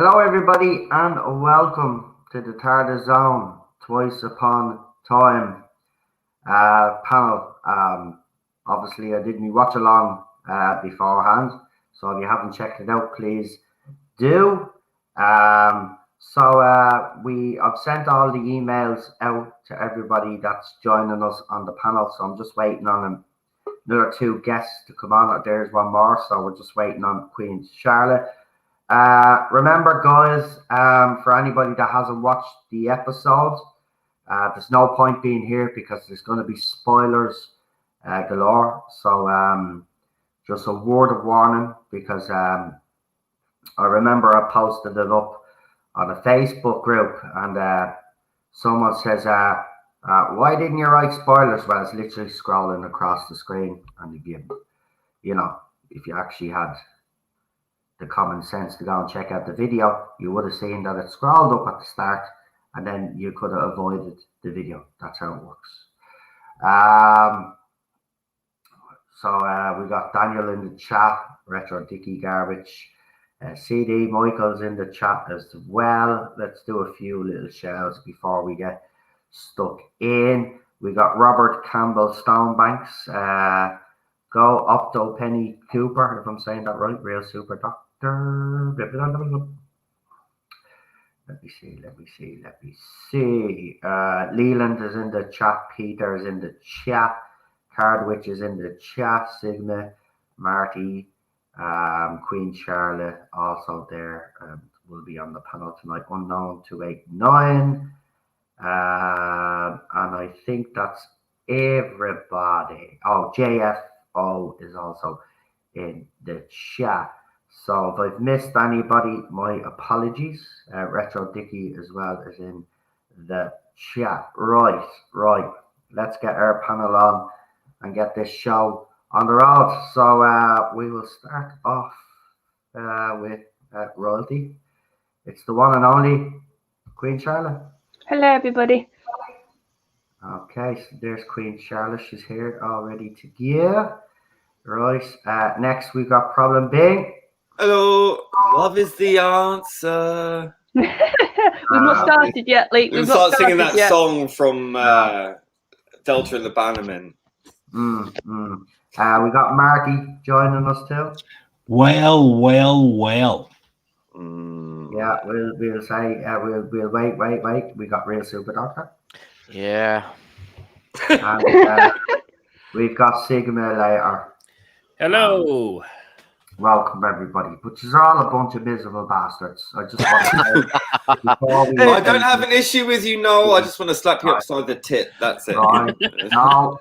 Hello everybody and welcome to the Tarda Zone Twice Upon Time panel. Obviously I did my watch along beforehand, so if you haven't checked it out, please do. I've sent all the emails out to everybody that's joining us on the panel, so I'm just waiting on another two guests to come on. There's one more, so we're just waiting on Queen Charlotte. Remember, guys, for anybody that hasn't watched the episode, there's no point being here because there's going to be spoilers galore. So just a word of warning, because I remember I posted it up on a Facebook group, and someone says, why didn't you write spoilers? Well, it's literally scrolling across the screen, and if you actually had the common sense to go and check out the video, you would have seen that it scrolled up at the start, and then you could have avoided the video. That's how it works. We got Daniel in the chat, Retro Dicky Garbage, CD Michael's in the chat as well. Let's do a few little shouts before we get stuck in. We got Robert Campbell Stonebanks, Go Opto Penny Cooper, if I'm saying that right, Real Super Doctor. Let me see. Leland is in the chat. Peter is in the chat. Cardwitch is in the chat. Sigma, Marty, Queen Charlotte also there. Will be on the panel tonight. Unknown 289. And I think that's everybody. Oh, JFO is also in the chat. So if I've missed anybody, my apologies. Retro Dicky as well is in the chat. Right. Let's get our panel on and get this show on the road. So we will start off with royalty. It's the one and only Queen Charlotte. Hello, everybody. Okay, so there's Queen Charlotte. She's here all ready to give. Right. Next we got Problem Bing. Hello. Love is the answer. We've not started yet, Lee. We'll start singing that song from Delta and the Bannermen. We got Marty joining us too. Well. Yeah, we'll say we'll wait. We got Real Super Doctor. Yeah. And we've got Sigma later. Hello. Welcome everybody, but you're all a bunch of miserable bastards. I just want to I don't have an issue with you, no. I just want to slap you upside the tit. That's it. Right. No,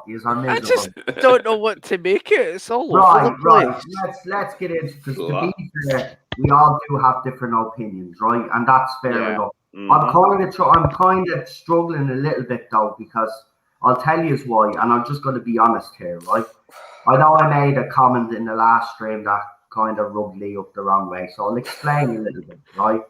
you're miserable. I just don't know what to make it. It's all right. Let's get into this. To be fair, we all do have different opinions, right? And that's fair enough. Mm-hmm. I'm kind of struggling a little bit though, because I'll tell you why, and I'm just going to be honest here, right? I know I made a comment in the last stream that kind of rubbed Lee up the wrong way, so I'll explain a little bit, right?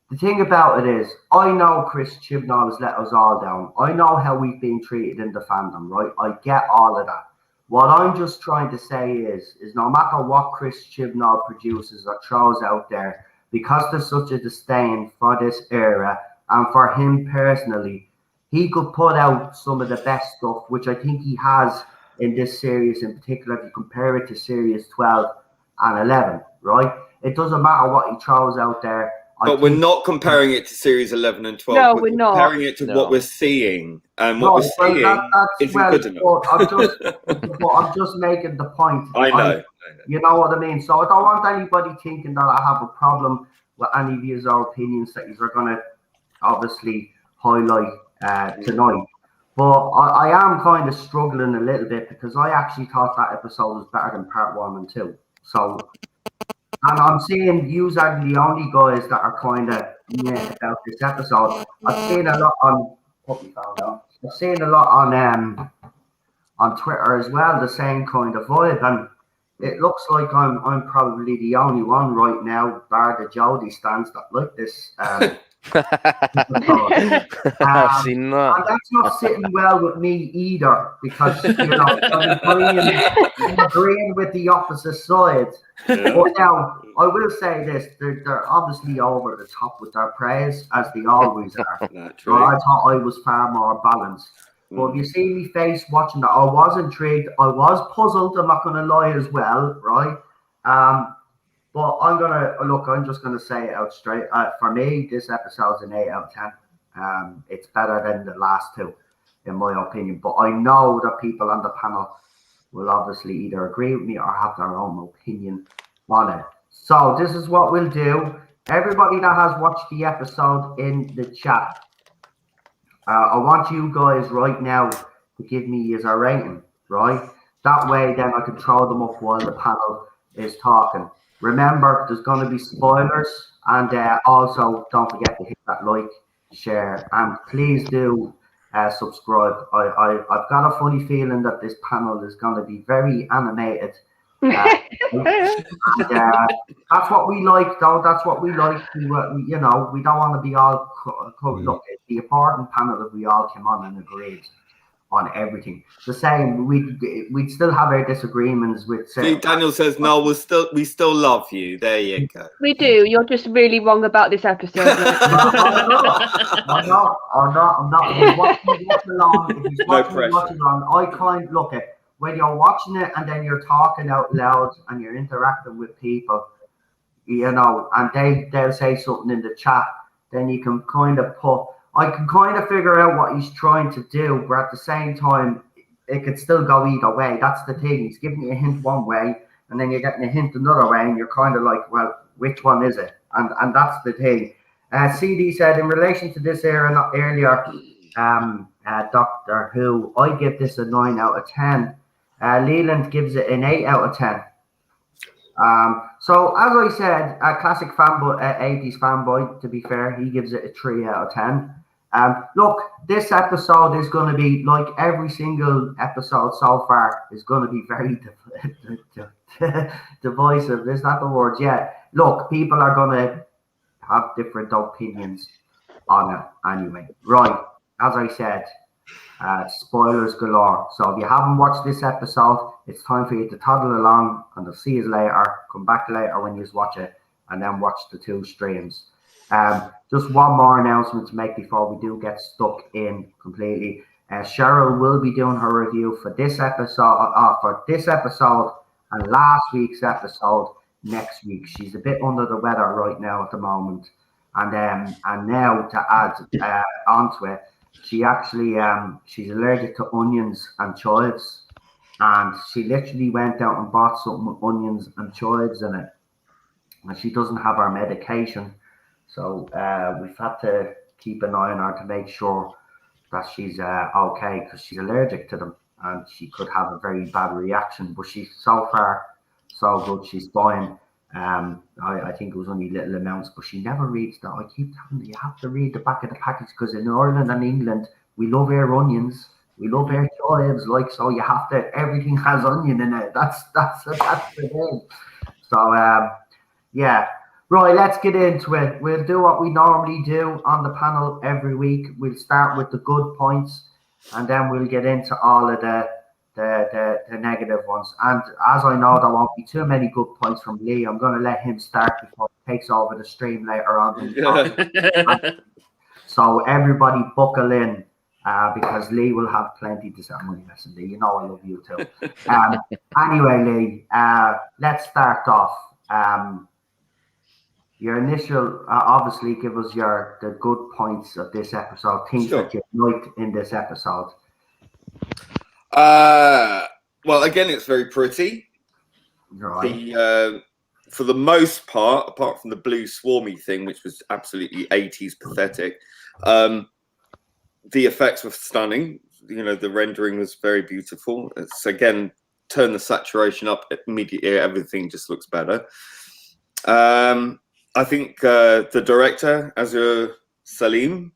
The thing about it is, I know Chris Chibnall has let us all down. I know how we've been treated in the fandom, right? I get all of that. What I'm just trying to say is no matter what Chris Chibnall produces or throws out there, because there's such a disdain for this era and for him personally, he could put out some of the best stuff, which I think he has in this series in particular, if you compare it to series 12 and 11, right? It doesn't matter what he throws out there. But we're not comparing it to series 11 and 12. No, we're not. Comparing it to what we're seeing. And what we're seeing isn't good enough. I'm just making the point. I know. You know what I mean? So I don't want anybody thinking that I have a problem with any of your opinions that you're going to obviously highlight tonight. But I am kind of struggling a little bit because I actually thought that episode was better than part 1 and 2. So And I'm saying you are the only guys that are kind of about this episode. I've seen a lot on. I've seen a lot on Twitter as well. The same kind of vibe, and it looks like I'm probably the only one right now, bar the Jody stands that like this. I've seen that. And that's not sitting well with me either, because I'm agreeing with the opposite side. Yeah. But now I will say this: they're obviously over the top with their praise, as they always are. So I thought I was far more balanced. But if you see me face watching that, I was intrigued. I was puzzled. I'm not going to lie as well, right? But I'm just gonna say it out straight. For me, this episode's an 8 out of 10. It's better than the last two, in my opinion. But I know that people on the panel will obviously either agree with me or have their own opinion on it. So this is what we'll do. Everybody that has watched the episode in the chat, I want you guys right now to give me a rating, right? That way, then I can throw them up while the panel is talking. Remember, there's going to be spoilers, and also don't forget to hit that like, share, and please do subscribe. I've got a funny feeling that this panel is going to be very animated. That's what we like, though. That's what we like. We don't want to be all look. It's the important panel that we all came on and agreed on everything. The same, we'd still have our disagreements with. See, Daniel says no. We still love you. There you go. We do. You're just really wrong about this episode. I'm not. If you watch along, I kind of look at when you're watching it and then you're talking out loud and you're interacting with people, and they'll say something in the chat. Then you can kind of I can kind of figure out what he's trying to do, but at the same time, it could still go either way. That's the thing. He's giving you a hint one way, and then you're getting a hint another way, and you're kind of like, well, which one is it? And that's the thing. CD said, in relation to this earlier, Doctor Who, I give this a 9 out of 10. Leland gives it an 8 out of 10. So as I said, a classic fanboy, 80s fanboy, to be fair, he gives it a 3 out of 10. Look, this episode is going to be like every single episode so far is going to be very divisive. Is that the word? Yeah. Look, people are going to have different opinions on it anyway. Right. As I said, spoilers galore. So if you haven't watched this episode, it's time for you to toddle along, and I'll see you later. Come back later when you watch it, and then watch the 2 streams. Just one more announcement to make before we do get stuck in completely. Cheryl will be doing her review for this episode, and last week's episode next week. She's a bit under the weather right now at the moment, and now to add onto it, she actually she's allergic to onions and chives, and she literally went out and bought something with onions and chives in it, and she doesn't have her medication. So we've had to keep an eye on her to make sure that she's okay, because she's allergic to them and she could have a very bad reaction. But she's so far so good. She's fine. I think it was only little amounts, but she never reads that. I keep telling her, you have to read the back of the package, because in Ireland and England, we love our onions. We love our chives, so you have to, everything has onion in it. That's the thing. So, yeah. Right, let's get into it. We'll do what we normally do on the panel every week. We'll start with the good points, and then we'll get into all of the negative ones. And as I know there won't be too many good points from Lee, I'm going to let him start before he takes over the stream later on. So everybody buckle in, because Lee will have plenty to say. I'm messing, Lee. You know I love you too. Anyway, Lee, let's start off. Your initial, obviously, give us the good points of this episode, things that you liked in this episode. Well, again, it's very pretty. Right. For the most part, apart from the blue swarmy thing, which was absolutely 80s pathetic, the effects were stunning. The rendering was very beautiful. It's, again, turn the saturation up immediately, everything just looks better. I think the director, Azur Salim,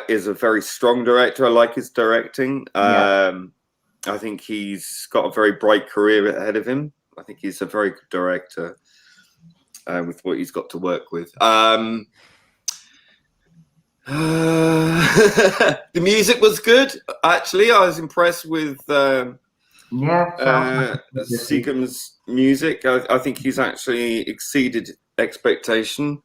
is a very strong director. I like his directing. I think he's got a very bright career ahead of him. I think he's a very good director with what he's got to work with. The music was good. Actually, I was impressed with Seagram's music. I think he's actually exceeded expectation.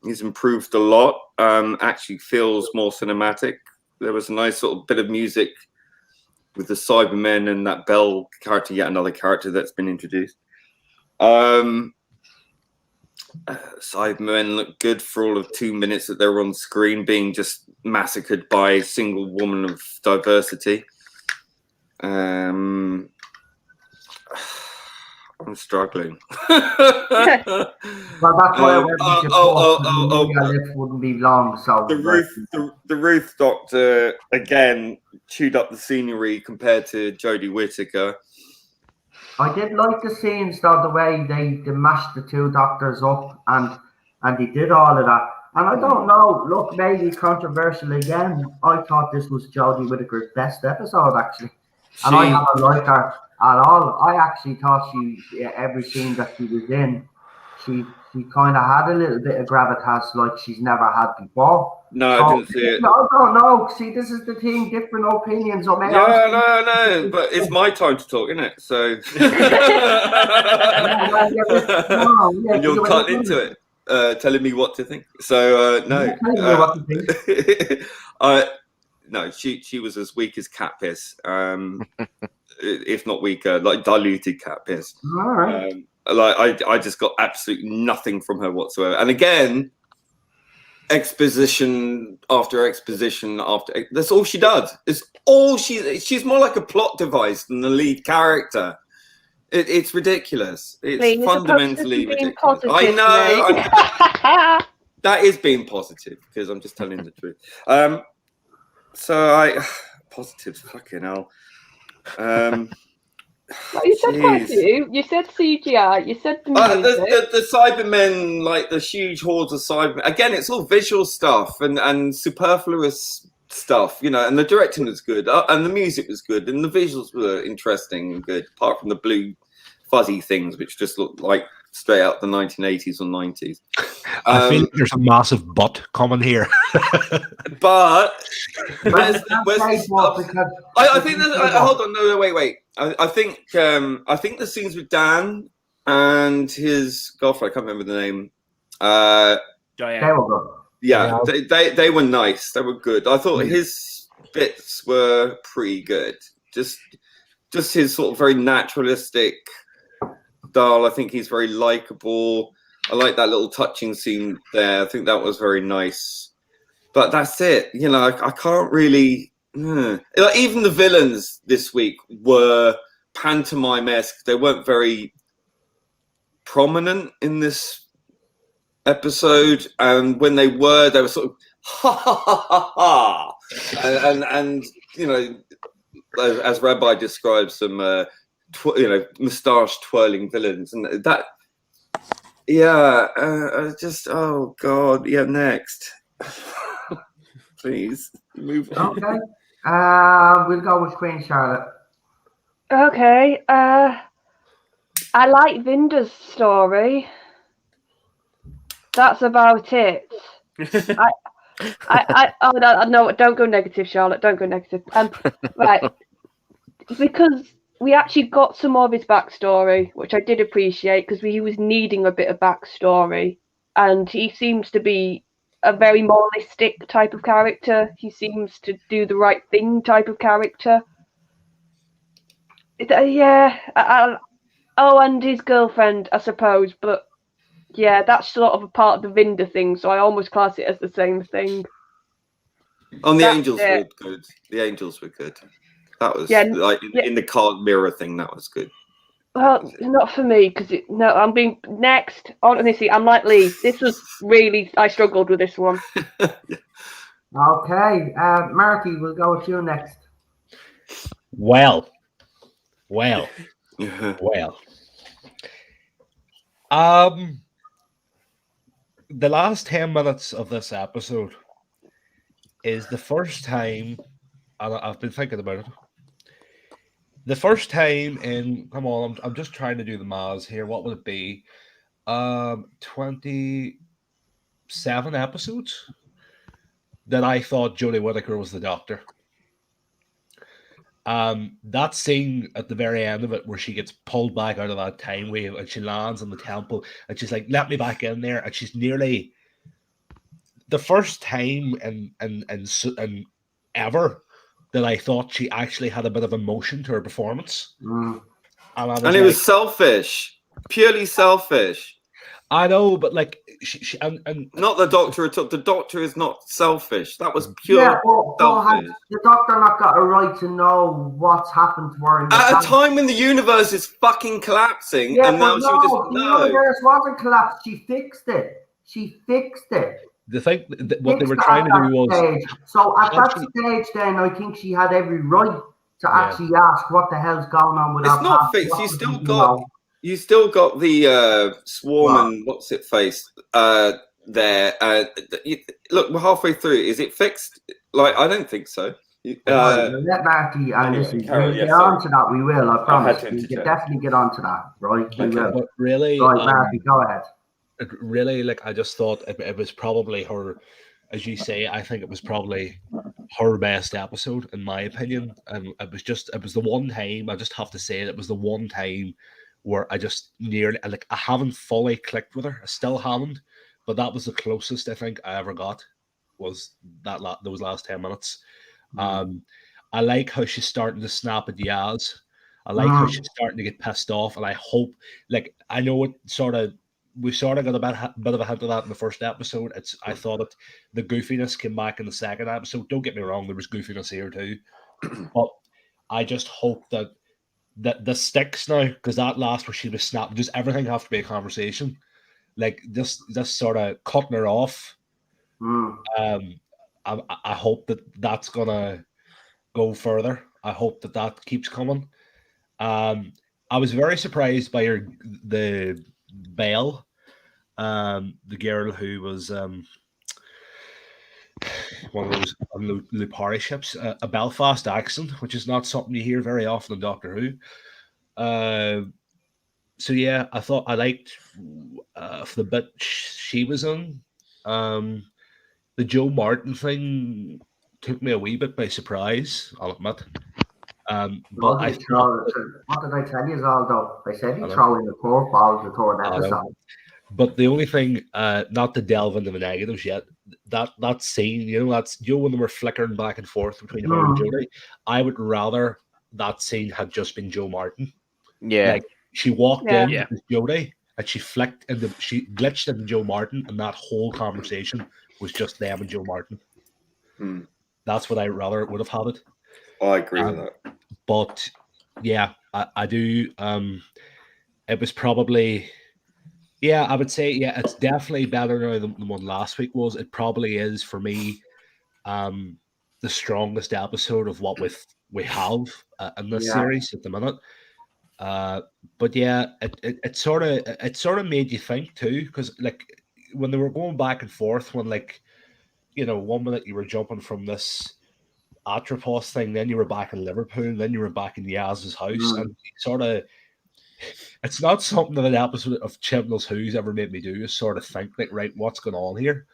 He's improved a lot. Actually feels more cinematic. There was a nice sort of bit of music with the Cybermen and that Bell character, yet another character that's been introduced. Cybermen looked good for all of 2 minutes that they were on screen, being just massacred by a single woman of diversity. I'm struggling. Well, that's why wouldn't be long. So the Ruth Doctor again chewed up the scenery compared to Jodie Whittaker. I did like the scenes though, the way they mashed the two doctors up and they did all of that. And I don't know, look, maybe controversial again. I thought this was Jodie Whittaker's best episode actually. And I haven't liked her at all. I actually thought every scene that she was in, she kind of had a little bit of gravitas like she's never had before. No, I didn't see it. I don't know. See, this is the thing, different opinions. No, but it's my time to talk, isn't it? So and you're cutting into it, telling me what to think. So no. No, she was as weak as cat piss, if not weaker, like diluted cat piss. All right. I just got absolutely nothing from her whatsoever. And again, exposition after exposition after. That's all she does. It's all she's more like a plot device than the lead character. It's ridiculous. It's fundamentally ridiculous. I know. That is being positive because I'm just telling the truth. So positives, fucking hell. Well, you said quite a few. You said CGI. You said the music. The Cybermen, like the huge hordes of Cybermen. Again, it's all visual stuff and superfluous stuff, you know. And the directing was good, and the music was good, and the visuals were interesting and good. Apart from the blue, fuzzy things, which just looked like straight out the 1980s or 90s. I feel like there's a massive but coming here. But I think hold on, no, wait. I think the scenes with Dan and his girlfriend, I can't remember the name. Diane. Yeah, they were nice. They were good. I thought his bits were pretty good. Just his sort of very naturalistic style. I think he's very likable. I like that little touching scene there. I think that was very nice. But that's it. You know, I can't really. Like, even the villains this week were pantomime-esque. They weren't very prominent in this episode, and when they were sort of ha ha ha ha ha, and you know, as Rabbi describes them, moustache twirling villains, and that. Yeah, just oh god, yeah. Next, please move on. Okay, we'll go with Queen Charlotte. Okay, I like Vinda's story. That's about it. No, don't go negative, Charlotte. Don't go negative. Right, because we actually got some more of his backstory, which I did appreciate because he was needing a bit of backstory, and he seems to be a very moralistic type of character. He seems to do the right thing type of character. And his girlfriend, I suppose, but yeah, that's sort of a part of the Vinda thing, so I almost class it as the same thing. And the Angels were good. The Angels were good. That was in the card mirror thing. That was good. Well, not for me because I'm being next. Honestly, I'm like Lee. This was really I struggled with this one. Okay, Marky, we'll go with you next. Well. The last 10 minutes of this episode is the first time, and I've been thinking about it. The first time in, come on, I'm just trying to do the maths here. What would it be? 27 episodes that I thought Jodie Whittaker was the Doctor. That scene at the very end of it where she gets pulled back out of that time wave and she lands on the temple and she's like, let me back in there, and she's nearly the first time and ever that I thought she actually had a bit of emotion to her performance. And it was selfish, purely selfish. I know, but like she and not the Doctor at all. The Doctor is not selfish. That was pure selfish. Has the Doctor not got a right to know what's happened to her? At a time when the universe is fucking collapsing, and now she just the universe wasn't collapsed. She fixed it. The thing what they were trying to do was stage. So at that stage, then I think she had every right to actually ask what the hell's going on with. It's not fixed. You still got the swarm and what's it face there. Look, we're halfway through. Is it fixed? Like, I don't think so. Let Marty and listen. We'll get on to that. We will. I promise. We can definitely get on to that. Right? We will. But really, right, Marty, go ahead. Really, like, I just thought it was probably her, as you say. I think it was probably her best episode, in my opinion. And it was the one time. I just have to say it was the one time where I just nearly, like, I haven't fully clicked with her. I still haven't, but that was the closest I think I ever got, was those last 10 minutes. I like how she's starting to snap at Yaz. I like how she's starting to get pissed off, and I hope, like, I know we sort of got a bit of a hint of that in the first episode. I thought the goofiness came back in the second episode. Don't get me wrong, there was goofiness here too, but I just hope that the sticks now, because that last where she was snapping, does everything have to be a conversation? Like, just sort of cutting her off. I hope that's gonna go further. I hope that keeps coming. I was very surprised by the Belle, the girl who was one of those Lupari ships, a Belfast accent, which is not something you hear very often in Doctor Who. So yeah, I thought I liked for the bit she was in. The Joe Martin thing took me a wee bit by surprise, I'll admit. But what did I tell you, Aldo? I said he throwing the curveball to third episode. But the only thing, not to delve into the negatives yet, that scene, that's when they were flickering back and forth between her and Jodie. I would rather that scene had just been Joe Martin. Yeah, like she walked in with Jodie and she glitched into Joe Martin, and that whole conversation was just them and Joe Martin. That's what I rather would have had it. I agree with that. But yeah, I do. It was probably. Yeah, I would say, it's definitely better now than the one last week was. It probably is, for me, the strongest episode of what we have in this series at the minute. But yeah, it sort of made you think too, because like when they were going back and forth, when 1 minute you were jumping from this Atropos thing, then you were back in Liverpool, then you were back in Yaz's house, and sort of. It's not something that an episode of Chibnall's Who's ever made me do, is sort of think, like, right, what's going on here?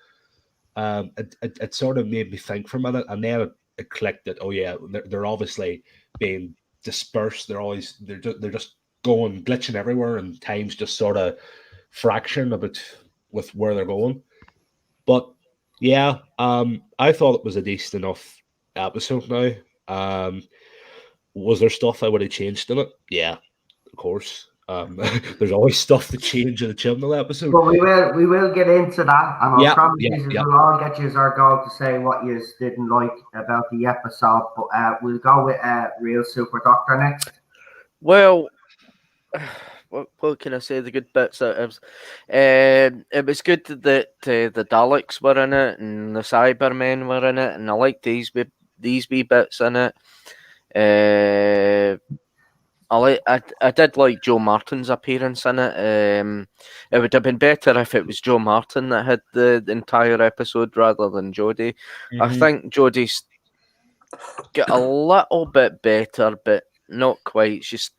It sort of made me think for a minute, and then it clicked that, oh yeah, they're obviously being dispersed. They're just going glitching everywhere, and time's just sort of fracturing a bit with where they're going. But yeah, I thought it was a decent enough episode now. Was there stuff I would have changed in it? Yeah. Of course, there's always stuff to change in a Chibnall episode. But we will get into that, and I'll promise we'll all get you our goal to say what you didn't like about the episode. But we'll go with Real Super Doctor next. Well, what can I say? The good bits it was good that the Daleks were in it and the Cybermen were in it, and I liked these wee bits in it. I did like Joe Martin's appearance in it. It would have been better if it was Joe Martin that had the entire episode rather than Jodie. I think Jodie's got a little bit better, but not quite. She's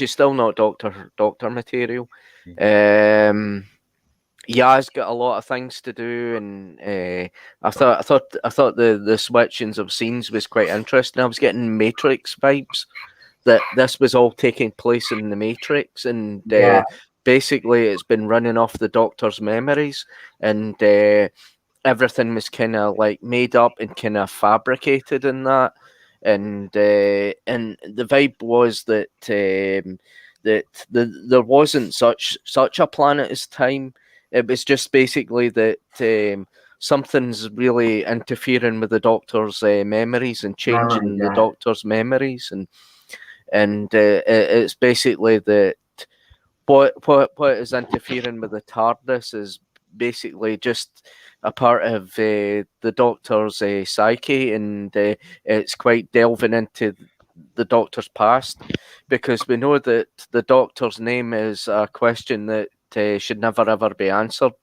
still not doctor material. Yaz got a lot of things to do, and I thought the switchings of scenes was quite interesting. I was getting Matrix vibes, that this was all taking place in the Matrix, and basically it's been running off the Doctor's memories, and everything was kind of like made up and kind of fabricated in that, and the vibe was that there wasn't such a planet as time. It was just basically that something's really interfering with the Doctor's memories and changing the Doctor's memories, and it's basically that what is interfering with the TARDIS is basically just a part of the Doctor's psyche, and it's quite delving into the Doctor's past, because we know that the Doctor's name is a question that should never ever be answered,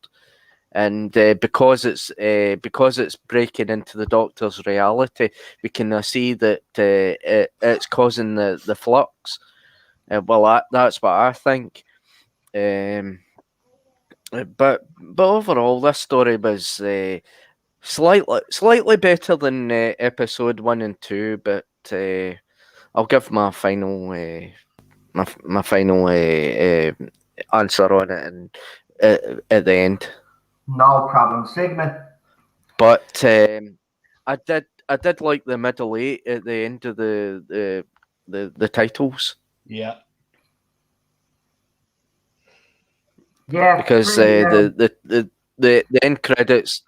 and because it's breaking into the Doctor's reality, we can see that it's causing the flux. Well, that's what I think. But overall, this story was slightly better than episode 1 and 2. But I'll give my final my final answer on it and at the end. No problem, Sigmund. But I did like the middle 8 at the end of the titles. Yeah. Yeah, because the end credits.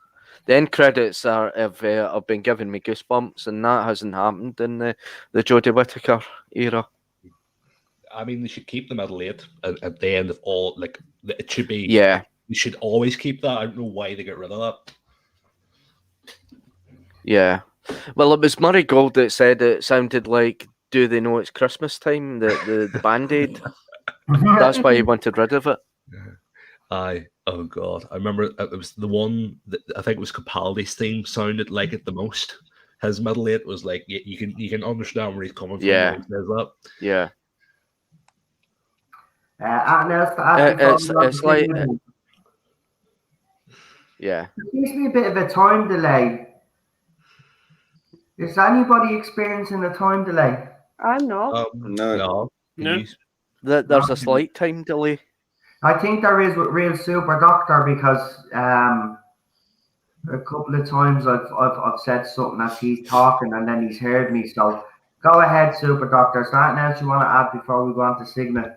The end credits have been giving me goosebumps, and that hasn't happened in the Jodie Whittaker era. I mean, they should keep the middle 8 at the end of all. Like, it should be. Yeah. They should always keep that. I don't know why they get rid of that. Yeah. Well, it was Murray Gold that said it sounded like "Do They Know It's Christmas Time?" The Band-Aid. That's why he wanted rid of it. Oh god, I remember it was the one that I think it was Capaldi's theme sounded like it the most. His middle 8 was like you can understand where he's coming from. Yeah. When he says that. Yeah. It's like yeah. There seems to be a bit of a time delay. Is anybody experiencing a time delay? I'm not. No. There's a slight time delay. I think there is with Real Super Doctor, because a couple of times I've said something as he's talking and then he's heard me. So go ahead, Super Doctor. Is there anything else you want to add before we go on to Sigma?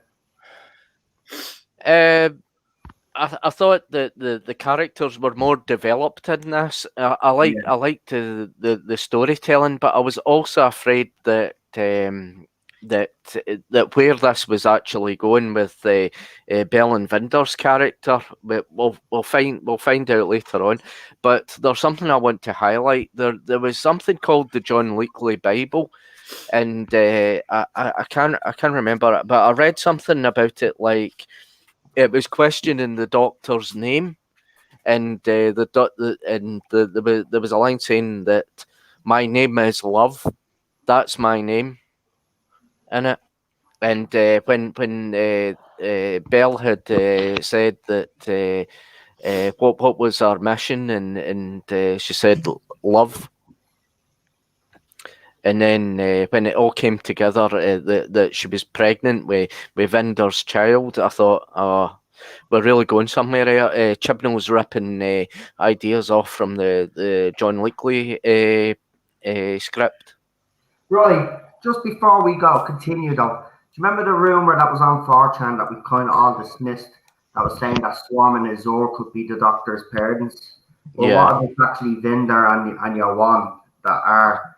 I thought that the characters were more developed in this. I liked the storytelling, but I was also afraid that that where this was actually going with Bell and Vinder's character, we'll find out later on. But there's something I want to highlight. There was something called the John Leakley Bible, and I can't remember it, but I read something about it, like it was questioning the Doctor's name, and there was a line saying that my name is Love. That's my name in it. And when Belle had said that what was our mission, and she said love. And then when it all came together, that she was pregnant with Vinder's child, I thought, oh, we're really going somewhere here. Chibnall's ripping ideas off from the John Leakley script. Right, just before we continue though, do you remember the rumour that was on 4chan that we kind of all dismissed, that was saying that Swarm and Azor could be the Doctor's parents? Well, Yeah. what if it's actually Vinder and Yawan that are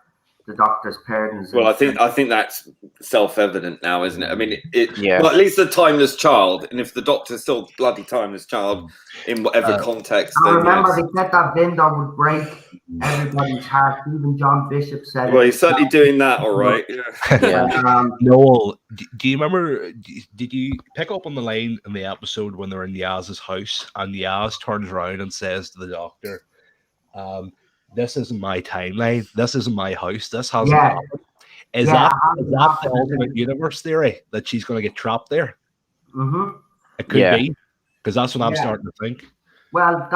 the Doctor's parents. Well, I think that's self-evident now, isn't it? I mean, Yeah. well, at least the timeless child, and if the Doctor's still bloody timeless child in whatever context, I then remember yes. they said that Vindor would break everybody's heart. Even John Bishop said Well, it. he's certainly doing that, all right. Yeah. Noel, do you remember? Did you pick up on the line in the episode when they're in Yaz's house and Yaz turns around and says to the Doctor, "This isn't my timeline. This isn't my house. This hasn't happened." Is that the alternate universe theory that she's going to get trapped there? Mm-hmm. It could be, because that's what I'm starting to think. Well,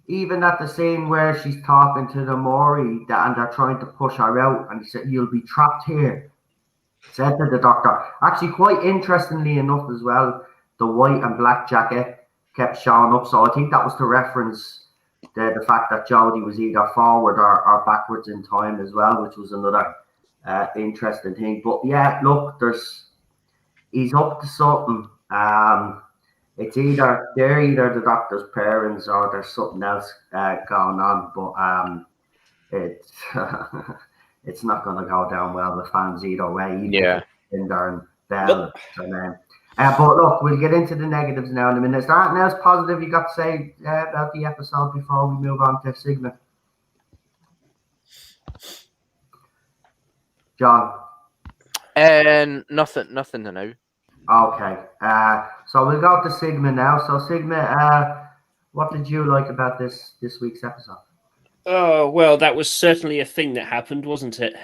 even at the scene where she's talking to the Mori and they're trying to push her out, and he said, "You'll be trapped here," said to the Doctor. Actually, quite interestingly enough as well, the white and black jacket kept showing up. So I think that was to reference the fact that Jodie was either forward or backwards in time as well, which was another interesting thing. But yeah, look, he's up to something. It's either the Doctor's parents or there's something else going on. But it's not going to go down well with fans either way. Yeah. Cinder and Bell. But look, we'll get into the negatives now in a minute. Is there anything else positive you got to say about the episode before we move on to Sigma? John? Nothing to know. Okay. So we'll go to Sigma now. So Sigma, what did you like about this week's episode? Oh, well, that was certainly a thing that happened, wasn't it?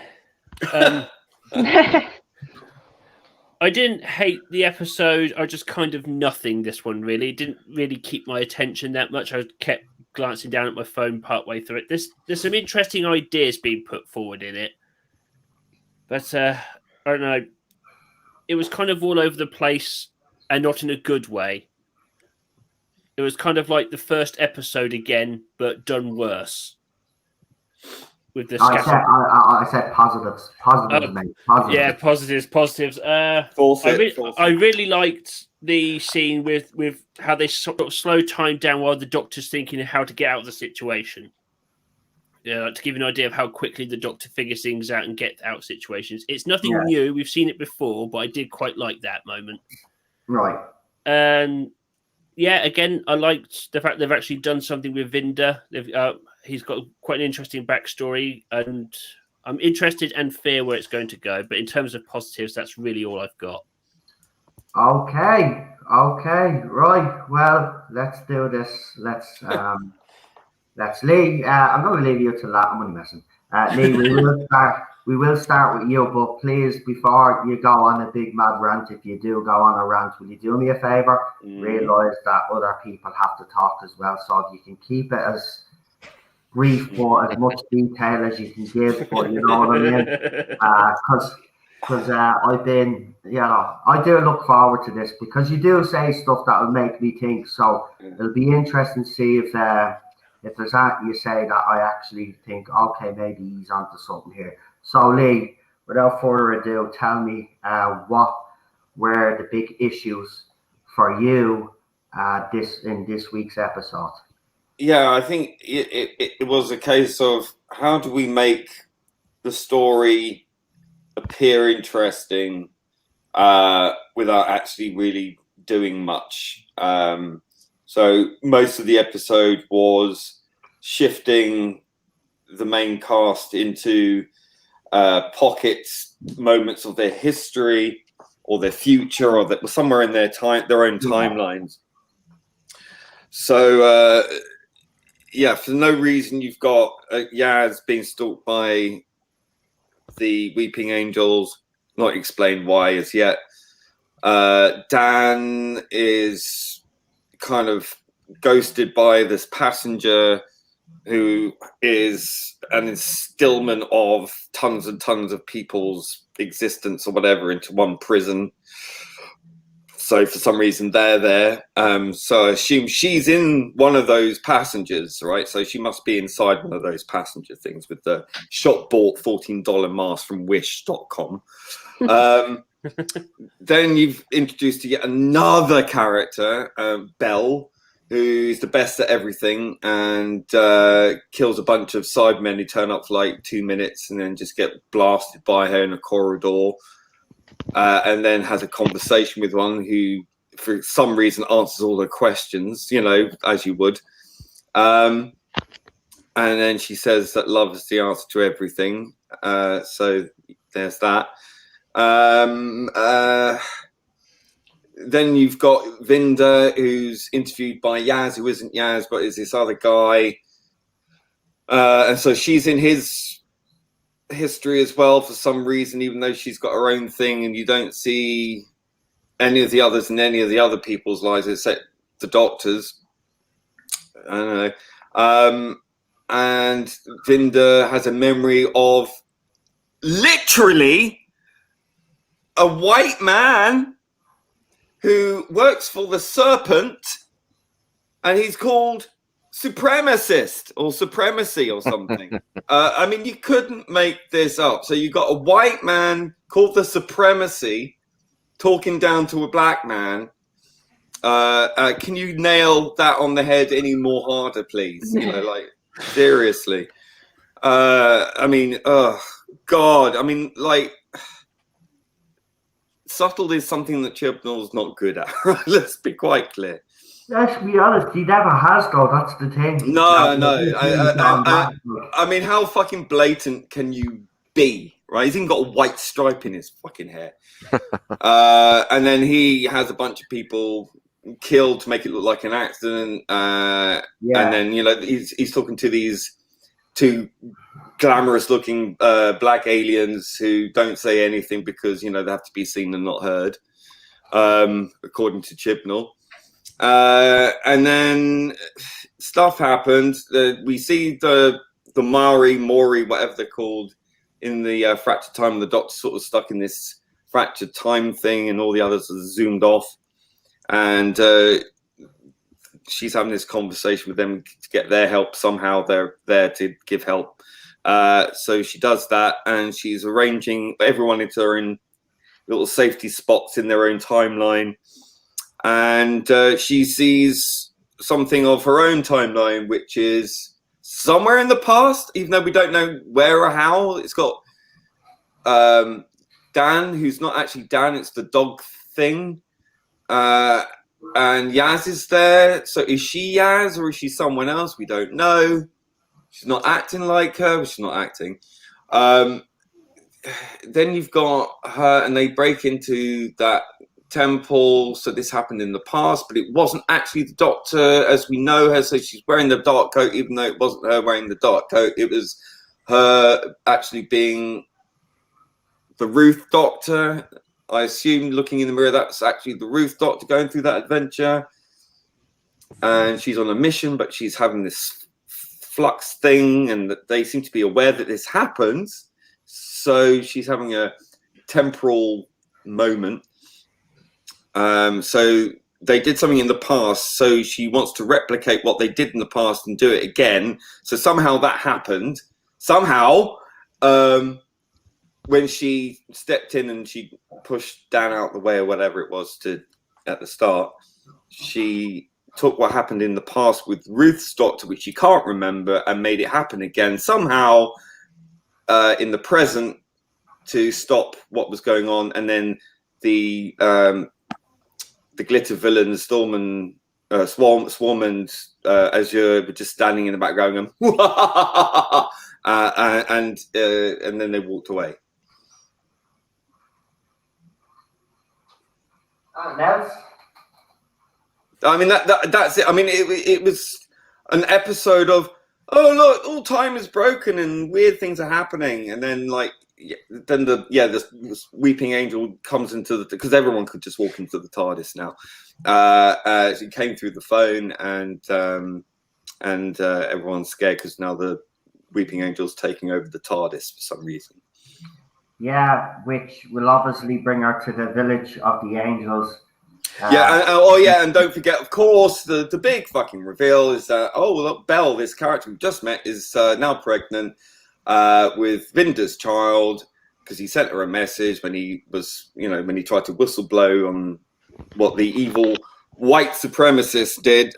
I didn't hate the episode. I just kind of nothing this one, really. It didn't really keep my attention that much. I kept glancing down at my phone partway through it. There's some interesting ideas being put forward in it. But, I don't know. It was kind of all over the place and not in a good way. It was kind of like the first episode again, but done worse. With the I said positives. Positives, mate. Positives. Yeah, positives. I really liked the scene with how they sort of slow time down while the Doctor's thinking of how to get out of the situation. Yeah, to give you an idea of how quickly the Doctor figures things out and gets out of situations. It's nothing new. We've seen it before, but I did quite like that moment. Right. And yeah, again, I liked the fact they've actually done something with Vinder. He's got quite an interesting backstory, and I'm interested and fear where it's going to go. But in terms of positives, that's really all I've got. Okay, right. Well, let's do this. Let's Lee. I'm going to leave you to that. I'm only messing. Lee, we will start with you, but please, before you go on a big mad rant, if you do go on a rant, will you do me a favor? Realize that other people have to talk as well, so if you can keep it as brief but as much detail as you can give, but you know what I mean? Because I've been, I do look forward to this, because you do say stuff that will make me think. So it'll be interesting to see if there's that you say that I actually think, okay, maybe he's onto something here. So Lee, without further ado, tell me what were the big issues for you in this week's episode? Yeah, I think it was a case of how do we make the story appear interesting without actually really doing much. So most of the episode was shifting the main cast into pockets, moments of their history or their future, or that somewhere in their own timelines. So for no reason, you've got Yaz being stalked by the Weeping Angels, not explained why as yet. Dan is kind of ghosted by this passenger who is an instillment of tons and tons of people's existence or whatever into one prison. So for some reason they're there. So I assume she's in one of those passengers, right? So she must be inside one of those passenger things with the shop bought $14 mask from wish.com. Then you've introduced yet another character, Belle, who's the best at everything and kills a bunch of Cybermen who turn up for like 2 minutes and then just get blasted by her in a corridor, and then has a conversation with one who, for some reason, answers all her questions, you know, as you would. And then she says that love is the answer to everything. So there's that. Then you've got Vinda, who's interviewed by Yaz, who isn't Yaz, but is this other guy. And so she's in his history as well for some reason, even though she's got her own thing, and you don't see any of the others in any of the other people's lives except the Doctor's. I don't know. And Vinda has a memory of literally a white man who works for the Serpent, and he's called Supremacist or Supremacy or something. I mean, you couldn't make this up. So you got a white man called the Supremacy talking down to a black man. Can you nail that on the head any more harder, please? You know, like, seriously. I mean, oh, God. I mean, like, subtle is something that Chibnall's not good at. Let's be quite clear. Let's be honest, he never has, though. That's the thing. No. I mean, how fucking blatant can you be, right? He's even got a white stripe in his fucking hair. And then he has a bunch of people killed to make it look like an accident. And then, you know, he's talking to these two glamorous-looking black aliens who don't say anything because, you know, they have to be seen and not heard, according to Chibnall. And then stuff happens. We see the Mori, whatever they're called, in the fractured time, and the Doctor's sort of stuck in this fractured time thing, and all the others are zoomed off. And she's having this conversation with them to get their help. Somehow they're there to give help. So she does that, and she's arranging everyone into their own little safety spots in their own timeline. And she sees something of her own timeline, which is somewhere in the past, even though we don't know where or how. It's got Dan, who's not actually Dan, it's the dog thing. And Yaz is there. So is she Yaz or is she someone else? We don't know. She's not acting like her, but she's not acting. Then you've got her, and they break into that temple. So this happened in the past, but it wasn't actually the Doctor as we know her. So she's wearing the dark coat, even though it wasn't her wearing the dark coat. It was her actually being the Ruth Doctor. I assume, looking in the mirror, that's actually the Ruth Doctor going through that adventure. And she's on a mission, but she's having this flux thing, and that they seem to be aware that this happens. So she's having a temporal moment. So they did something in the past, so she wants to replicate what they did in the past and do it again. So somehow that happened. Somehow, when she stepped in and she pushed Dan out the way or whatever it was at the start, she took what happened in the past with Ruth's Doctor, which she can't remember, and made it happen again somehow in the present to stop what was going on. And then the glitter villains, Storm and Swarm and Azure were just standing in the background going, and then they walked away. I mean, that's it. I mean, it was an episode of, oh look, all time is broken and weird things are happening, and then this weeping angel comes into the, because everyone could just walk into the TARDIS now. She came through the phone, and everyone's scared because now the weeping angel's taking over the TARDIS for some reason. Yeah, which will obviously bring her to the village of the angels. And don't forget, of course, the big fucking reveal is that, look, Belle, this character we just met, is now pregnant with Vinda's child, because he sent her a message when he was, when he tried to whistleblow on what the evil white supremacists did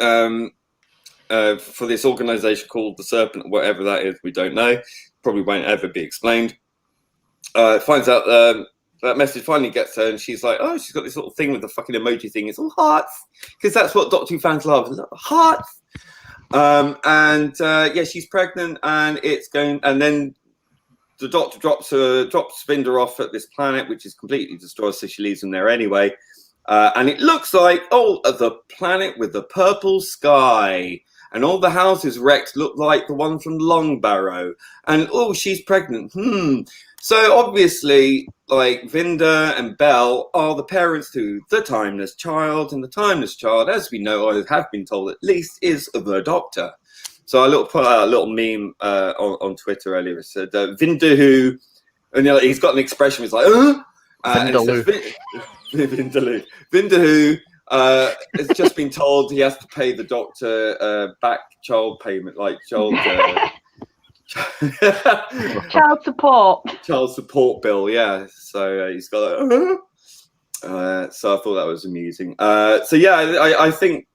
for this organization called the Serpent, whatever that is, we don't know. Probably won't ever be explained. Finds out that message finally gets her, and she's like, oh, she's got this little thing with the fucking emoji thing. It's all hearts, because that's what Doctor Who fans love. Hearts. Yeah, she's pregnant, and it's going, and then the Doctor drops Vinder off at this planet, which is completely destroyed, so she leaves him there anyway. And it looks like, the planet with the purple sky. And all the houses wrecked look like the one from Long Barrow. And, she's pregnant. So, obviously, like, Vinder and Bell are the parents to the Timeless Child. And the Timeless Child, as we know, or have been told at least, is the Doctor. So I put out a little meme on Twitter earlier. It said, Vinder who... And he's got an expression. He's like, Vindaloo. Vinder who has just been told he has to pay the Doctor back child payment, like child support bill. Yeah, so he's got. So I thought that was amusing. So yeah, I think.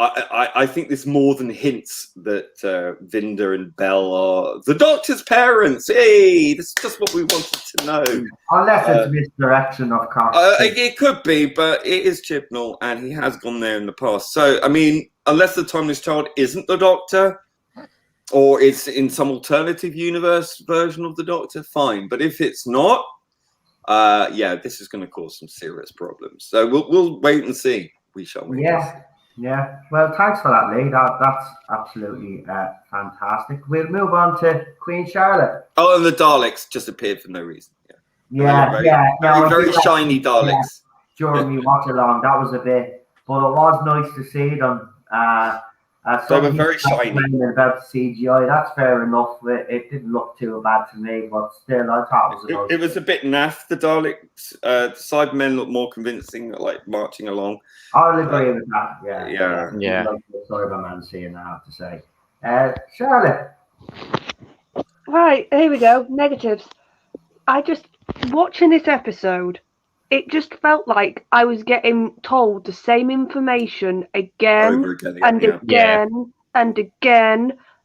I think this more than hints that Vinder and Bell are the Doctor's parents. Hey, this is just what we wanted to know. Unless it's misdirection of course. It could be, but it is Chibnall, and he has gone there in the past. So, I mean, unless the Timeless Child isn't the Doctor, or it's in some alternative universe version of the Doctor, fine. But if it's not, this is going to cause some serious problems. So we'll wait and see. We shall wait. Yeah, well, thanks for that, Lee. That's absolutely fantastic. We'll move on to Queen Charlotte. Oh, and the Daleks just appeared for no reason. Very shiny Daleks. During me watch along, that was a bit, but it was nice to see them. They were very shiny. About the CGI, that's fair enough. It didn't look too bad to me, but still, I thought it was a bit naff. The Daleks, the Cybermen looked more convincing, like marching along. I'll agree with that. Yeah. Cyberman seeing that, I have to say. Charlotte. Right, here we go. Negatives. I just watching this episode. It just felt like I was getting told the same information again and again. And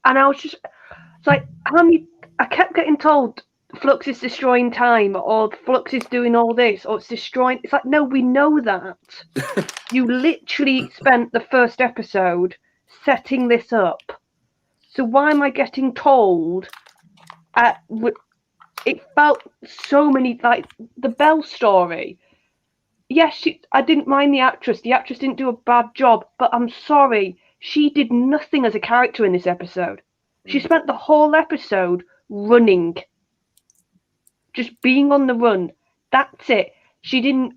I was just, it's like, I kept getting told Flux is destroying time, or Flux is doing all this, or it's destroying. It's like, no, we know that. You literally spent the first episode setting this up. So why am I getting told? It felt so many, like the Bell story. Yes, I didn't mind the actress. The actress didn't do a bad job, but I'm sorry. She did nothing as a character in this episode. She spent the whole episode running. Just being on the run. That's it. She didn't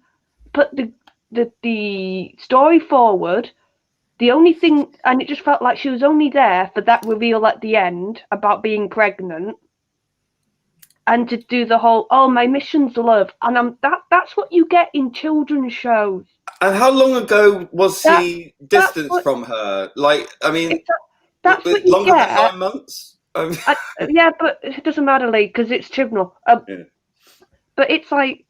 put the story forward. The only thing, and it just felt like she was only there for that reveal at the end about being pregnant. And to do the whole, my mission's love. And that's what you get in children's shows. And how long ago was he distanced from her? Like, I mean, that's what you longer get. than 9 months? Yeah, but it doesn't matter, Lee, because it's Chibnall. But it's like,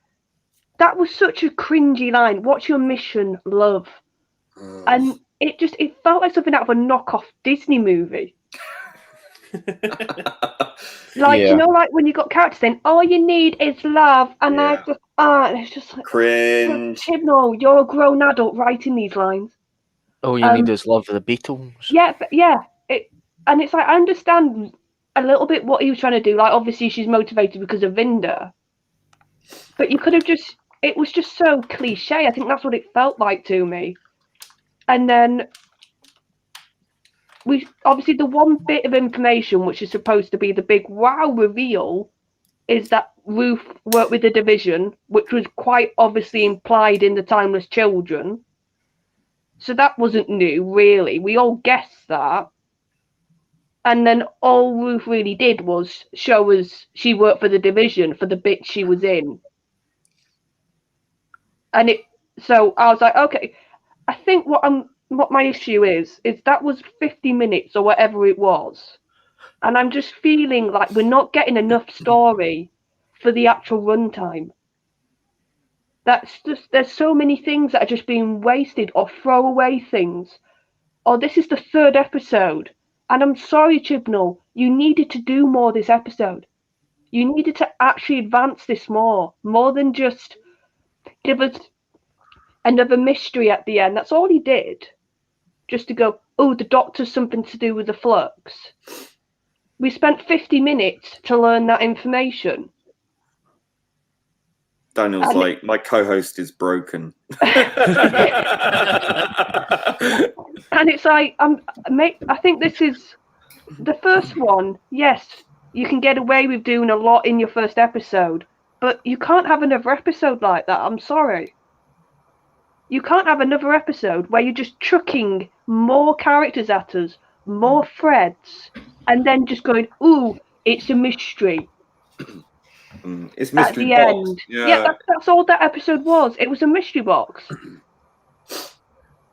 that was such a cringy line. What's your mission, love? And it felt like something out of a knockoff Disney movie. You know, like when you got characters saying, all you need is love, and I just it's just like cringe. Chibnall, you're a grown adult writing these lines. All you need is love for the Beatles. And it's like, I understand a little bit what he was trying to do. Like, obviously she's motivated because of Vinder, but you could have it was just so cliche. I think that's what it felt like to me. And then obviously the one bit of information which is supposed to be the big wow reveal is that Ruth worked with the Division, which was quite obviously implied in the Timeless Children. So that wasn't new, really. We all guessed that. And then all Ruth really did was show us she worked for the Division for the bit she was in. And so I was like, okay, I think what my issue is that was 50 minutes or whatever it was. And I'm just feeling like we're not getting enough story for the actual runtime. there's so many things that are just being wasted or throwaway things. Or this is the 3rd episode, and I'm sorry, Chibnall, you needed to do more this episode. You needed to actually advance this more than just give us another mystery at the end. That's all he did. Just to go, oh, the doctor's something to do with the flux. We spent 50 minutes to learn that information. Daniel's like, my co-host is broken. And it's like, I think this is the first one. Yes, you can get away with doing a lot in your first episode, but you can't have another episode like that. I'm sorry. You can't have another episode where you're just chucking more characters at us, more threads, and then just going, ooh, it's a mystery. It's mystery at the box. end. Yeah, that's all that episode was. It was a mystery box.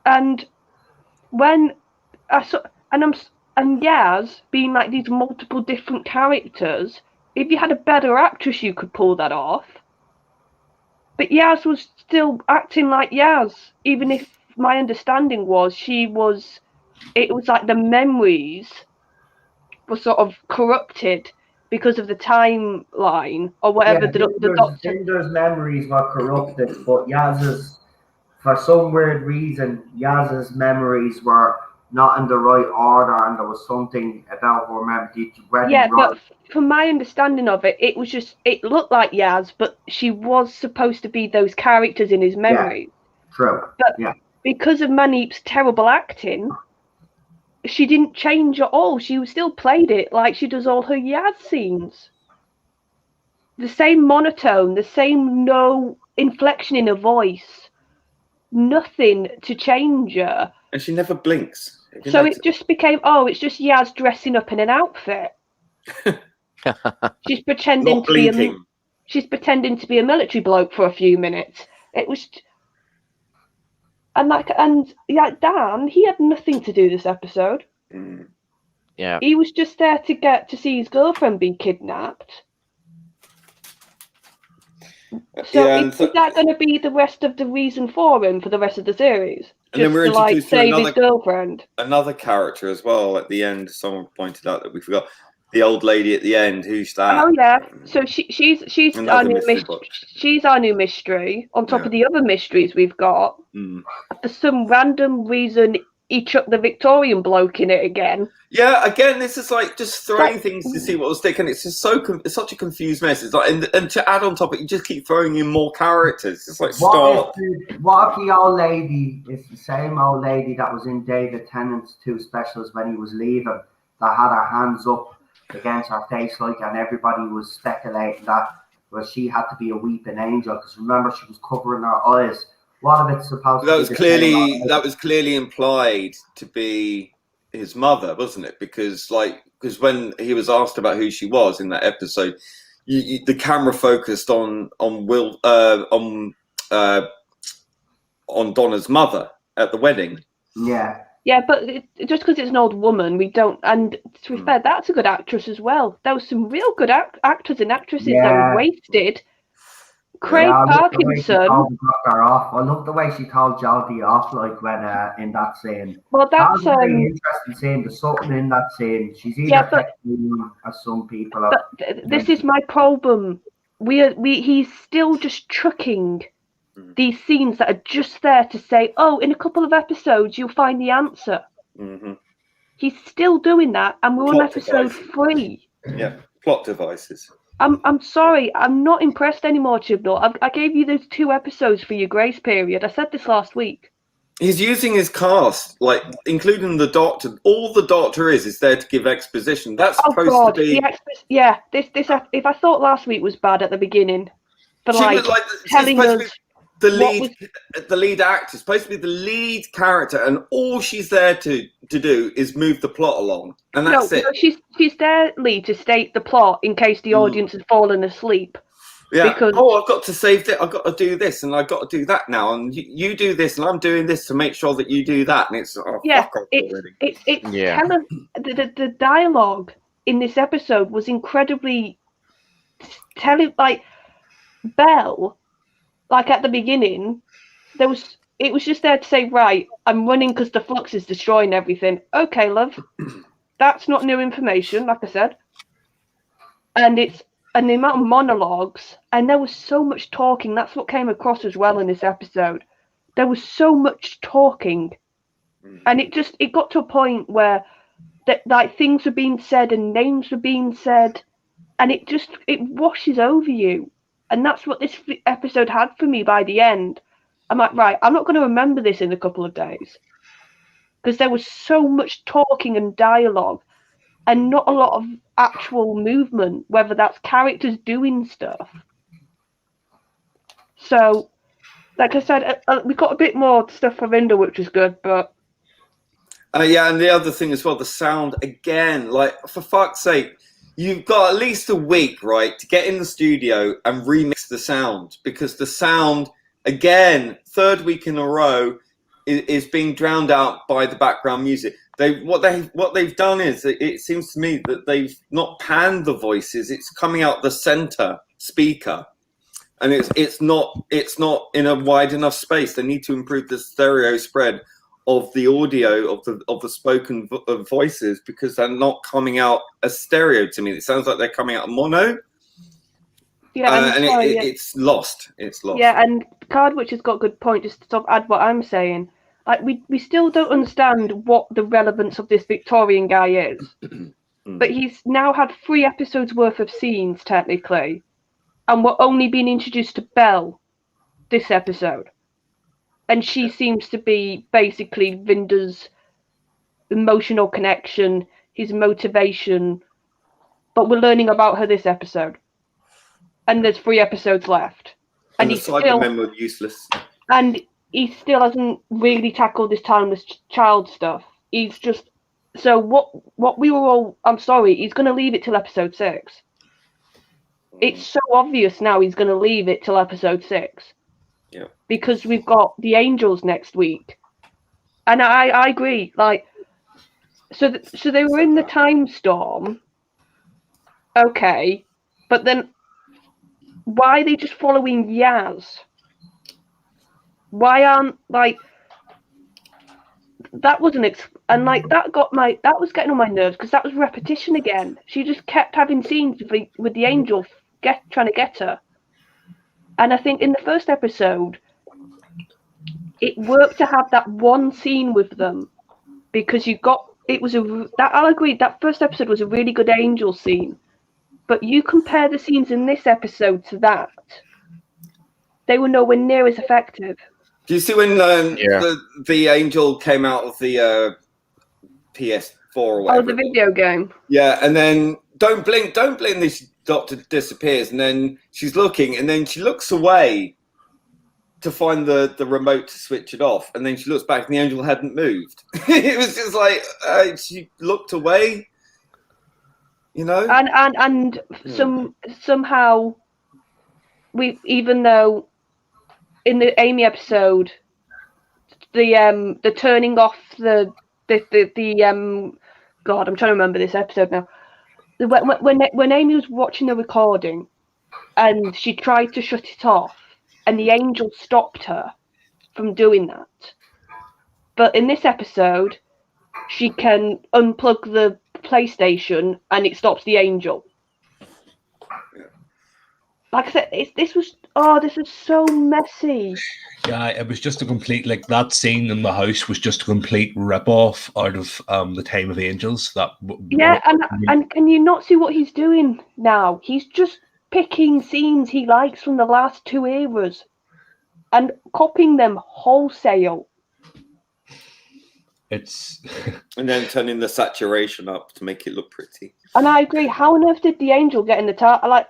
And when I saw, and Yaz being like these multiple different characters, if you had a better actress, you could pull that off. But Yaz was still acting like Yaz, even if my understanding was it was like the memories were sort of corrupted because of the timeline or whatever. Binder's memories were corrupted, but Yaz's, for some weird reason, Yaz's memories were not in the right order, and there was something about her memory. But from my understanding of it, it looked like Yaz, but she was supposed to be those characters in his memory. Yeah, true. But because of Manip's terrible acting, she didn't change at all. She still played it like she does all her Yaz scenes. The same monotone, the same no inflection in her voice, nothing to change her. And she never blinks. So it just became, it's just Yaz dressing up in an outfit. She's pretending to be a military bloke for a few minutes. It was. Dan, he had nothing to do this episode. Yeah. He was just there to get to see his girlfriend be kidnapped. So is that going to be the rest of the reason for him for the rest of the series? And then we're introduced to his girlfriend. Another character as well at the end. Someone pointed out that we forgot. The old lady at the end. Who's that? Oh yeah. So she's our new mystery. She's our new mystery. On top of the other mysteries we've got. For some random reason, he chucked the Victorian bloke in it again. Yeah, again, this is like just throwing things to see what will stick, and it's just it's such a confused mess. It's like, and to add on top of it, you just keep throwing in more characters. It's like, stop. What if the old lady is the same old lady that was in David Tennant's 2 specials when he was leaving, that had her hands up against her face, and everybody was speculating that she had to be a weeping angel, because remember, she was covering her eyes. What if it's supposed that to was clearly implied to be his mother, wasn't it? Because when he was asked about who she was in that episode, the camera focused on Donna's mother at the wedding. Yeah, but just because it's an old woman, we don't. And to be fair, that's a good actress as well. There was some real good actors and actresses that were wasted. Craig Parkinson. I love the way she told Jodie off, when in that scene. Well, that's a really interesting scene. There's something in that scene. She's either as some people. But this is my problem. He's still just trucking these scenes that are just there to say, oh, in a couple of episodes you'll find the answer. He's still doing that, and we're on episode 3. Yeah, plot devices. I'm sorry, I'm not impressed anymore, Chibnall. I gave you those 2 episodes for your grace period. I said this last week. He's using his cast, including the Doctor. All the Doctor is there to give exposition. That's supposed to be. This. If I thought last week was bad at the beginning, but telling us. The lead actor, supposed to be the lead character, and all she's there to do is move the plot along, and that's it. She's there, Lee, to state the plot in case the audience has fallen asleep. Yeah. Because, I've got to save it. I've got to do this, and I've got to do that now, and you do this, and I'm doing this to make sure that you do that, and it's the dialogue in this episode was incredibly telling. Belle like at the beginning, it was just there to say, right, I'm running because the Flux is destroying everything. Okay, love. That's not new information, like I said. And the amount of monologues, and there was so much talking. That's what came across as well in this episode. There was so much talking, and it got to a point where like things were being said and names were being said, and it washes over you. And that's what this episode had for me by the end. I'm like, right, I'm not going to remember this in a couple of days. Because there was so much talking and dialogue and not a lot of actual movement, whether that's characters doing stuff. So, like I said, we got a bit more stuff for Rinder, which was good, but... yeah, and the other thing as well, the sound, again, like, for fuck's sake, you've got at least a week, right, to get in the studio and remix the sound, because the sound, again, third week in a row, is being drowned out by the background music. What they've done is, it seems to me that they've not panned the voices, it's coming out the center speaker, and it's not in a wide enough space. They need to improve the stereo spread of the audio of the spoken voices, because they're not coming out as stereo to me. It sounds like they're coming out mono. Yeah, it's lost. It's lost. Yeah, and Cardwitch has got a good point. Just to sort of add what I'm saying, like we still don't understand what the relevance of this Victorian guy is. But he's now had 3 episodes worth of scenes technically, and we're only being introduced to Belle this episode. And she seems to be basically Vinder's emotional connection, his motivation. But we're learning about her this episode. And there's 3 episodes left. And the Cybermen were useless. And he still hasn't really tackled this timeless child stuff. He's just... So what we were all... I'm sorry, he's going to leave it till episode 6. It's so obvious now he's going to leave it till episode 6. Yeah. Because we've got the Angels next week, and I agree. Like, so they were in the time storm, okay, but then why are they just following Yaz? Why aren't like that wasn't and like that was getting on my nerves because that was repetition again. She just kept having scenes with the Angel trying to get her. And I think in the first episode, it worked to have that one scene with them because I'll agree, that first episode was a really good Angel scene. But you compare the scenes in this episode to that, they were nowhere near as effective. Do you see when the Angel came out of the PS4 or whatever? Oh, the video game. Yeah, and then don't blink, this doctor disappears, and then she's looking, and then she looks away to find the remote to switch it off, and then she looks back, and the Angel hadn't moved. It was just like she looked away, you know. And somehow even though in the Amy episode, the turning off the God, I'm trying to remember this episode now. When Amy was watching the recording and she tried to shut it off and the Angel stopped her from doing that. But in this episode, she can unplug the PlayStation and it stops the Angel. Like I said, this was so messy. Yeah, it was just a complete, like, that scene in the house was just a complete rip-off out of the Time of Angels. And can you not see what he's doing now? He's just picking scenes he likes from the last 2 eras and copying them wholesale. It's and then turning the saturation up to make it look pretty. And I agree. How on earth did the Angel get in the TARDIS?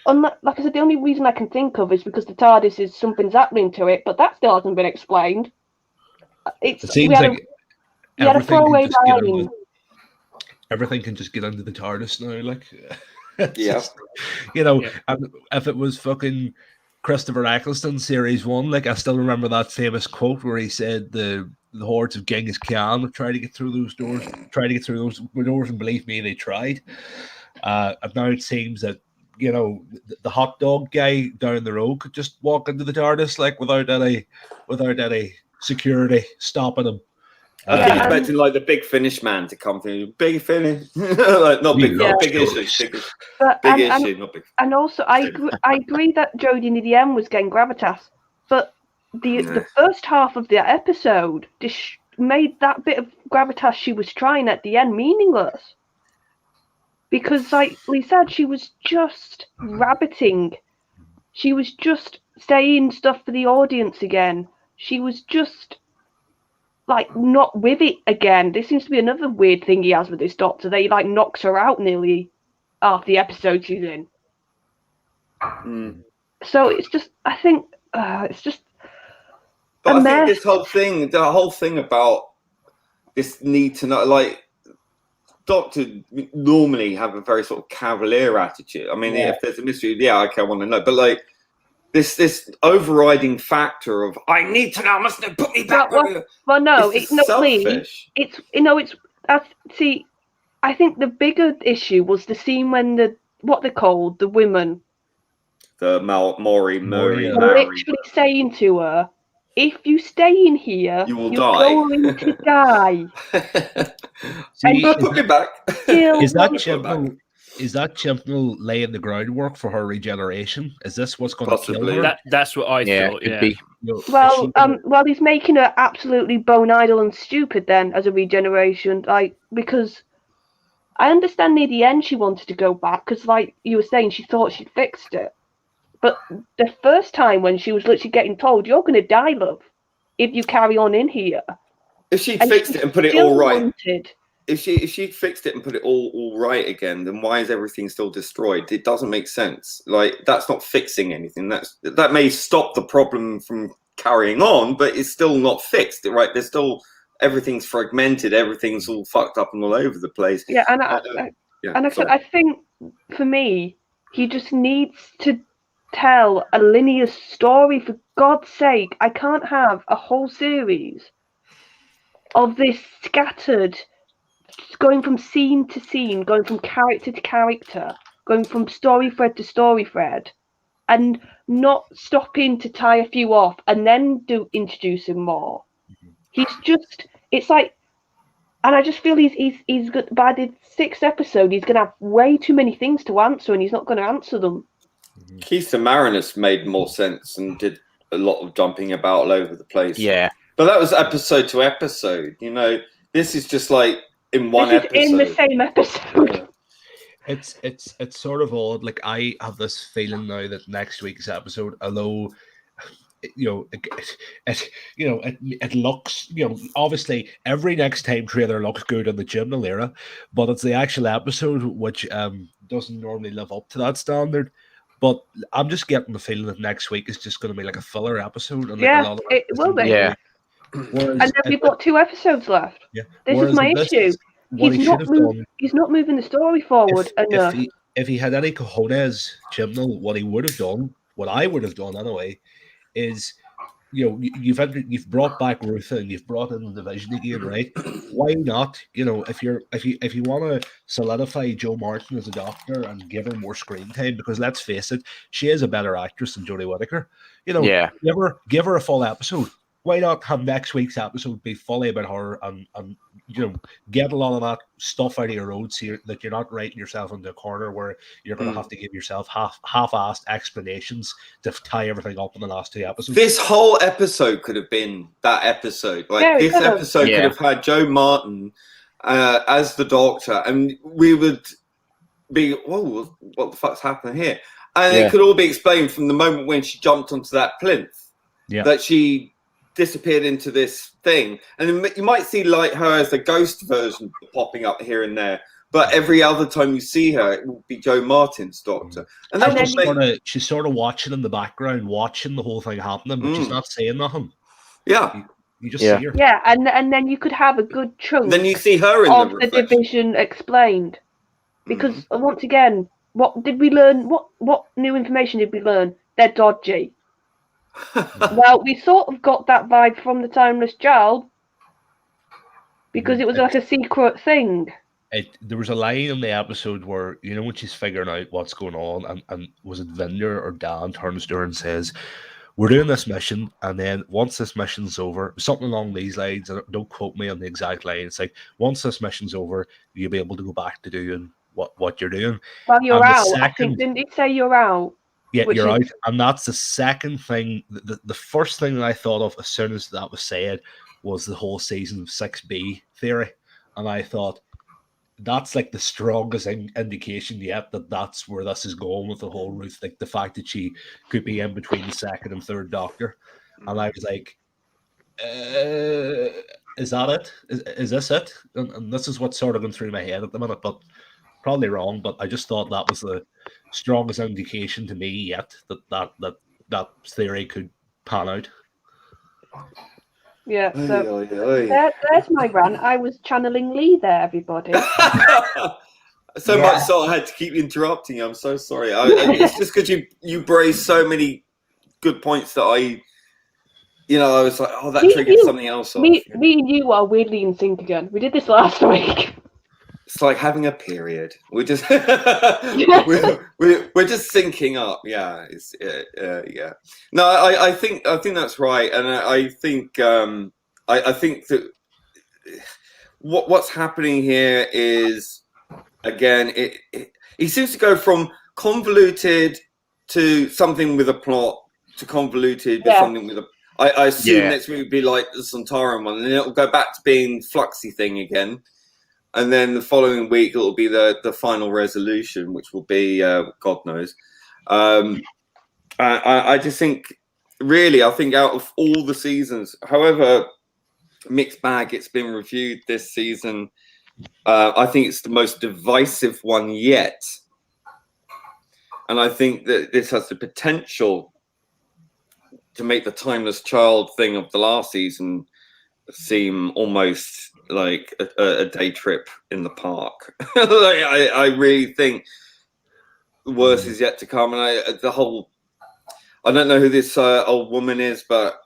Like I said, the only reason I can think of is because the TARDIS is something's happening to it, but that still hasn't been explained. It seems like everything can just get under the TARDIS now. Like, just, and if it was fucking Christopher Eccleston Series 1, like I still remember that famous quote where he said the hordes of Genghis Khan tried to get through those doors, and believe me, they tried. And now it seems that you know, the hot dog guy down the road could just walk into the TARDIS like without any security stopping him. I was expecting like the Big Finish man to come through. Big Finish, like not big, big issue, big issue, not big. And also, I agree that Jodie near the end was getting gravitas, but the first half of the episode made that bit of gravitas she was trying at the end meaningless. Because, like Lee said, she was just rabbiting. She was just saying stuff for the audience again. She was just, like, not with it again. This seems to be another weird thing he has with this Doctor. They, like, knocks her out nearly half the episode she's in. So it's just, I think, it's just But a I mess. think the whole thing about this need to know, like, Doctor normally have a very sort of cavalier attitude. I mean, if there's a mystery, okay, I want to know. But like this overriding factor of I need to know, I must know, put me back. Well, no, it's not selfish. It's see. I think the bigger issue was the scene when what they called the women, the Maury, literally saying to her, "If you stay in here, you will you're die. going to die." See, put me back. Is that Chibnall laying the groundwork for her regeneration? Is this what's going to kill her? That's what I thought. Could be. Well, he's making her absolutely bone idle and stupid then as a regeneration, like, because I understand near the end she wanted to go back because, like you were saying, she thought she'd fixed it. But the first time when she was literally getting told, "You're going to die, love, if you carry on in here." If she fixed it and put it all right, if she fixed it and put it all right again, then why is everything still destroyed? It doesn't make sense. Like, that's not fixing anything. That may stop the problem from carrying on, but it's still not fixed, right? There's still everything's fragmented, everything's all fucked up and all over the place. Yeah, and I think for me, he just needs to tell a linear story, for God's sake. I can't have a whole series of this scattered, going from scene to scene, going from character to character, going from story thread to story thread, and not stopping to tie a few off and then introduce him more. It's like, and I just feel he's good. By the 6th episode, he's going to have way too many things to answer, and he's not going to answer them. Keith and Marinus made more sense and did a lot of jumping about all over the place. Yeah. But that was episode to episode. You know, this is just like in one episode. In the same episode. It's sort of odd. Like, I have this feeling now that next week's episode, although it looks, obviously every next time trailer looks good in the Chibnall era, but it's the actual episode which doesn't normally live up to that standard. But I'm just getting the feeling that next week is just going to be like a filler episode. And like a lot of it will be. Yeah. And then we've got 2 episodes left. Yeah. This is my issue. He's not moving the story forward enough. If he had any cojones, Chibnall, what I would have done anyway, is you've brought back Rutha and you've brought in the division again, right? Why not? If you want to solidify Jo Martin as a Doctor and give her more screen time, because let's face it, she is a better actress than Jodie Whittaker. Give her a full episode. Why not have next week's episode be fully about her and get a lot of that stuff out of your road so that you're not writing yourself into a corner where you're going to have to give yourself half-assed explanations to tie everything up in the last 2 episodes. This whole episode could have been that episode. Like, this episode could have had Jo Martin as the Doctor, and we would be, whoa, what the fuck's happening here? And it could all be explained from the moment when she jumped onto that plinth, that she disappeared into this thing, and you might see like her as the ghost version popping up here and there, but every other time you see her, it will be Jo Martin's Doctor, and she's sort of watching in the background, watching the whole thing happening, but she's not saying nothing. You just see her. Yeah, and then you could have a good chunk. Then you see her in the division explained, because once again, what did we learn? What new information did we learn? They're dodgy. Well, we sort of got that vibe from the Timeless Child, because it was like a secret thing. there was a line in the episode where, you know, when she's figuring out what's going on, and was it Vinder or Dan turns to her and says, "We're doing this mission, and then once this mission's over," something along these lines, and don't quote me on the exact line, it's like, once this mission's over, you'll be able to go back to doing what you're doing. Well, you're And the out. I think, second- didn't it say you're out? Yeah, Which you're is- out. And that's the second thing. The first thing that I thought of as soon as that was said was the whole season 6B theory. And I thought, that's like the strongest indication yet that that's where this is going with the whole Ruth. Like the fact that she could be in between the second and third Doctor. And I was like, is that it? Is this it? And this is what's sort of going through my head at the minute, but probably wrong. But I just thought that was the strongest indication to me yet that theory could pan out. Yeah, so there's my rant. I was channeling Lee there, everybody. So much so I had to keep interrupting you. I'm so sorry. It's just because you raised so many good points that I was like, oh, that triggered something else. Me and you are weirdly in sync again. We did this last week. It's like having a period. We're just we're just syncing up. Yeah, yeah. No, I think that's right, and I think I think that what's happening here is, again, he seems to go from convoluted to something with a plot to convoluted to something with a. I assume next week would be like the Sontaran one, and then it'll go back to being Fluxy thing again. And then the following week, it will be the final resolution, which will be God knows. I just think, really, I think out of all the seasons, however mixed bag it's been reviewed this season, I think it's the most divisive one yet. And I think that this has the potential to make the Timeless Child thing of the last season seem almost like a day trip in the park. I really think the worst is yet to come, and I don't know who this old woman is, but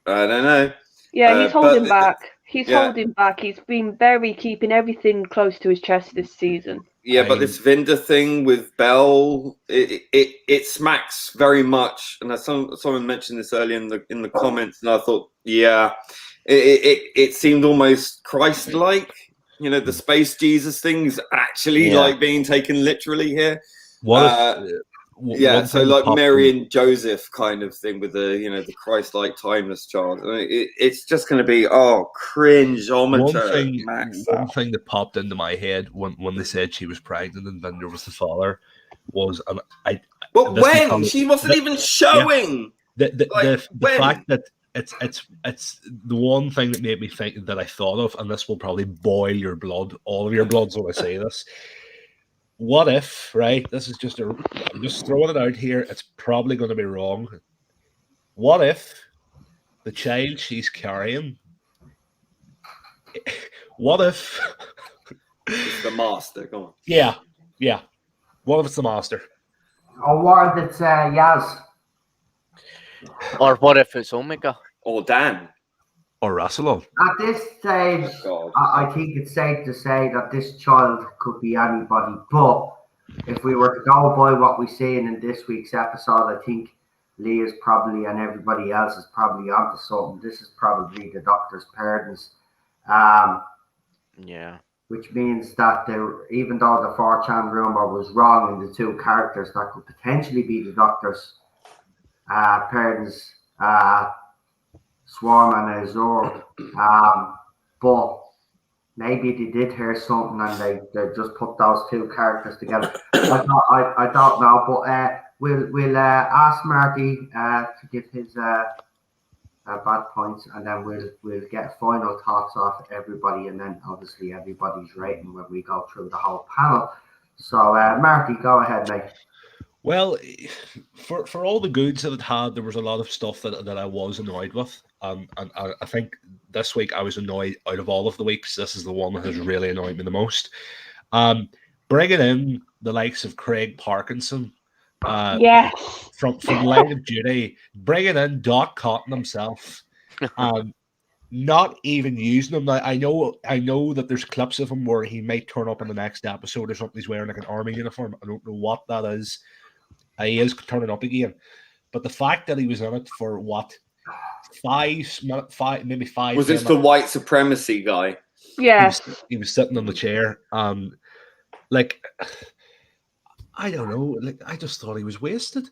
I don't know. Yeah, he's holding back. He's holding back. He's been keeping everything close to his chest this season. Yeah, but this Vinder thing with Belle, it smacks very much. And someone mentioned this earlier in the comments, and I thought, it seemed almost Christ-like. You know, the space Jesus thing is actually like being taken literally here. So like Mary and Joseph kind of thing with the Christ-like timeless child. I mean, it's just going to be cringe-ometer. One thing that popped into my head when they said she was pregnant and Vinder was the father was, she wasn't even showing. The fact that it's the one thing that made me think that I thought of, and this will probably boil your blood, all of your bloods when I say this. What if, right? This is I'm just throwing it out here. It's probably going to be wrong. What if the child she's carrying? What if it's the master? Go on. Yeah. What if it's the master? Or what if it's Yaz? Or what if it's Omega? Or Dan? Or Rassilon? At this stage, I think it's safe to say that this child could be anybody. But if we were to go by what we've seen in this week's episode, I think Lee is probably, and everybody else is probably onto something. This is probably the Doctor's parents. Which means that even though the 4chan rumor was wrong in the two characters, that could potentially be the Doctor's parents, Swarm and Azor. But maybe they did hear something and they just put those two characters together. I don't know, but we'll ask Marty to give his bad points, and then we'll get final thoughts off everybody, and then obviously everybody's rating when we go through the whole panel. So Marty, go ahead, mate. Well, for all the goods that it had, there was a lot of stuff that I was annoyed with. And I think this week I was annoyed out of all of the weeks. This is the one that has really annoyed me the most. Bringing in the likes of Craig Parkinson from Line of Duty, bringing in Doc Cotton himself, not even using him. Now, I know that there's clips of him where he might turn up in the next episode or something. He's wearing like an army uniform. I don't know what that is. He is turning up again. But the fact that he was in it for what, 5 minutes, maybe 5. Was this the white supremacy guy? Yes. He was sitting on the chair. Like, I don't know. Like, I just thought he was wasted.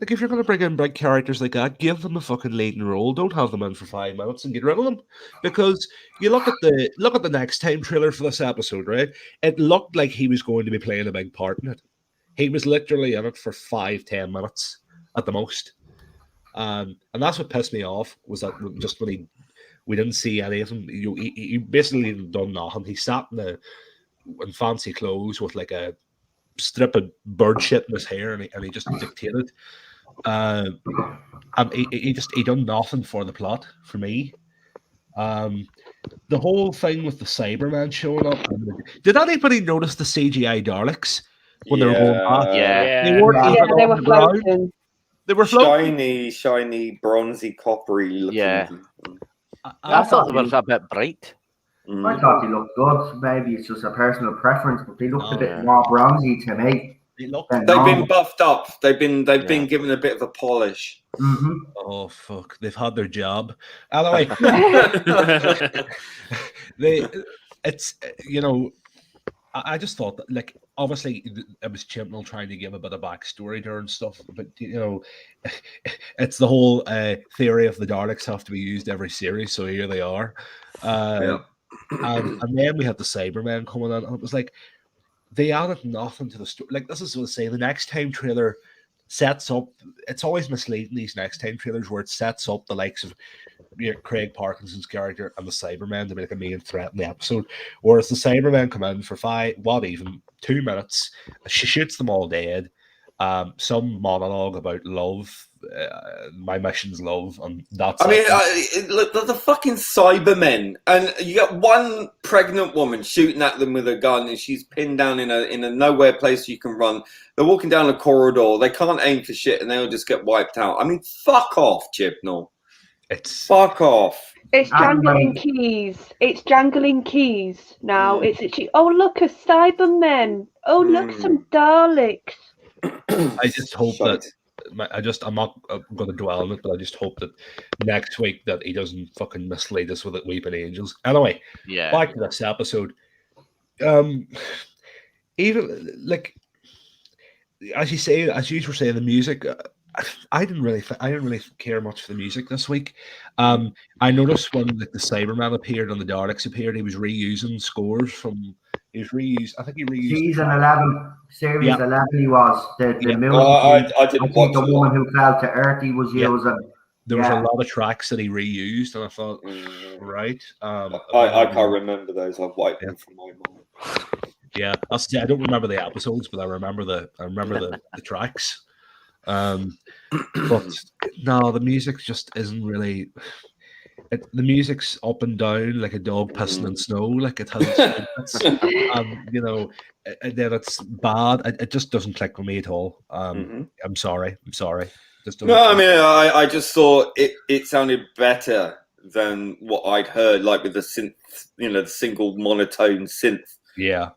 Like, if you're going to bring in big characters like that, give them a fucking leading role. Don't have them in for 5 minutes and get rid of them. Because you look at the next time trailer for this episode, right? It looked like he was going to be playing a big part in it. He was literally in it for 5-10 minutes at the most. And that's what pissed me off, was that just when we didn't see any of him. He basically done nothing. He sat in fancy clothes with like a strip of bird shit in his hair, and he just dictated. And he done nothing for the plot for me. The whole thing with the Cyberman showing up. Did anybody notice the CGI Daleks when they were going past? Yeah. They weren't even they on were the ground. floating. They were floating. Shiny, bronzy, coppery looking. Yeah. I thought they were a bit bright. I thought they looked good. Maybe it's just a personal preference, but they looked a bit more bronzy to me. They've been buffed up. They've been given a bit of a polish. Mm-hmm. Oh fuck! They've had their job. Anyway, it's I just thought that, like, obviously it was Chibnall trying to give a bit of backstory there and stuff, but it's the whole theory of the Daleks have to be used every series, so here they are. And then we had the Cybermen coming in, and it was like they added nothing to the story. Like, this is what I say, the next time trailer sets up, it's always misleading, these next time trailers, where it sets up the likes of Craig Parkinson's character and the Cybermen to be like a main threat in the episode, whereas the Cybermen come in for 2 minutes, she shoots them all dead, some monologue about love, my mission's love, and that's look, the fucking Cybermen, and you got one pregnant woman shooting at them with a gun, and she's pinned down in a nowhere place you can run. They're walking down a corridor, they can't aim for shit, and they'll just get wiped out. I mean, fuck off, Chibnall. Fuck off. It's jangling keys. It's jangling keys now. It's actually, oh, look, a Cybermen. Oh, look, some Daleks. I just hope that I'm not going to dwell on it, but I just hope that next week that he doesn't fucking mislead us with it, Weeping Angels. Anyway, back to this episode. Even like as you were saying, the music. I didn't really care much for the music this week. I noticed when the Cyberman appeared and the Daleks appeared, he was reusing scores from. I think he reused season 11, series 11. He was the movie. I didn't watch the woman who fell to earth. He was using. There was a lot of tracks that he reused, and I thought, right. I can't remember those. I've wiped them from my mind. Yeah, I don't remember the episodes, but I remember the tracks. But no, the music just isn't really. The music's up and down like a dog pissing in snow. Like it has, and then it's bad. It just doesn't click with me at all. I'm sorry. No, I mean, I just thought it sounded better than what I'd heard, like with the synth, the single monotone synth. Yeah.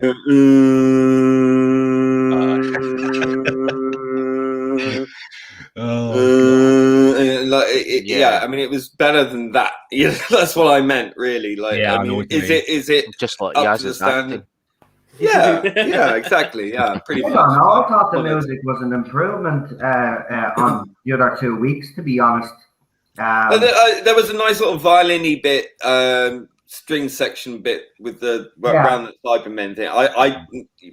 I mean, it was better than that. Yeah, that's what I meant, really. Like, yeah, I mean, is it just like up to the standard? Yeah, exactly. Yeah, pretty much. I thought the music was an improvement on the other 2 weeks, to be honest. There was a nice little violin-y bit, string section bit with the around the Cybermen thing.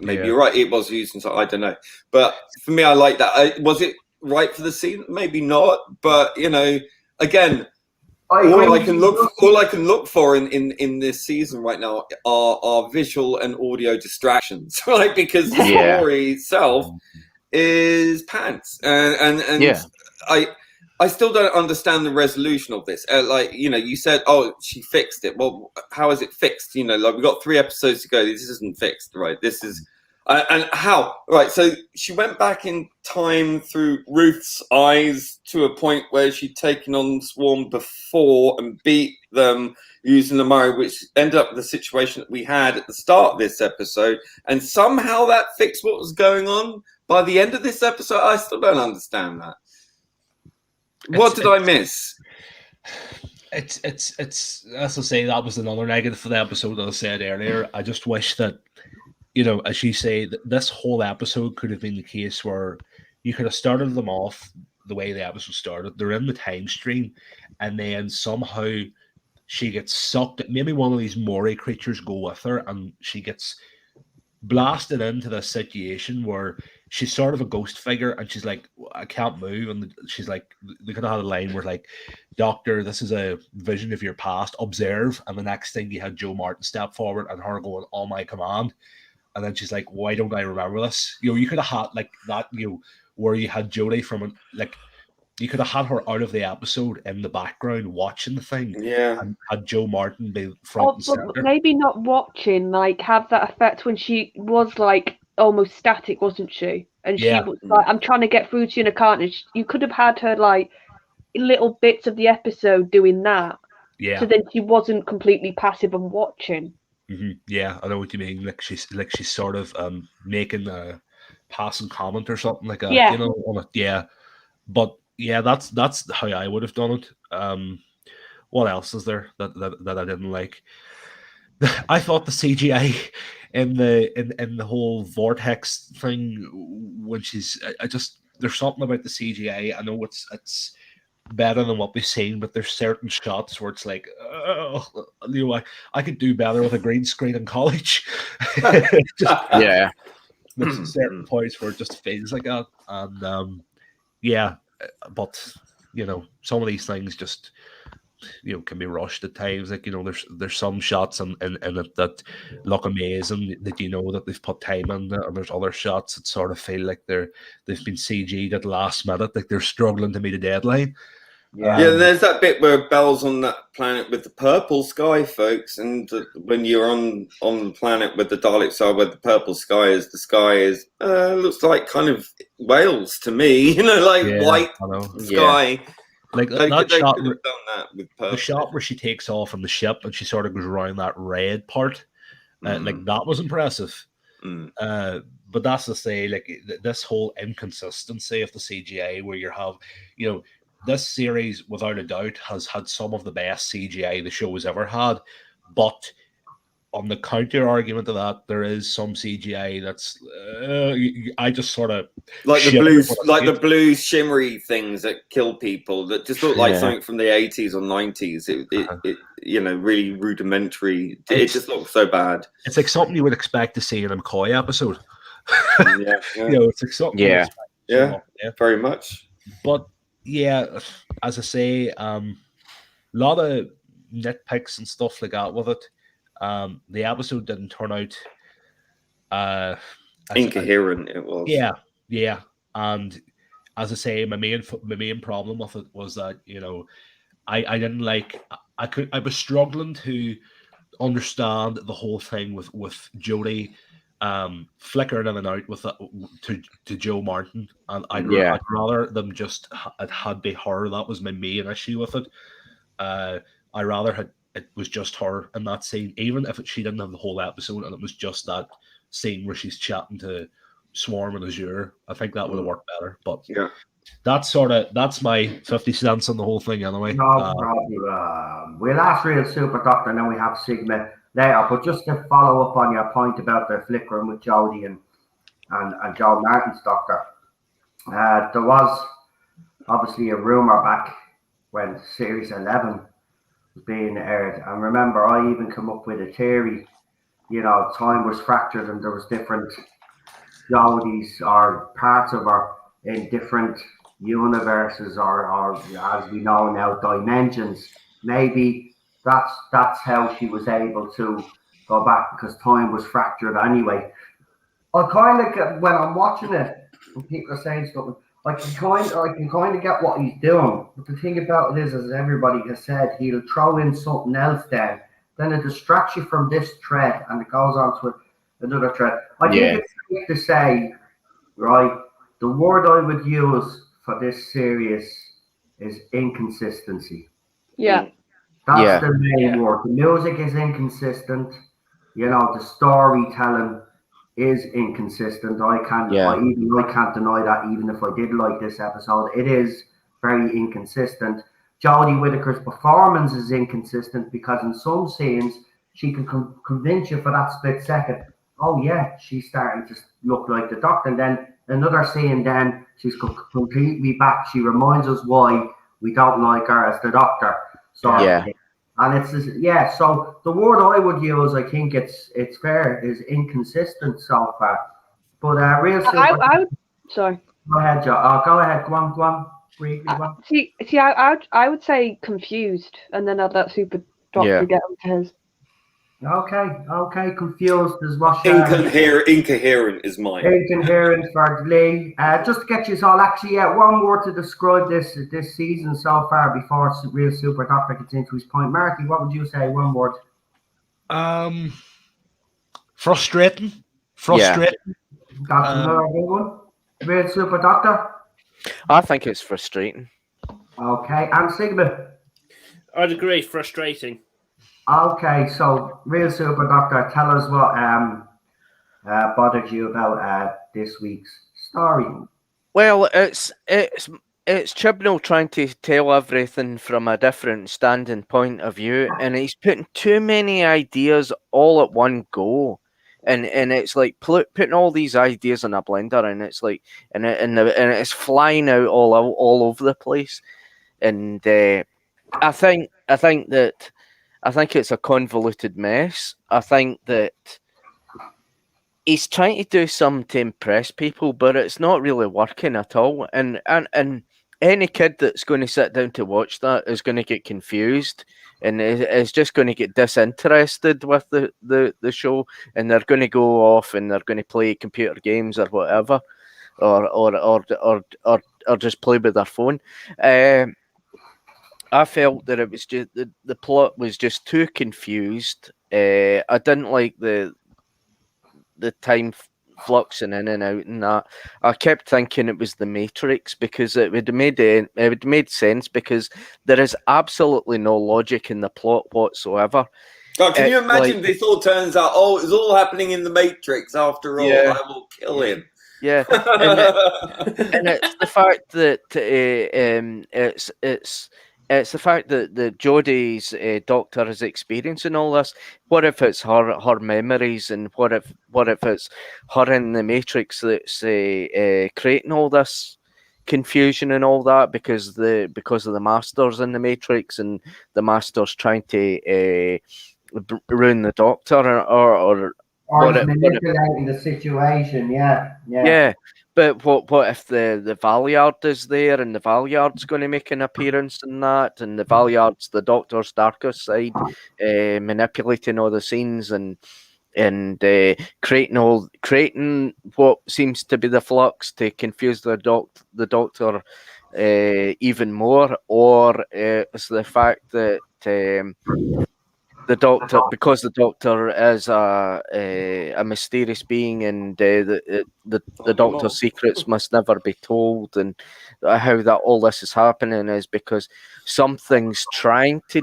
Maybe you're right. It was used, I don't know. But for me, I like that. Was it right for the scene? Maybe not. But again, all I can look for in this season right now are visual and audio distractions, right? Because the story itself is pants, and I still don't understand the resolution of this. You said, oh, she fixed it. Well, how is it fixed? Like we've got 3 episodes to go. This isn't fixed, right? This is. And how? Right, so she went back in time through Ruth's eyes to a point where she'd taken on Swarm before and beat them using the Murray, which ended up with the situation that we had at the start of this episode. And somehow that fixed what was going on by the end of this episode. I still don't understand that. What did I miss? It's as I say, that was another negative for the episode that I said earlier. I just wish that, as you say, that this whole episode could have been the case where you could have started them off the way the episode started. They're in the time stream, and then somehow she gets sucked. Maybe one of these Mori creatures go with her, and she gets blasted into this situation where she's sort of a ghost figure, and she's like, I can't move, and she's like, they could have had a line where like, Doctor, this is a vision of your past, observe, and the next thing you had Joe Martin step forward and her going, on my command, and then she's like, why don't I remember this? You could have had like that, where you had Jodie from like, you could have had her out of the episode in the background watching the thing, and had Joe Martin be front and center. Maybe not watching, like have that effect when she was like almost static, wasn't she? And she was like, I'm trying to get through to you in a can't. You could have had her like little bits of the episode doing that. Yeah. So then she wasn't completely passive and watching. Mm-hmm. Yeah, I know what you mean. Like she's sort of making a passing comment or something like that. Yeah. On it. Yeah. But yeah, that's how I would have done it. What else is there that I didn't like? I thought the CGI in the whole vortex thing when she's there's something about the CGI. I know it's better than what we've seen, but there's certain shots where it's like, I could do better with a green screen in college. Yeah. There's certain points where it just feels like that, and but some of these things just can be rushed at times. Like there's some shots in it that look amazing, that that they've put time in it, and there's other shots that sort of feel like they've been CG'd at the last minute, like they're struggling to meet a deadline. There's that bit where Belle's on that planet with the purple sky, folks, and when you're on the planet with the Daleks are, where the purple sky is, the sky is looks like kind of Wales to me, white sky. Like they that could shot, have done that with purple. The shot where she takes off from the ship and she sort of goes around that red part, like that was impressive. But that's to say, like this whole inconsistency of the CGI, where you have, this series, without a doubt, has had some of the best CGI the show has ever had. But on the counter argument to that, there is some CGI that's I just sort of like the blue shimmery things that kill people that just look like something from the 80s or 90s. It really rudimentary. It just looks so bad. It's like something you would expect to see in a McCoy episode. It's like something. Yeah, very much. But yeah, as I say, a lot of nitpicks and stuff like that with it. The episode didn't turn out incoherent. It was. Yeah, and as I say, my main problem with it was that I didn't like. I was struggling to understand the whole thing with Jodie flickering in and out with to Joe Martin, and I'd rather them just it had be her. That was my main issue with it. I rather it was just her in that scene, even if she didn't have the whole episode and it was just that scene where she's chatting to Swarm and Azure. I think that would have worked better. But that's my 50 cents on the whole thing anyway. No problem. We'll ask Real Super Doctor and then we have Sigma later. But just to follow up on your point about the flickering with Jodie and Joe Martin's Doctor, there was obviously a rumour back when Series 11 was being aired. And remember, I even come up with a theory, time was fractured and there was different Jodies or parts of her in different universes or as we know now, dimensions. Maybe that's how she was able to go back, because time was fractured anyway. I kind of, when I'm watching it and people are saying stuff, I can kind of get what he's doing. But the thing about it is, as everybody has said, he'll throw in something else then it distracts you from this thread and it goes on to another thread. I think it's to say, right, the word I would use for this series is inconsistency. Yeah. That's the main word. The music is inconsistent. You know, the storytelling is inconsistent. I can't deny that, even if I did like this episode. It is very inconsistent. Jodie Whittaker's performance is inconsistent because in some scenes she can convince you for that split second, oh yeah, she's starting to look like the Doctor. And then another scene, then she's completely back. She reminds us why we don't like her as the Doctor. So and it's just, so the word I would use, I think it's fair, is inconsistent so far. But real simple. I would, sorry. Go ahead, Joe. Go ahead. Go on. Briefly, go on. See, I would say confused, and then I'd let Super Doctor get onto his. Okay. Confused is what. Incoherent is mine. Incoherent for Lee. Just to get you all, actually, one word to describe this season so far before real Super Doctor gets into his point. Marky, what would you say? One word. Frustrating. That's another good one. Real Super Doctor. I think it's frustrating. Okay, and Sigma. I'd agree. Frustrating. Okay, so real Super Doctor, tell us what bothered you about this week's story. Well, it's Chibnall trying to tell everything from a different standing point of view, and he's putting too many ideas all at one go, and it's like putting all these ideas in a blender, and it's like and it's flying out all over the place, and I think it's a convoluted mess. I think that he's trying to do something to impress people, but it's not really working at all. And any kid that's going to sit down to watch that is going to get confused and is just going to get disinterested with the show, and they're going to go off and they're going to play computer games or whatever, or just play with their phone. I felt that it was just the plot was just too confused. I didn't like the time fluxing in and out and that. I kept thinking it was the Matrix because it would have made sense, because there is absolutely no logic in the plot whatsoever. God, can you imagine this all turns out, it's all happening in the Matrix after all? I will kill him. Yeah, and it's the fact that it's the fact that Jodie's Doctor is experiencing all this. What if it's her memories, and what if it's her in the Matrix that's creating all this confusion and all that because of the Masters in the Matrix, and the Masters trying to ruin the Doctor or manipulating the situation. Yeah. But what if the Valiard is there, and the Valiard's going to make an appearance in that, and the Valiard's the Doctor's darkest side, manipulating all the scenes and creating what seems to be the Flux to confuse the Doctor even more, or it's the fact that the Doctor, because the Doctor is a mysterious being, and the Doctor's secrets must never be told, and how that all this is happening is because something's trying to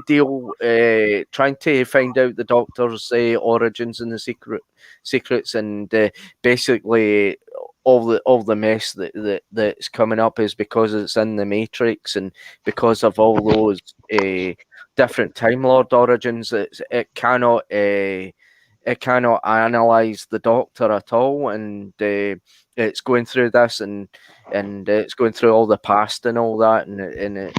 find out the Doctor's origins and the secrets, and basically all the mess that's coming up is because it's in the Matrix, and because of all those different Time Lord origins, it cannot analyze the Doctor at all, and it's going through this, and it's going through all the past and all that, and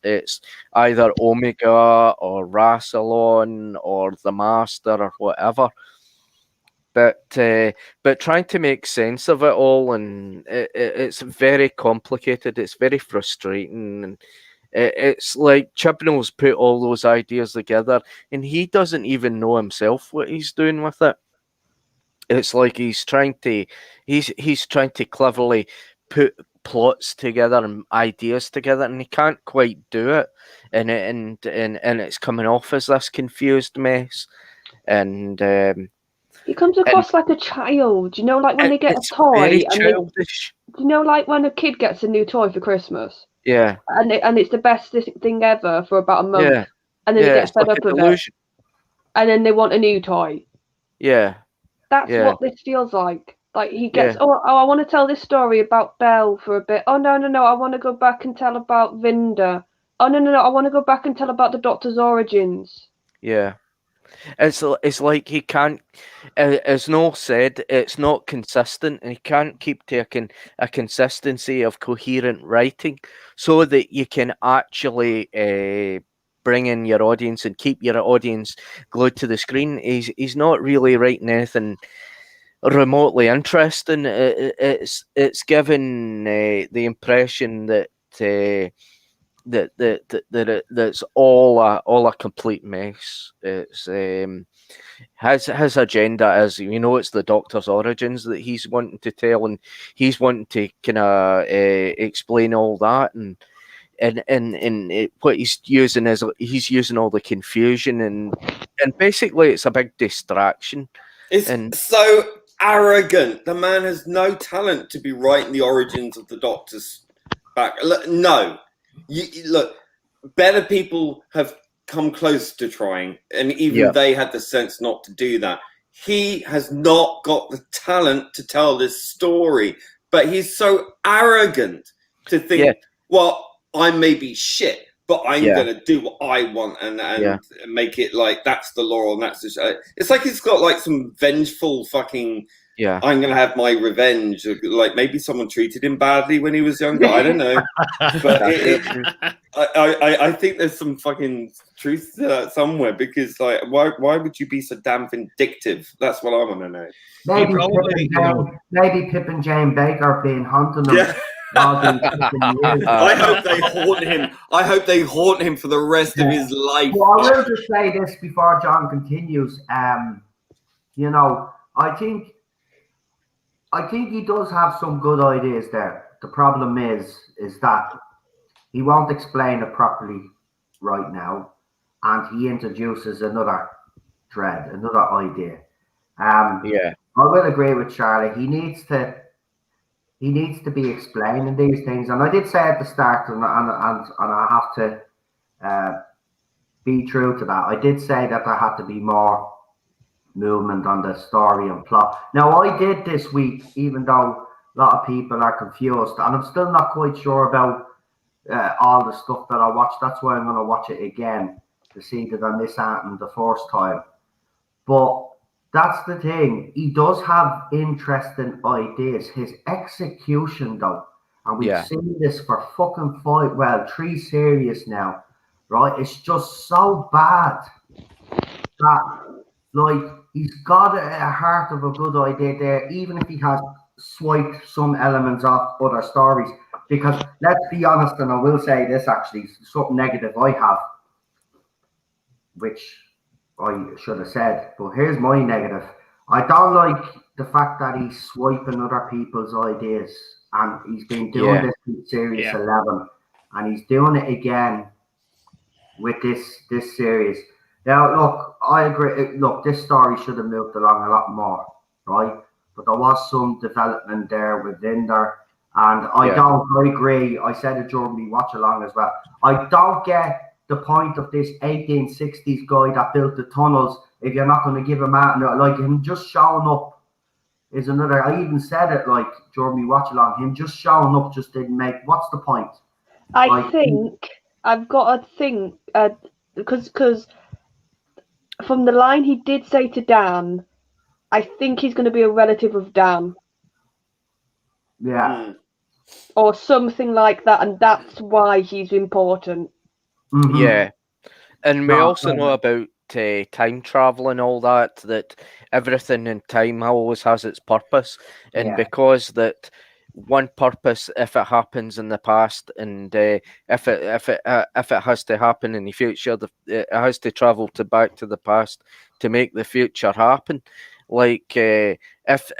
it's either Omega or Rassilon or the Master or whatever. But trying to make sense of it all, and it's very complicated. It's very frustrating, and it's like Chibnall's put all those ideas together, and he doesn't even know himself what he's doing with it. It's like he's trying to cleverly put plots together and ideas together, and he can't quite do it, and it's coming off as this confused mess, and He comes across like a child, you know, like when they get a It's toy very and childish. you know, like when a kid gets a new toy for Christmas Yeah, and it's the best thing ever for about a month, yeah, and then they yeah. get It's fed like up a of it, delusion. and then they want a new toy. Yeah, That's yeah, what this feels like. Like he gets, yeah, oh, I want to tell this story about Belle for a bit. Oh no, I want to go back and tell about Vinda. Oh no, I want to go back and tell about the Doctor's origins. yeah. It's like he can't. As Noel said, it's not consistent, and he can't keep taking a consistency of coherent writing, so that you can actually bring in your audience and keep your audience glued to the screen. He's not really writing anything remotely interesting. It's given the impression that. That's all a complete mess. It's his agenda is, it's the Doctor's origins that he's wanting to tell, and he's wanting to kind of explain all that, and what he's using is he's using all the confusion, and basically it's a big distraction. It's so arrogant. The man has no talent to be writing the origins of the Doctor's back. No, look, better people have come close to trying, and even they had the sense not to do that. He has not got the talent to tell this story, but he's so arrogant to think, well, I may be shit, but I'm gonna do what I want and make it like that's the law and that's the it's like he's got like some vengeful fucking I'm gonna have my revenge. Like maybe someone treated him badly when he was younger. I don't know, but I think there's some fucking truth to that somewhere, because like why would you be so damn vindictive? That's what I want to know. Maybe Pip and Jane Baker being hunting him. Yeah. I hope they haunt him. I hope they haunt him for the rest of his life. Well, I will just say this before John continues. I think he does have some good ideas there. The problem is that he won't explain it properly right now, and he introduces another thread, another idea. I will agree with Charlie. He needs to be explaining these things, and I did say at the start, and I have to be true to that. I did say that there had to be more movement on the story and plot. Now, I did this week, even though a lot of people are confused, and I'm still not quite sure about all the stuff that I watched. That's why I'm going to watch it again to see did I miss anything the first time. But that's the thing. He does have interesting ideas. His execution, though, and we've seen this for fucking 3 series now, right? It's just so bad that, like, he's got a heart of a good idea there, even if he has swiped some elements off other stories. Because let's be honest, and I will say this actually, something negative I have, which I should have said, but here's my negative. I don't like the fact that he's swiping other people's ideas, and he's been doing this in Series 11, and he's doing it again with this series. Now, look, I agree. Look, this story should have moved along a lot more, right? But there was some development there within there. And I agree. I said it during the watch along as well. I don't get the point of this 1860s guy that built the tunnels if you're not going to give him out. Like him just showing up is another. I even said it like during the watch along. Him just showing up just didn't make. What's the point? I think I've got to think because from the line he did say to Dan, I think he's going to be a relative of Dan. Yeah. Or something like that, and that's why he's important. Mm-hmm. Yeah. And we also know about time travel and all that, that everything in time always has its purpose. And because that one purpose, if it happens in the past, and if it has to happen in the future, it has to travel back to the past to make the future happen. Like if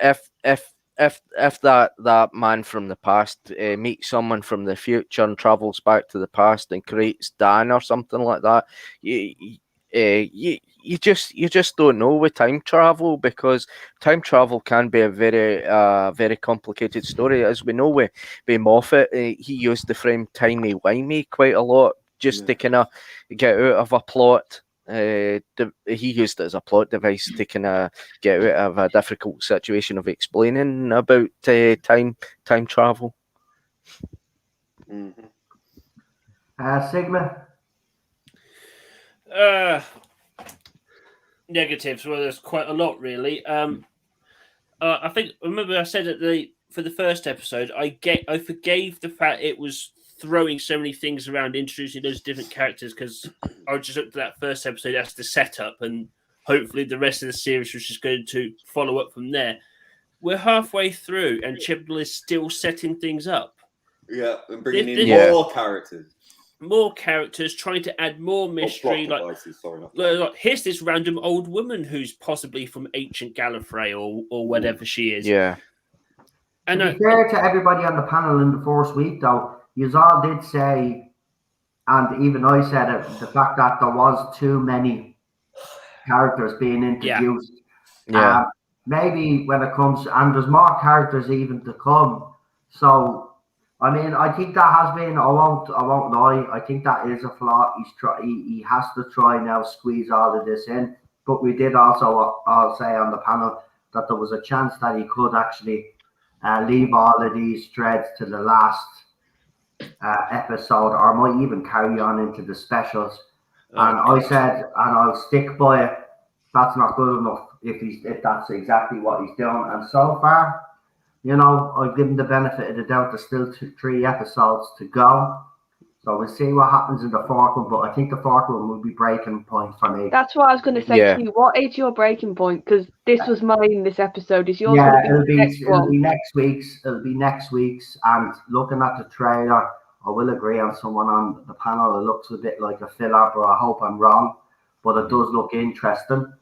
that man from the past meets someone from the future and travels back to the past and creates Dan or something like that, you just don't know with time travel, because time travel can be a very complicated story. As we know with Moffat, he used the frame timey-wimey quite a lot just to kind of get out of a plot. He used it as a plot device to kind of get out of a difficult situation of explaining about time travel. Sigma? Negatives. Well, there's quite a lot, really. I think, remember I said for the first episode, I forgave the fact it was throwing so many things around, introducing those different characters, because I just looked at that first episode as the setup, and hopefully the rest of the series was just going to follow up from there. We're halfway through, and Chibnall is still setting things up. Yeah, and bringing in more characters. More characters, trying to add more mystery. Like, here's this random old woman who's possibly from ancient Gallifrey or whatever she is. Yeah. And to be fair to everybody on the panel in the first week, though, you all did say, and even I said it, the fact that there was too many characters being introduced. Yeah. Maybe when it comes, and there's more characters even to come. So, I mean, I think that has been, I won't lie, I think that is a flaw. He has to try now squeeze all of this in. But we did also, I'll say on the panel, that there was a chance that he could actually leave all of these threads to the last episode, or might even carry on into the specials. And I said, and I'll stick by it, that's not good enough if that's exactly what he's doing. And so far, you know, I've given the benefit of the doubt. There's still 3 episodes to go. So we'll see what happens in the fourth one. But I think the fourth one will be breaking point for me. That's what I was going to say to you. What is your breaking point? Because this was mine this episode. Is yours going to be next one? It'll be next week's. It'll be next week's. And looking at the trailer, I will agree on someone on the panel. It looks a bit like a filler, but I hope I'm wrong. But it does look interesting.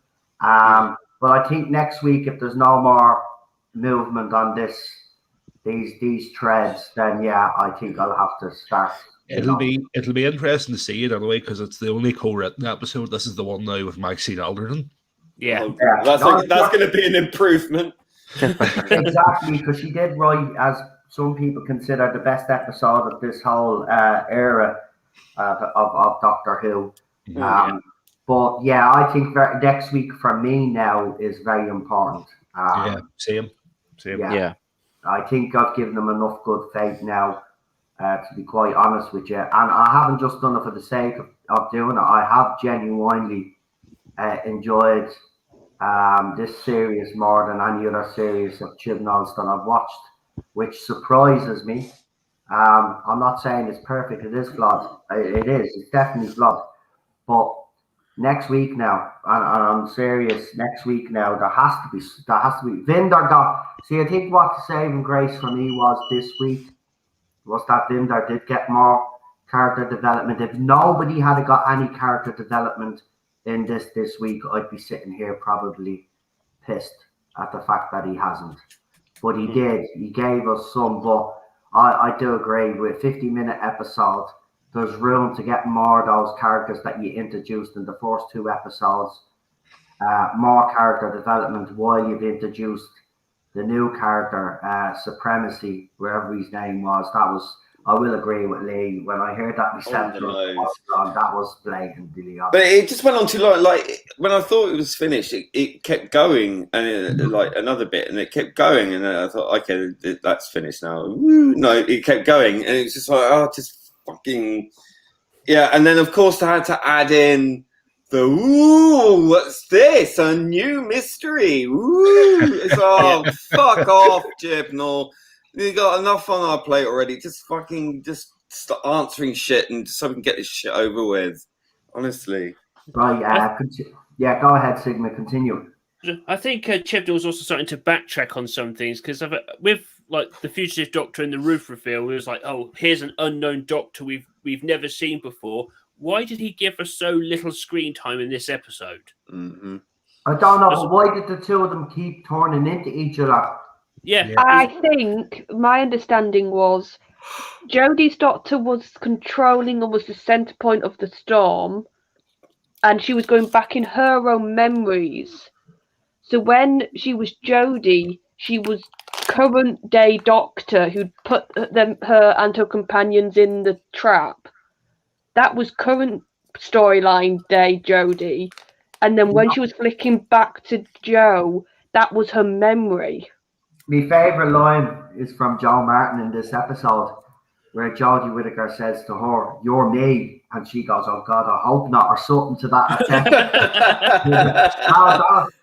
But I think next week, if there's no more movement on these threads, then I think I'll have to start. It'll be interesting to see it anyway, because it's the only co-written episode. This is the one now with Maxine Alderton. That's going to be an improvement. Exactly, because she did write, as some people consider, the best episode of this whole era of Doctor Who. But I think next week for me now is very important. Same. Yeah. I think I've given them enough good faith now, to be quite honest with you. And I haven't just done it for the sake of doing it. I have genuinely enjoyed this series more than any other series of Chibnall's that I've watched, which surprises me. I'm not saying it's perfect. It is flawed. It is. It's definitely flawed. But next week now, and I'm serious, next week now, there has to be. Vindar got, see, I think what the saving grace for me was this week was that Vindar did get more character development. If nobody had got any character development in this week, I'd be sitting here probably pissed at the fact that he hasn't. But he did. He gave us some, but I do agree with 50-minute episode. There's room to get more of those characters that you introduced in the first 2 episodes. More character development while you've introduced the new character, Supremacy, wherever his name was. That was, I will agree with Lee. When I heard that that was blatantly obvious. But it just went on too long. Like, when I thought it was finished, it kept going, and like another bit, and it kept going, and then I thought, okay, that's finished now. No, it kept going, and it was just like, just fucking and then of course I had to add in the what's this, a new mystery, it's fuck off, Chibnall, you got enough on our plate already, just start answering shit and so we can get this shit over with, honestly. Right, go ahead, Sigma, continue. I think Chibnall's also starting to backtrack on some things, because with like the fugitive Doctor and the roof reveal, it was like, oh, here's an unknown Doctor we've never seen before. Why did he give us so little screen time in this episode? I don't know. But why did the 2 of them keep turning into each other? I think my understanding was Jodie's Doctor was controlling and was the center point of the storm, and she was going back in her own memories. So when she was Jodie, she was current day doctor who'd put her and her companions in the trap. That was current storyline day Jodie. And then when she was flicking back to Joe, that was her memory. My favourite line is from Joe Martin in this episode, where Jodie Whittaker says to her, "You're me," and she goes, "Oh God, I hope not," or something to that effect. that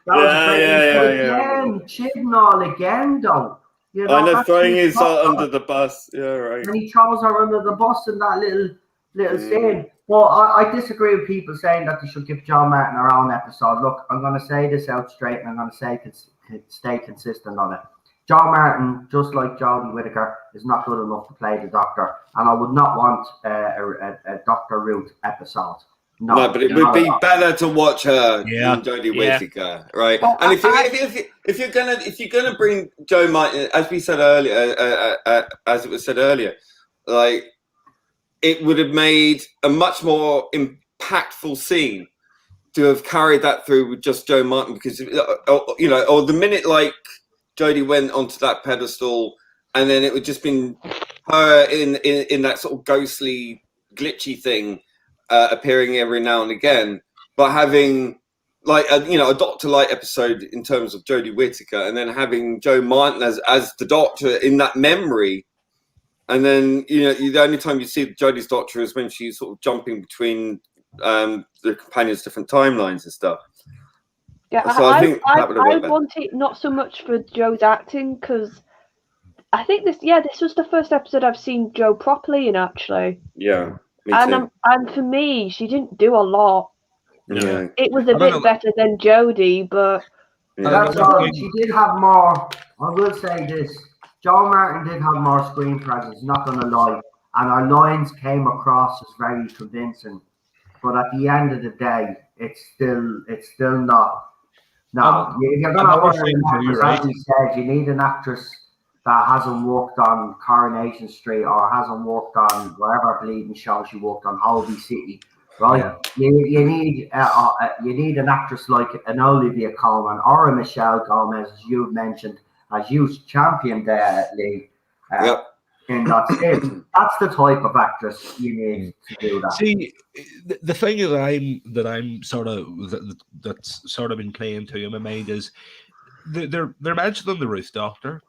was again, Chibnall again, though. You know, I know, throwing his under the bus. Yeah, right. And he throws her under the bus in that little scene. Well, I disagree with people saying that they should give John Martin her own episode. Look, I'm going to say this out straight, and I'm going to say stay consistent on it. John Martin, just like Jodie Whittaker, is not good enough to play the Doctor, and I would not want a Doctor Root episode. No, but it would be better to watch her than Jodie Whittaker, right? Well, and if you're gonna bring Joe Martin, as we said earlier, as it was said earlier, like, it would have made a much more impactful scene to have carried that through with just Joe Martin, because or the minute like Jodie went onto that pedestal, and then it would just been her in that sort of ghostly, glitchy thing, appearing every now and again, but having like a Doctor Light episode in terms of Jodie Whittaker, and then having Joe Martin as the Doctor in that memory. And then, the only time you see Jodie's Doctor is when she's sort of jumping between the companions' different timelines and stuff. Yeah, so I think that would have I want it not so much for Joe's acting, because I think this was the first episode I've seen Joe properly in, actually. Yeah, me too. And for me, she didn't do a lot. Yeah. It was a bit better than Jodie, but that's all. She did have more. I will say this. Joe Martin did have more screen presence, not going to lie, and her lines came across as very convincing. But at the end of the day, it's still not. No, if you're going to hire an actress, as we said, you need an actress that hasn't worked on Coronation Street or hasn't worked on whatever bleeding show she worked on, Holby City, right? Yeah. You need an actress like an Olivia Colman or a Michelle Gomez, as you've mentioned, as you championed Lee. And that's it. That's the type of actress you need to do that. See, the thing that I'm sort of that's sort of been playing to in my mind is they're mentioning the Ruth Doctor,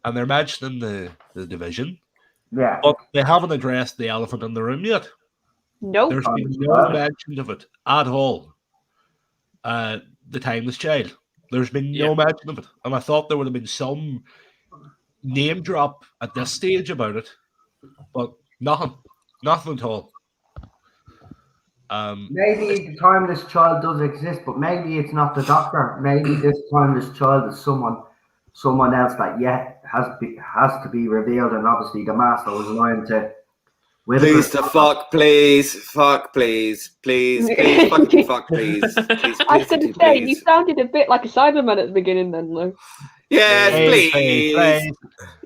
and they're mentioning the Division. Yeah. But they haven't addressed the elephant in the room yet. Nope. There's been no mention of it at all. The Timeless Child. There's been no mention of it. And I thought there would have been some name drop at this stage about it. But nothing. Nothing at all. Maybe the Timeless Child does exist, but maybe it's not the Doctor. Maybe this Timeless Child is someone else that has to be revealed, and obviously the Master was lying to. Please, the fuck, please, fuck, please, fucking fuck, please. I was going to say, you sounded a bit like a Cyberman at the beginning, then, Lou. Yes, please,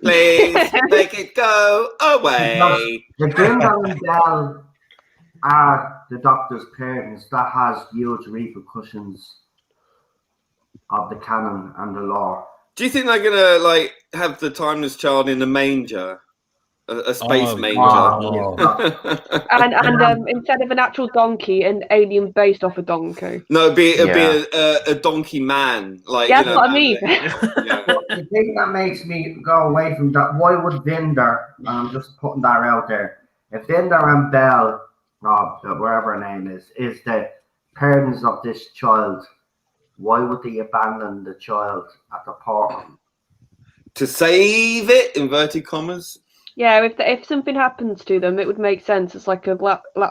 make it go away. The Grindel and Bell are the Doctor's parents. That has huge repercussions of the canon and the lore. Do you think they're gonna have the Timeless Child in a manger? A space manger. And instead of an actual donkey, an alien based off a donkey. No, it'd be a donkey man. That's what I mean. The thing that makes me go away from that, why would Vinder, and I'm just putting that out there, if Vinder and Bell, wherever her name is the parents of this child, why would they abandon the child at the portal? To save it, inverted commas? Yeah, if something happens to them, it would make sense. It's like a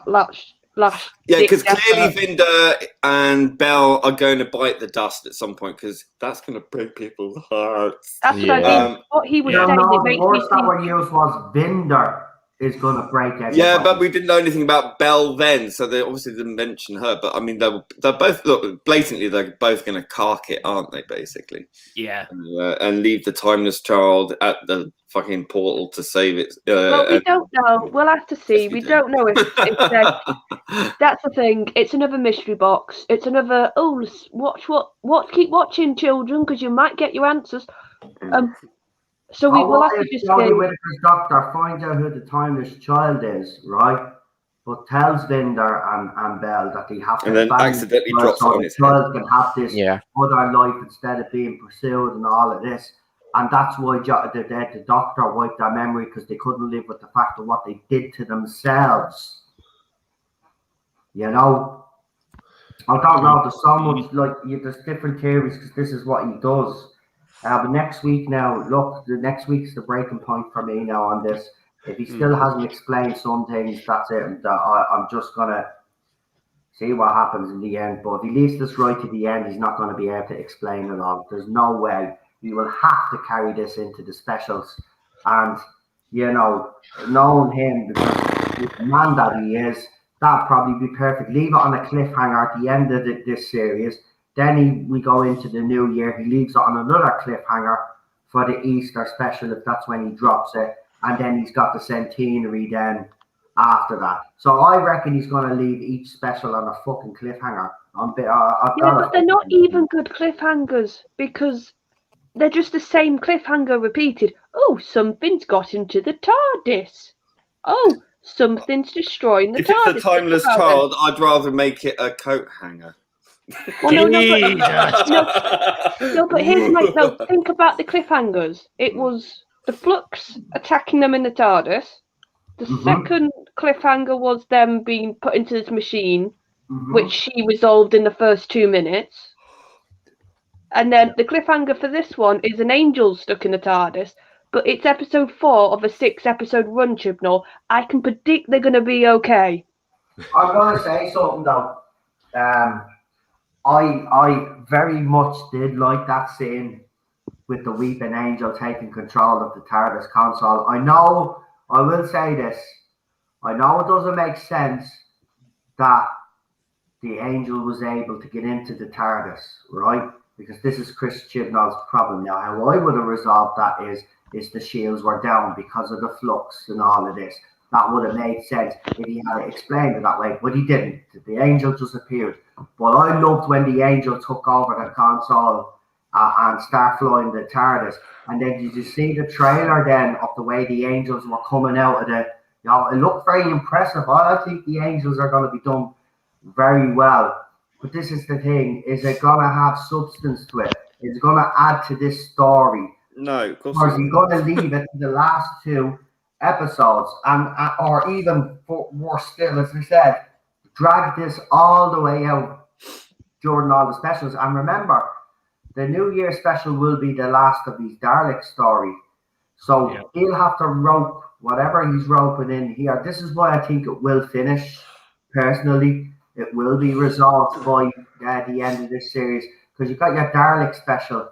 lash. Yeah, because clearly Vinder and Bell are going to bite the dust at some point, because that's going to break people's hearts. That's what I mean. What he was saying, it makes me think. The word that was used was Vinder. is going to break everybody. Yeah, but we didn't know anything about Belle then, so they obviously didn't mention her. But I mean, they're both blatantly they're both going to cark it, aren't they? Basically, yeah, and leave the timeless child at the fucking portal to save it. Well, we don't know. We'll have to see. Yes, we we do. don't know if that's the thing. It's another mystery box. It's another. Oh, watch. Keep watching, children, because you might get your answers. So we'll have to just Jodie Whittaker's doctor finds out who the timeless child is, right? But tells Vinder and Belle that they have to, and then accidentally drops it on his child can have this Yeah. other life instead of being pursued and all of this. And that's why the doctor wiped their memory, because they couldn't live with the fact of what they did to themselves. You know, I don't know. There's so much, there's different theories, because this is what he does. But next week now, look, the next week's the breaking point for me now on this. If he still hasn't explained some things, that's it. I'm just going to see what happens in the end. But if he leaves this right to the end, he's not going to be able to explain it all. There's no way. We will have to carry this into the specials. And, you know, knowing him, the man that he is, that'd probably be perfect. Leave it on a cliffhanger at the end of this series. Then we go into the new year. He leaves it on another cliffhanger for the Easter special, if that's when he drops it. And then he's got the centenary then after that. So I reckon he's going to leave each special on a fucking cliffhanger. But they're not even good cliffhangers, because they're just the same cliffhanger repeated. Oh, something's got into the TARDIS. Oh, something's destroying the TARDIS. If it's a timeless child, I'd rather make it a coat hanger. Well, but here's my think about the cliffhangers. It was the Flux attacking them in the TARDIS. The second cliffhanger was them being put into this machine, which she resolved in the first 2 minutes. And then the cliffhanger for this one is an angel stuck in the TARDIS, but it's episode 4 of a 6-episode run, Chibnall. I can predict they're going to be okay. I'm going to say something though. I very much did like that scene with the weeping angel taking control of the TARDIS console. I will say this. I know it doesn't make sense that the angel was able to get into the TARDIS, right? Because this is Chris Chibnall's problem now. How I would have resolved that is the shields were down because of the flux and all of this. That would have made sense if he had explained it that way, but he didn't. The angel just appeared. But I loved when the angel took over the console and started flying the TARDIS. And then did you see the trailer then of the way the angels were coming out of the... You know, it looked very impressive. I think the angels are going to be done very well. But this is the thing. Is it going to have substance to it? Is it going to add to this story? No, of course not. Or not. is he going to leave it to the last 2 episodes? Or even worse still, as we said, drag this all the way out during all the specials. And remember, the New Year special will be the last of these Dalek story. So he'll have to rope whatever he's roping in here. This is why I think it will finish, personally. It will be resolved by the end of this series, because you've got your Dalek special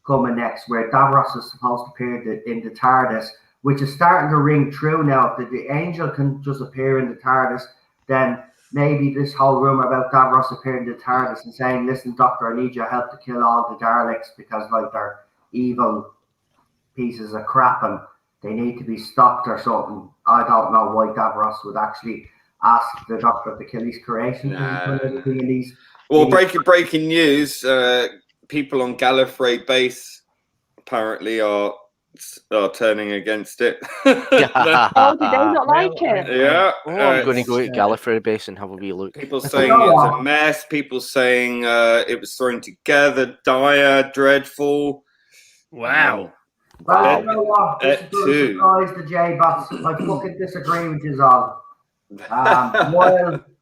coming next, where Davros is supposed to appear in the TARDIS, which is starting to ring true now. If the angel can just appear in the TARDIS, then maybe this whole rumor about Davros appearing in the TARDIS and saying, listen, Doctor, I need your help to kill all the Daleks because they're evil pieces of crap and they need to be stopped or something. I don't know why Davros would actually ask the Doctor to kill his creation. Well, breaking news, people on Gallifrey base apparently are turning against it. Oh, did they not like it? Yeah. I'm going to go to Gallifrey base and have a wee look. People saying it's a mess. People saying it was thrown together, dire, dreadful. Wow. Well, you know what? This is surprise the J-Bots. I fucking disagree with you all.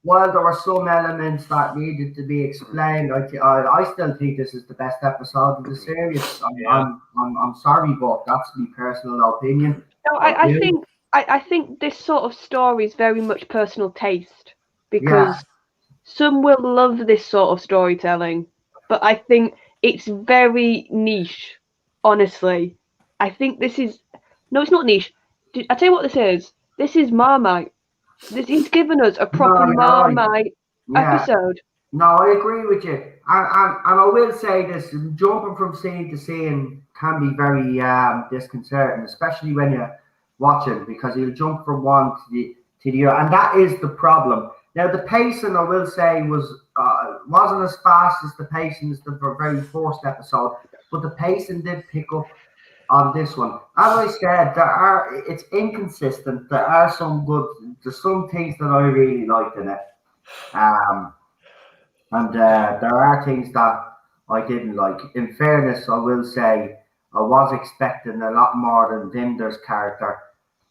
While there were some elements that needed to be explained, I still think this is the best episode of the series. I'm sorry, but that's my personal opinion. No, I think this sort of story is very much personal taste, because some will love this sort of storytelling, but I think it's very niche. Honestly, I think this is it's not niche. I tell you what this is. This is Marmite. He's given us a proper Marmite episode. No, I agree with you. And I will say this, jumping from scene to scene can be very disconcerting, especially when you're watching, because you'll jump from one to the other. And that is the problem. Now, the pacing, I will say, wasn't as fast as the pacing as the very first episode, but the pacing did pick up on this one. As I said, it's inconsistent. There's some things that I really liked in it. And there are things that I didn't like. In fairness, I will say I was expecting a lot more than Vinder's character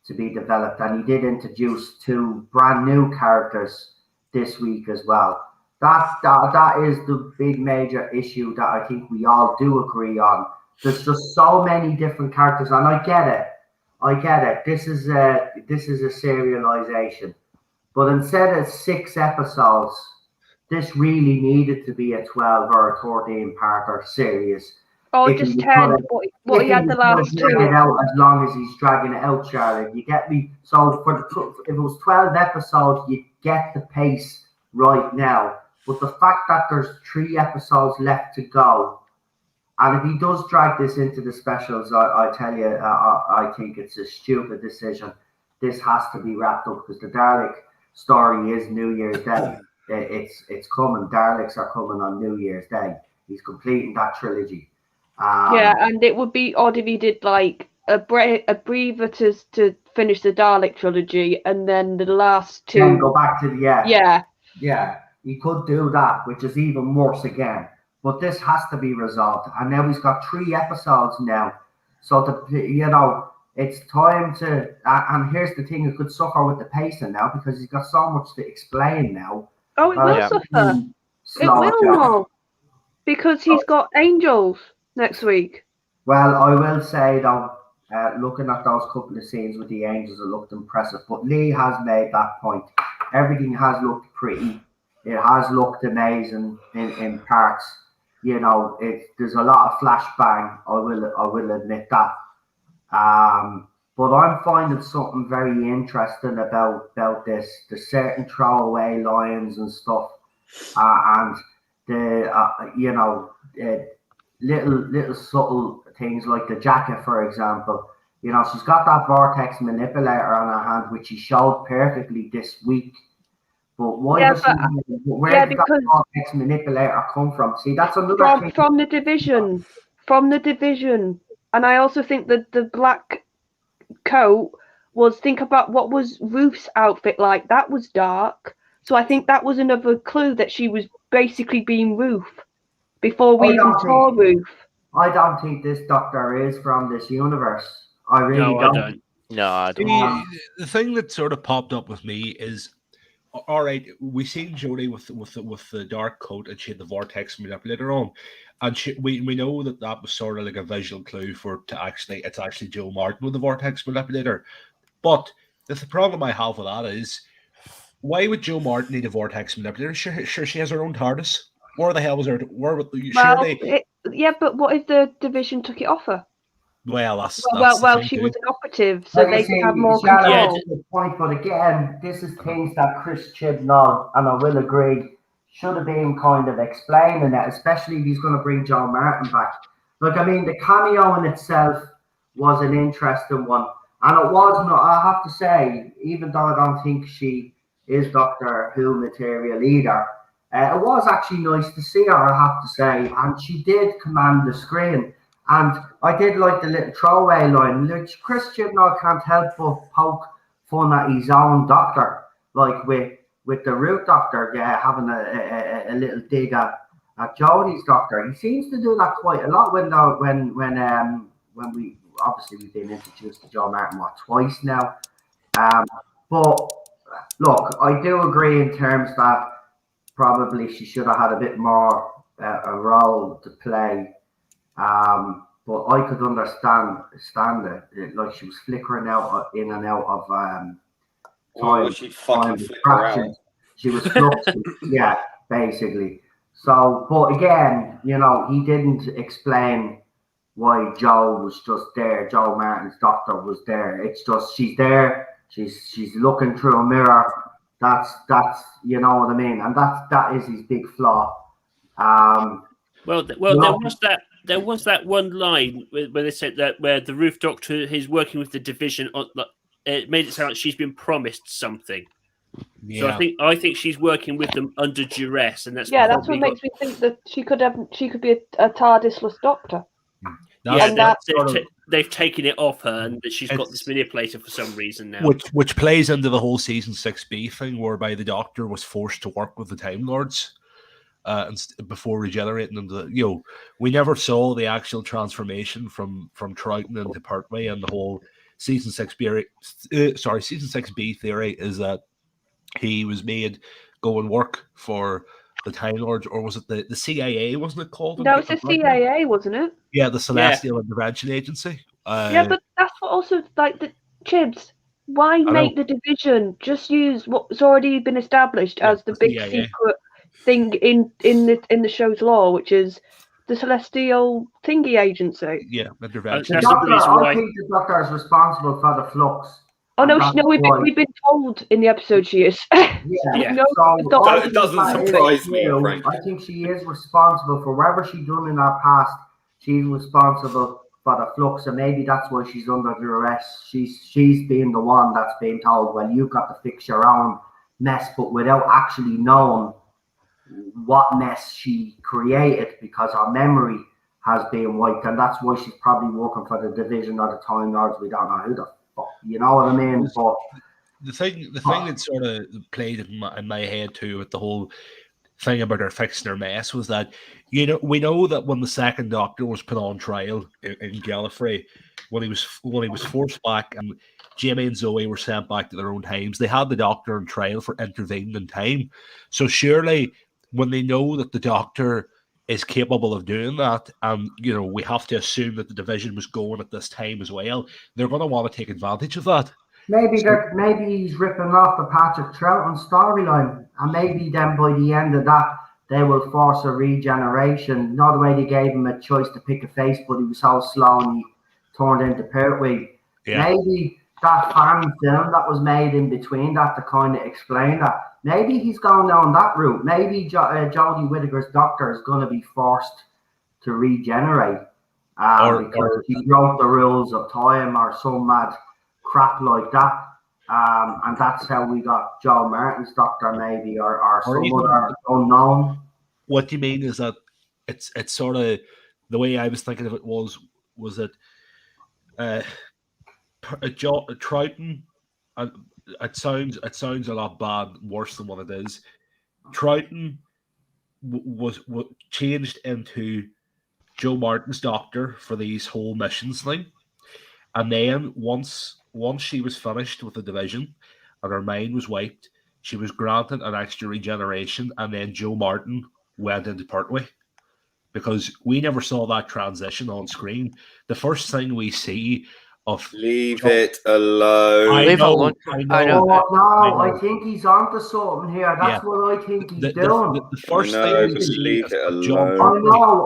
to be developed, and he did introduce 2 brand new characters this week as well. That is the big major issue that I think we all do agree on. There's just so many different characters, and I get it. This is a serialization, but instead of 6 episodes, this really needed to be a 12 or a 13-parter series. Or just 10, what he had the last 2. As long as he's dragging it out, Charlie. You get me? So if it was 12 episodes, you get the pace right now. But the fact that there's 3 episodes left to go, and if he does drag this into the specials, I tell you, I think it's a stupid decision. This has to be wrapped up, because the Dalek story is New Year's Day. It's coming. Daleks are coming on New Year's Day. He's completing that trilogy. And it would be odd if he did like a breather to finish the Dalek trilogy, and then the last 2. Then go back to the Yeah. He could do that, which is even worse again. But this has to be resolved, and now he's got 3 episodes now. So it's time to. And here's the thing: it could suffer with the pacing now, because he's got so much to explain now. Oh, it will suffer. It will, because he's got Angels next week. Well, I will say though, looking at those couple of scenes with the Angels, it looked impressive. But Lee has made that point. Everything has looked pretty. It has looked amazing in parts. There's a lot of flashbang. I will admit that. But I'm finding something very interesting about this. The certain throwaway lines and stuff, and the little subtle things like the jacket, for example. She's got that vortex manipulator on her hand, which she showed perfectly this week. But where did that vortex manipulator come from? See, that's another thing. From the division. From the division. And I also think that the black coat think about what was Ruth's outfit like. That was dark. So I think that was another clue that she was basically being Ruth before we even saw Ruth. I don't think this Doctor is from this universe. I really don't. No, I don't. The thing that sort of popped up with me is, all right, we seen Jodie with the dark coat, and she had the vortex manipulator on, and we know that was sort of like a visual clue it's actually Joe Martin with the vortex manipulator. But the problem I have with that is, why would Joe Martin need a vortex manipulator? Sure, she has her own TARDIS. Where the hell was her? But what if the division took it off her? Well, that's she was an operative, so they could have more control. Point, but again, this is things that Chris Chibnall, and I will agree, should have been kind of explaining it, especially if he's going to bring Joe Martin back. The cameo in itself was an interesting one, and it was not. I have to say, even though I don't think she is Doctor Who material either, it was actually nice to see her, I have to say, and she did command the screen. And I did like the little throwaway line. Chris Chibnall can't help but poke fun at his own Doctor, like with the Root Doctor having a little dig at Jodie's Doctor. He seems to do that quite a lot when we obviously we've been introduced to Joe Martin twice now. But look, I do agree in terms that probably she should have had a bit more a role to play. But I could understand it. Like she was flickering out in and out of time. Was she fucking flicker out? She was fluxing, yeah, basically. So, but again, he didn't explain why Joe was just there. Joe Martin's Doctor was there. It's just she's there She's looking through a mirror. That's you know what I mean, and that is his big flaw. There was that one line where they said that where the roof doctor is working with the division on. It made it sound like she's been promised something. Yeah. So I think she's working with them under duress, and that's that's what makes me think that she could be a TARDIS-less doctor. They've taken it off her, and that she's got this manipulator for some reason now. Which plays into the whole season 6B thing, whereby the Doctor was forced to work with the Time Lords before regenerating into. We never saw the actual transformation from Troughton into Pertwee, and the whole season 6B theory is that he was made go and work for the Time Lords, or was it the CIA? Wasn't it called? No, it's the CIA, wasn't it? Yeah, the Celestial Intervention Agency. But that's what also the Chibs. Why make the division? Just use what's already been established as the big CIA. Secret thing in the show's lore, which is the Celestial Thingy Agency. Yeah, intervention. I think the Doctor is responsible for the Flux. Oh no, we've been told in the episode she is. It doesn't surprise me, Frank. I think she is responsible for whatever she's done in her past. She's responsible for the Flux, and maybe that's why she's under duress. She's being the one that's being told, well, you've got to fix your own mess, but without actually knowing what mess she created, because her memory has been wiped, and that's why she's probably working for the division or the Time Lords. We don't know who the fuck, you know what I mean? But the thing that sort of played in my head too with the whole thing about her fixing her mess was that we know that when the second Doctor was put on trial in Gallifrey, when he was forced back and Jamie and Zoe were sent back to their own times, they had the Doctor on trial for intervening in time. So surely when they know that the Doctor is capable of doing that, and we have to assume that the division was going at this time as well, they're going to want to take advantage of that. Maybe he's ripping off the Patrick Troughton storyline, and maybe then by the end of that they will force a regeneration. Not the way they gave him a choice to pick a face, but he was so slow and he turned into Pertwee. Yeah. Maybe that fan film that was made in between that to kind of explain that. Maybe he's going down that route. Maybe Jodie Whittaker's Doctor is going to be forced to regenerate because he broke the rules of time or some mad crap like that. And that's how we got Joe Martin's Doctor, maybe, or some other unknown. What you mean is that it's sort of the way I was thinking of it was that Troughton. It sounds a lot worse than what it is. Troughton was changed into Joe Martin's Doctor for these whole missions thing, and then once she was finished with the division and her mind was wiped, she was granted an extra regeneration, and then Joe Martin went into Pertwee, because we never saw that transition on screen. The first thing we see leave it alone. I know. I think he's onto something here. That's what I think he's doing. The first thing we see leave it alone.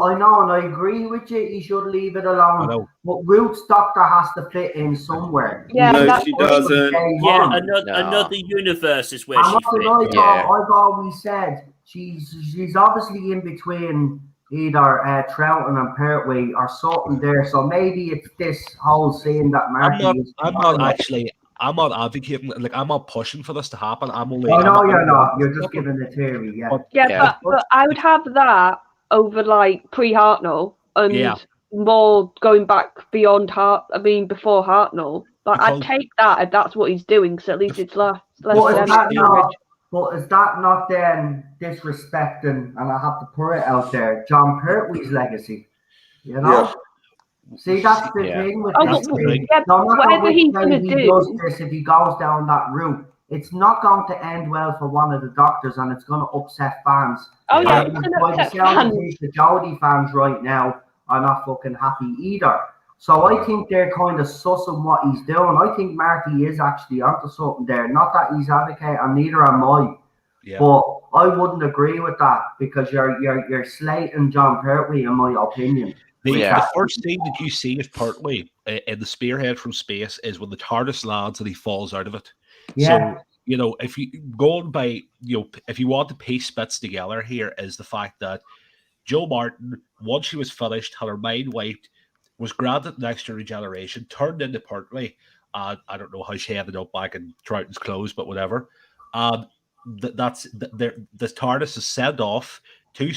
I know, and I agree with you. He should leave it alone. But Ruth's Doctor has to fit in somewhere. Yeah, no, she doesn't. Yeah, another universe is where she fits. I've always said she's obviously in between either Troughton and Pertwee or something there. So maybe it's this whole scene that Marty I'm not advocating, I'm not pushing for this to happen. You're not. You're just giving the theory, yeah. But I would have that over pre-Hartnell and more going back beyond before Hartnell. But I'd take that if that's what he's doing, because at least it's less. But is that not then disrespecting, and I have to put it out there, John Pertwee's legacy? Yeah. See, that's the thing with this thing. No matter which way he does this, if he goes down that route, it's not going to end well for one of the Doctors, and it's going to upset fans. It's going to upset fans. The Jodie fans right now are not fucking happy either. So I think they're kind of sussing what he's doing. I think Marty is actually onto something there. Not that he's advocating, and neither am I. Yeah. But I wouldn't agree with that, because you're slating John Pertwee, in my opinion. The first scene that you see of Pertwee in the spearhead from space is when the TARDIS lands and he falls out of it. Yeah. So, you know, if you going by, you know, if you want to piece bits together here, is the fact that Jo Martin, once she was finished, had her mind wiped, was granted an extra regeneration, turned into Pertwee. I don't know how she ended up back in Troughton's clothes, but whatever. The TARDIS is sent off to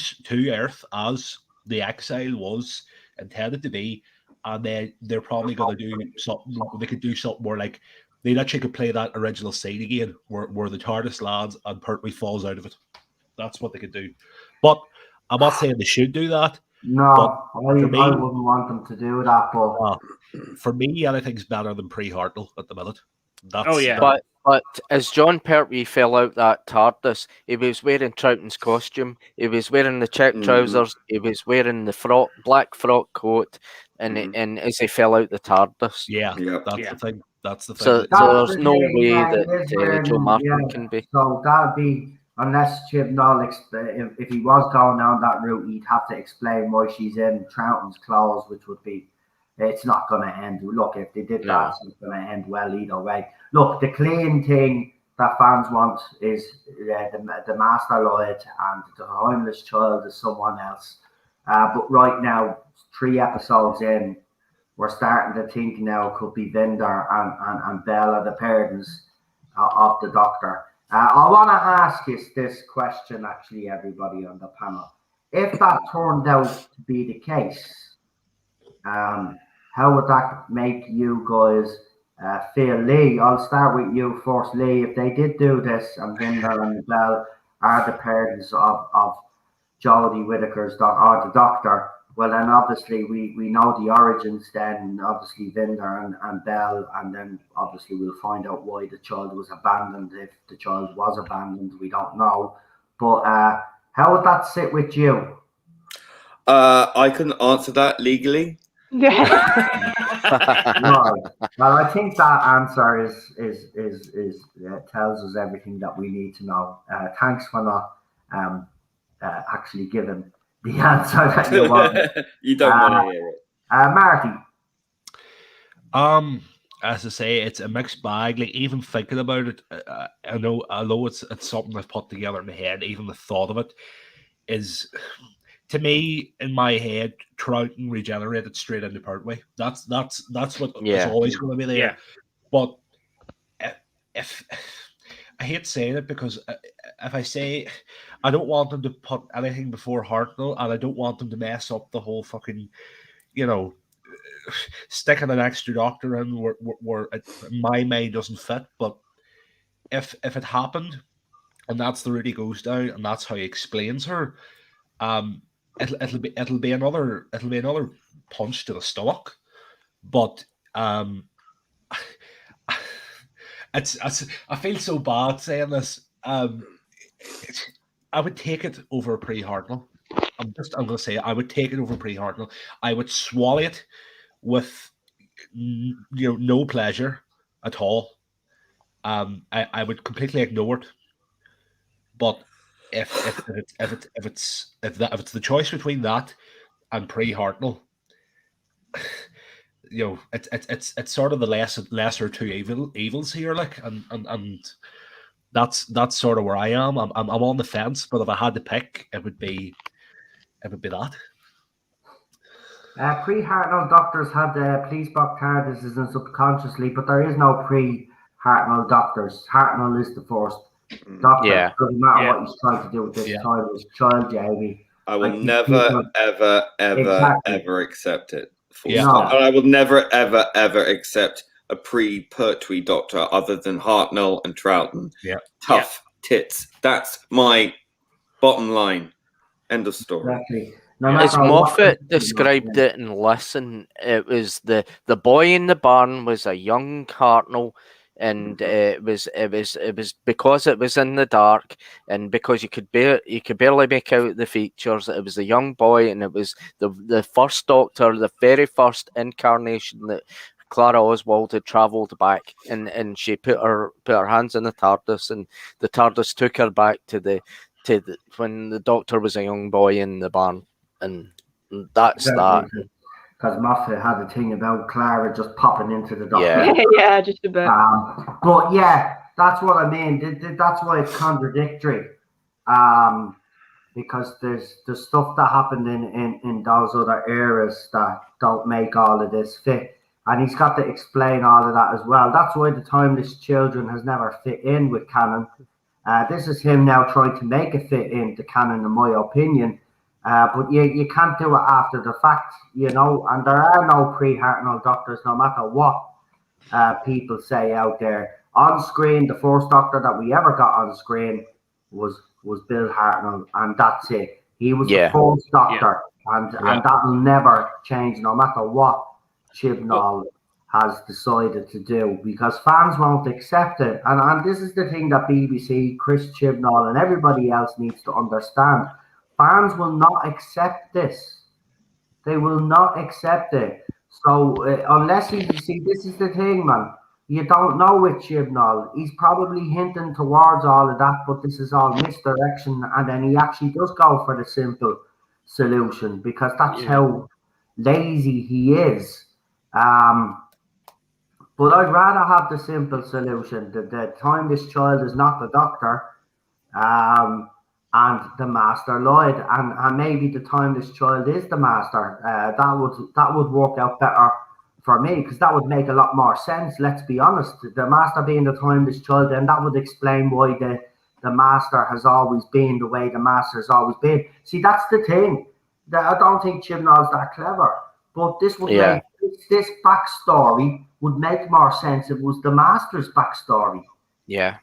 Earth as the exile was intended to be, and they're probably going to do something. They could do something more like they actually could play that original scene again, where the TARDIS lands and Pertwee falls out of it. That's what they could do. But I'm not saying they should do that. No, I wouldn't want them to do that. But for me, anything's better than pre-Hartnell at the minute. But as John Pertwee fell out that TARDIS, he was wearing Troughton's costume. He was wearing the check trousers. He was wearing the black frock coat, and as he fell out the TARDIS. The thing. That's the thing. So there's no way that Jo Martin can be. So that'd be, unless Chibnall, if he was going down that route, he'd have to explain why she's in Troughton's clothes, which would be, it's not going to end. Look, if they did that, it's not going to end well either way. Look, the clean thing that fans want is the Master Lloyd, and the Homeless Child is someone else. But right now, 3 episodes in, we're starting to think now it could be Vinder and Bella, the parents of the Doctor. I want to ask you this question, actually, everybody on the panel. If that turned out to be the case, how would that make you guys feel? Lee, I'll start with you first. Lee, if they did do this and Vinder and Belle are the parents of Jodie Whittaker's or the Doctor, well, then obviously we know the origins then, obviously Vinder and Belle, and then obviously we'll find out why the child was abandoned. If the child was abandoned, we don't know. But how would that sit with you? I couldn't answer that legally. No. Well, I think that answer is tells us everything that we need to know. Thanks for not actually giving the answer that you want. You don't want to hear it. Marty. As I say, it's a mixed bag. Like, even thinking about it, I know, although it's something I've put together in my head, even the thought of it is, to me, in my head, Troughton regenerated straight into Pertwee. That's what is always going to be there. Yeah. But if I hate saying it, because if I say I don't want them to put anything before Hartnell, and I don't want them to mess up the whole fucking, you know, sticking an extra Doctor in where my mind doesn't fit. But if it happened, and that's the route he goes down, and that's how he explains her, it'll be another punch to the stomach. But it's I feel so bad saying this. I would take it over pre-Hartnell. I'm going to say I would take it over pre-Hartnell. I would swallow it with no pleasure at all. I would completely ignore it. But if it's the choice between that and pre-Hartnell, it's sort of the lesser two evils here, like, and that's sort of where I am. I'm on the fence, but if I had to pick, it would be that. Pre-Hartnell Doctors had the police box TARDISes and subconsciously, but there is no pre-Hartnell Doctors. Hartnell is the first Doctor. Yeah. Doesn't matter what he's trying to do with this time. His child, Jamie. I will never, ever accept it. Yeah. No. And I will never, ever accept a pre-Pertwee Doctor other than Hartnell and Troughton. Yeah. Tough tits. That's my bottom line. End of story. Exactly. As Moffat described it in Listen, it was the boy in the barn was a young Hartnell, and it was because it was in the dark, and because you could barely make out the features. It was a young boy, and it was the first Doctor, the very first incarnation that Clara Oswald had travelled back, and she put her hands in the TARDIS, and the TARDIS took her back to the when the Doctor was a young boy in the barn, and that's exactly. that. because Moffat had a thing about Clara just popping into the doctor. Yeah, just a bit. But yeah, that's what I mean. That's why it's contradictory. Because there's stuff that happened in those other eras that don't make all of this fit. And he's got to explain all of that as well. That's why the Timeless Children has never fit in with canon. This is him now trying to make it fit into canon, in my opinion. But you can't do it after the fact, you know, and there are no pre-Hartnell doctors, no matter what people say out there. On screen, the first doctor that we ever got on screen was Bill Hartnell, and that's it. He was the first doctor, and that will never change, no matter what Chibnall has decided to do, because fans won't accept it. And this is the thing that BBC, Chris Chibnall, and everybody else needs to understand. Fans will not accept this. They will not accept it. So unless you see, this is the thing, man. You don't know with Chibnall. He's probably hinting towards all of that, but this is all misdirection. And then he actually does go for the simple solution, because that's how lazy he is. But I'd rather have the simple solution. The Timeless Child is not the doctor, and the Master lied, and maybe the Timeless Child is the Master. That would work out better for me, because that would make a lot more sense. Let's be honest. The Master being the Timeless Child, then that would explain why the Master has always been the way the Master has always been. See, that's the thing. I don't think Chibnall's that clever, but this would make this backstory would make more sense if it was the Master's backstory. Yeah.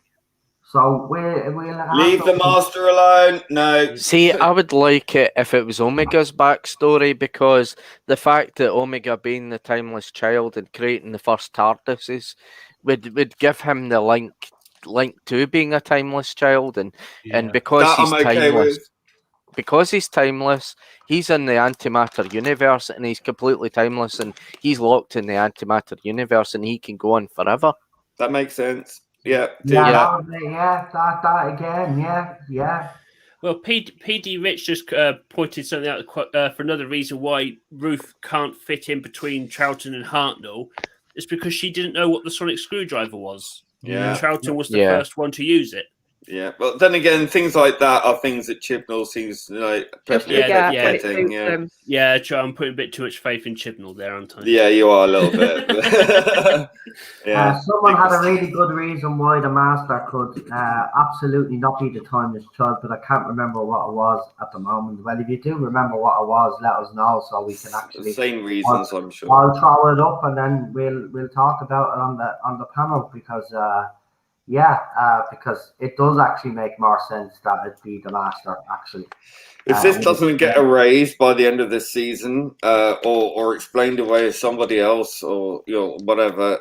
So we'll leave the Master alone. No. See, I would like it if it was Omega's backstory, because the fact that Omega being the Timeless Child and creating the first TARDISes would give him the link to being a Timeless Child, and because that he's timeless. With. Because he's timeless, he's in the antimatter universe, and he's completely timeless, and he's locked in the antimatter universe, and he can go on forever. That makes sense. Yeah. That again. Yeah. Well, PD Rich just pointed something out for another reason why Ruth can't fit in between Troughton and Hartnell. It's because she didn't know what the sonic screwdriver was. Yeah. Troughton was the first one to use it. Yeah, well, then again, things like that are things that Chibnall seems like perfectly getting. Yeah, I'm putting a bit too much faith in Chibnall there, aren't I? Yeah, you are a little bit. Someone had a really good reason why the Master could absolutely not be the Timeless Child, but I can't remember what it was at the moment. Well, if you do remember what it was, let us know so we can actually. The same reasons, I'm sure. I'll throw it up and then we'll talk about it on the panel, because. Because it does actually make more sense that it be the Master, actually. If this doesn't get erased by the end of this season, or explained away as somebody else, or whatever,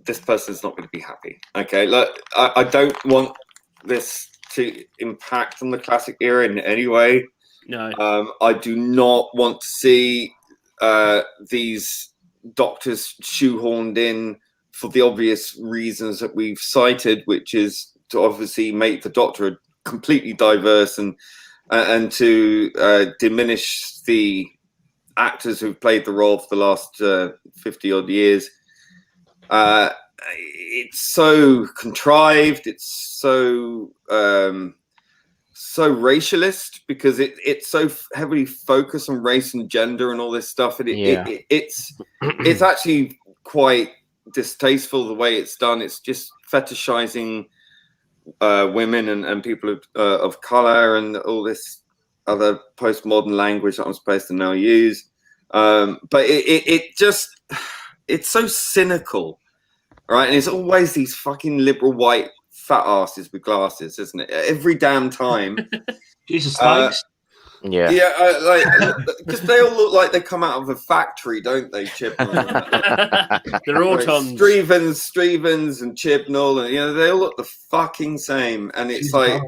this person's not going to be happy. Okay, look, I don't want this to impact on the classic era in any way. No, I do not want to see these doctors shoehorned in for the obvious reasons that we've cited, which is to obviously make the Doctor completely diverse and to diminish the actors who've played the role for the last 50 odd years. It's so contrived. It's so racialist, because it's so heavily focused on race and gender and all this stuff. It's actually quite distasteful the way it's done. It's just fetishizing women and people of color and all this other postmodern language that I'm supposed to now use. But it's so cynical, right? And it's always these fucking liberal white fat asses with glasses, isn't it? Every damn time. Jesus, thanks. Yeah, because they all look like they come out of a factory, don't they, Chibnall? They're autons. Stevens and Chibnall, and they all look the fucking same. And it's I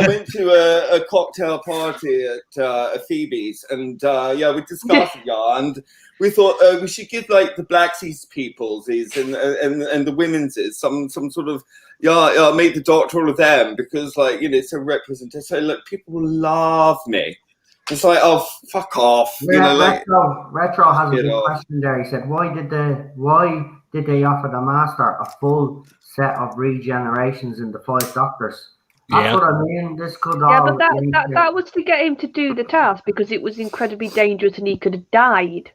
went to a cocktail party at Phoebe's, and we discussed it, and we thought we should give like the Black Seas people's and the women's some sort of make the Doctor all of them, because it's a representation. So look, people will love me. It's like, oh, fuck off. You know, like Retro has a good question there. He said, why did they offer the Master a full set of regenerations in the 5 Doctors? That's what I mean. This could but that was to get him to do the task because it was incredibly dangerous and he could have died.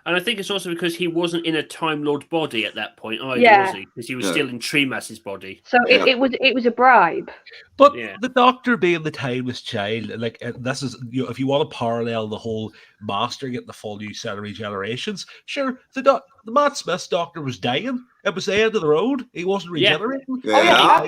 And I think it's also because he wasn't in a Time Lord body at that point either, was he? Because he was still in Treemass's body. So it was a bribe. But the Doctor being the timeless child, like this is, you know, if you want to parallel the whole Master getting the full new set of regenerations, sure, the Matt Smith's Doctor was dying. It was the end of the road. He wasn't regenerating. Yeah.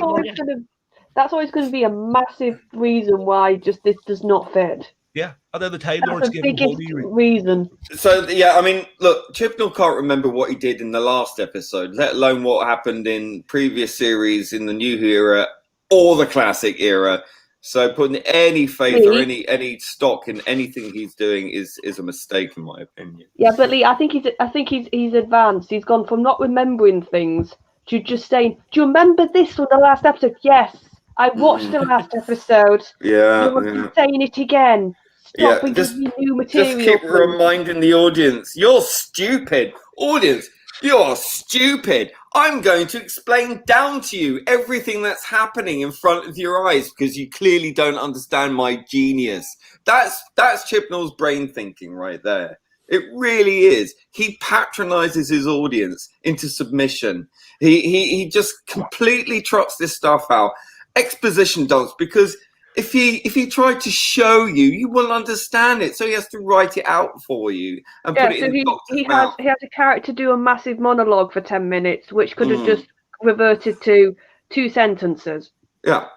That's always going to be a massive reason why just this does not fit. Yeah, and then the Time Lords give him whole new reason. So I mean, look, Chibnall can't remember what he did in the last episode, let alone what happened in previous series in the New Who era or the Classic era. So putting any faith or any stock in anything he's doing is a mistake, in my opinion. Yeah, but Lee, I think he's advanced. He's gone from not remembering things to just saying, "Do you remember this from the last episode?" Yes, I watched the last episode. You're saying it again. Stop just new material. Just keep reminding the audience, you're stupid. Audience, you're stupid. I'm going to explain down to you everything that's happening in front of your eyes because you clearly don't understand my genius. That's Chibnall's brain thinking right there. It really is. He patronizes his audience into submission. He just completely trots this stuff out. Exposition dumps, because if he tried to show you, you wouldn't understand it. So he has to write it out for you and put it in the doctor's mouth. He had a character do a massive monologue for 10 minutes, which could have just reverted to 2 sentences. Yeah.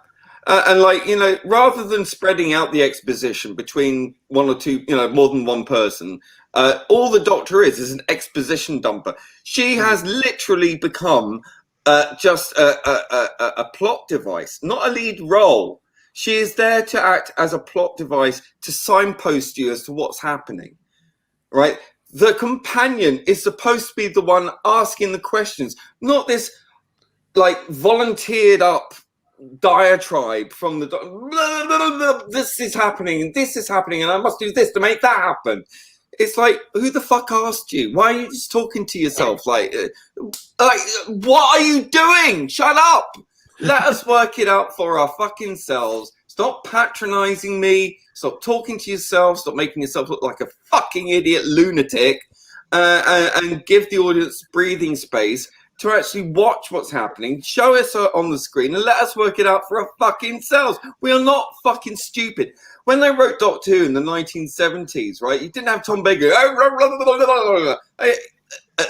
And like, you know, rather than spreading out the exposition between 1 or 2, you know, more than one person, all the Doctor is an exposition dumper. She has literally become just a plot device, not a lead role. She is there to act as a plot device to signpost you as to what's happening, right? The companion is supposed to be the one asking the questions, not this like volunteered up diatribe from the this is happening and I must do this to make that happen. It's like, who the fuck asked you? Why are you just talking to yourself? Like what are you doing? Shut up. Let us work it out for our fucking selves. Stop patronizing me. Stop talking to yourself. Stop making yourself look like a fucking idiot lunatic. And give the audience breathing space to actually watch what's happening. Show us on the screen and let us work it out for our fucking selves. We are not fucking stupid. When they wrote Doctor Who in the 1970s, right, you didn't have Tom Baker. A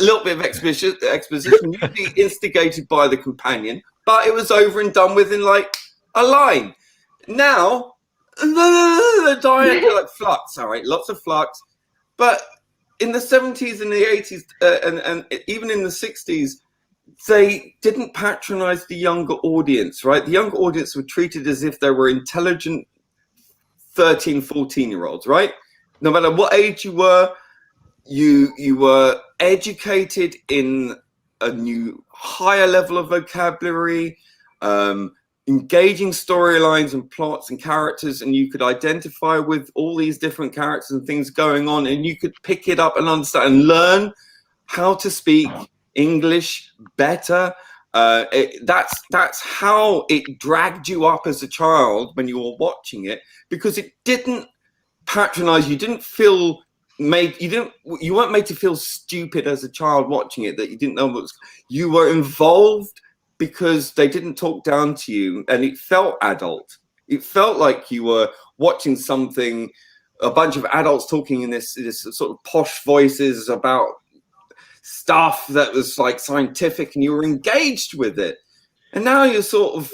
little bit of exposition, usually instigated by the companion, but it was over and done with in like a line. Now, the diet like Flux, all right, lots of Flux, but in the 70s and the 80s and even in the 60s, they didn't patronize the younger audience, right? The younger audience were treated as if they were intelligent 13, 14-year-olds, right? No matter what age you were, you were educated in a new higher level of vocabulary, engaging storylines and plots and characters, and you could identify with all these different characters and things going on, and you could pick it up and understand and learn how to speak English better. That's how it dragged you up as a child when you were watching it, because it didn't patronize you. You weren't made to feel stupid as a child watching it, that you didn't know what was. You were involved because they didn't talk down to you, and it felt adult. It felt like you were watching something, a bunch of adults talking in this sort of posh voices about stuff that was like scientific, and you were engaged with it. And now you're sort of,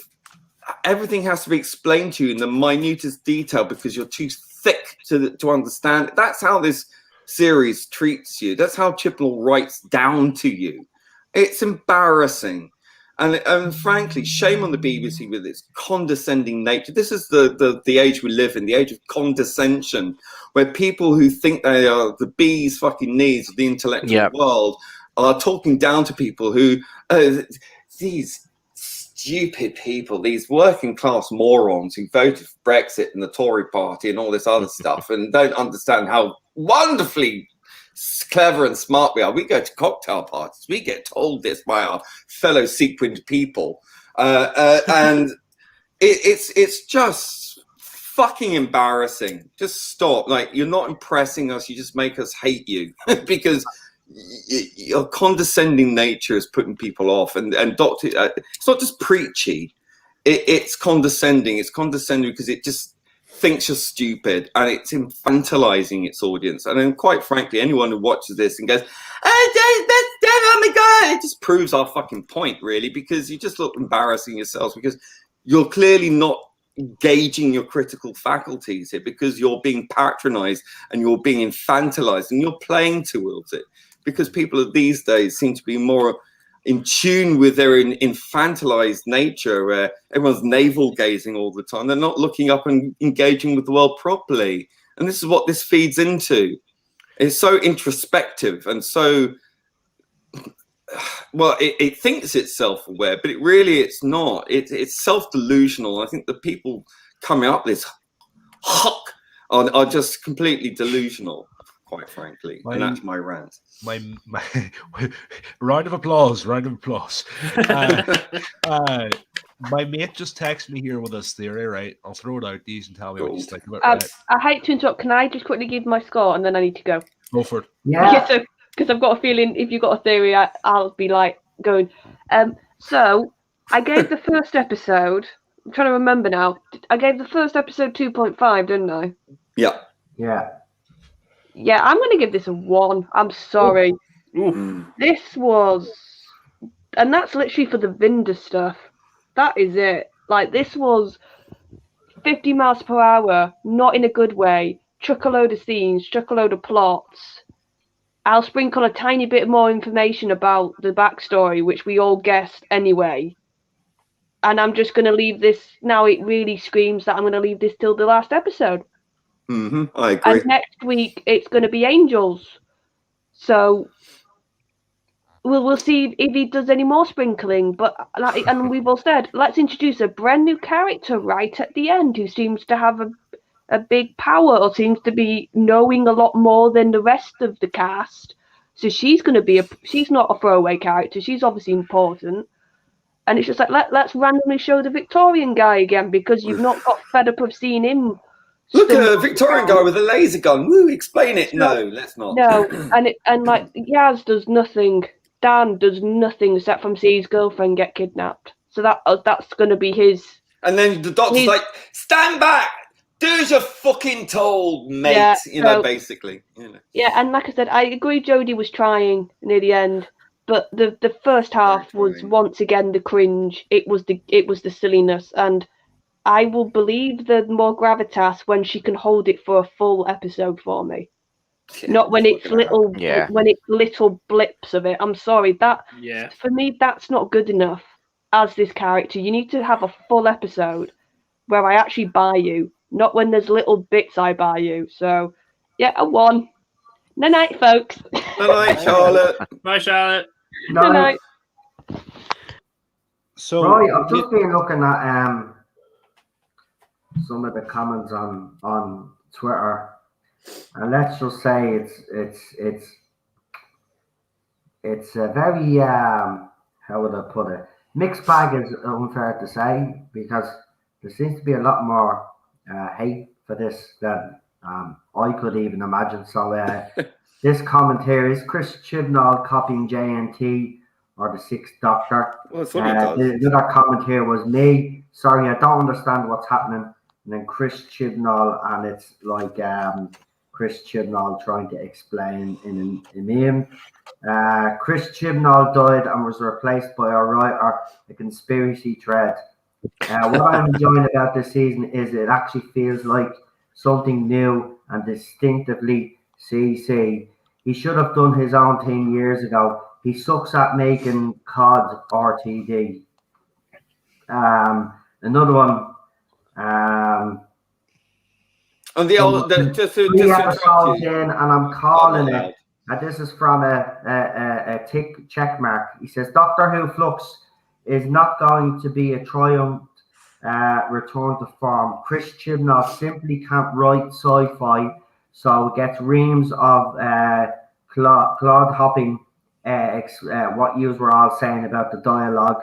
everything has to be explained to you in the minutest detail because you're too thick to understand. That's how this series treats you. That's how Chibnall writes down to you. It's embarrassing. And frankly, shame on the BBC with its condescending nature. This is the age we live in, the age of condescension, where people who think they are the bee's fucking knees of the intellectual world are talking down to people who, these stupid people, these working class morons who voted for Brexit and the Tory party and all this other stuff and don't understand how wonderfully clever and smart we are. We go to cocktail parties. We get told this by our fellow sequined people. And it's just fucking embarrassing. Just stop. Like, you're not impressing us. You just make us hate you because your condescending nature is putting people off. And Doctor, it's not just preachy. It's condescending. It's condescending because it just thinks you're stupid, and it's infantilizing its audience. And then, quite frankly, anyone who watches this and goes, oh my God, it just proves our fucking point, really, because you just look embarrassing yourselves because you're clearly not engaging your critical faculties here because you're being patronized and you're being infantilized and you're playing towards it because people of these days seem to be more in tune with their infantilized nature where everyone's navel gazing all the time. They're not looking up and engaging with the world properly. And this is what this feeds into. It's so introspective and so, well, it thinks it's self-aware, but it's not. It's self-delusional. I think the people coming up with this are just completely delusional, quite frankly. And that's my rant. My round of applause. My mate just texted me here with this theory, right? I'll throw it out to you and tell me what you think about it. Right? I hate to interrupt. Can I just quickly give my score and then I need to go? Go for it. Yeah. Because I've got a feeling if you've got a theory, I'll be like going. So I gave the first episode. I'm trying to remember now. I gave the first episode 2.5, didn't I? Yeah. Yeah. Yeah, I'm going to give this a 1. I'm sorry. Ooh. This was, and that's literally for the Vinder stuff. That is it. Like, this was 50 miles per hour, not in a good way. Chuck a load of scenes, chuck a load of plots. I'll sprinkle a tiny bit more information about the backstory, which we all guessed anyway. And I'm just going to leave this, now it really screams that I'm going to leave this till the last episode. Mm-hmm. I agree. And next week it's going to be Angels. So we'll see if he does any more sprinkling. But and we've all said, let's introduce a brand new character right at the end who seems to have a big power or seems to be knowing a lot more than the rest of the cast. So she's going to be she's not a throwaway character. She's obviously important. And it's just like, let's randomly show the Victorian guy again because you've not got fed up of seeing him. Look at a Victorian guy with a laser gun. Woo, explain it. No, let's not. No, and like Yaz does nothing. Dan does nothing except from see his girlfriend get kidnapped. So that's going to be his. And then the doctor's like, stand back. Do as you're fucking told, mate. Yeah, basically. Yeah, and like I said, I agree Jodie was trying near the end. But the first half was once again the cringe. It was the silliness, and I will believe the more gravitas when she can hold it for a full episode for me. Yeah, not when it's little blips of it. I'm sorry, for me that's not good enough as this character. You need to have a full episode where I actually buy you, not when there's little bits I buy you. So yeah, a 1. Night, folks. Night, Charlotte. Bye, Charlotte. Night. So right, I've just been looking at some of the comments on Twitter, and let's just say it's a very how would I put it? Mixed bag is unfair to say because there seems to be a lot more hate for this than I could even imagine. So this comment here is Chris Chibnall copying JNT or the Sixth Doctor. Well, that's what he does. The other comment here was me. Sorry, I don't understand what's happening. And then Chris Chibnall, and it's like Chris Chibnall trying to explain in a meme. Chris Chibnall died and was replaced by a conspiracy thread. What I'm enjoying about this season is it actually feels like something new and distinctively CC. He should have done his own thing years ago. He sucks at making COD RTD. Another one. On the old, just 3 episodes in, and I'm calling it. And this is from a tick check mark. He says, Doctor Who Flux, is not going to be a triumph return to form. Chris Chibnall simply can't write sci-fi, so it gets reams of clod hopping. What you were all saying about the dialogue,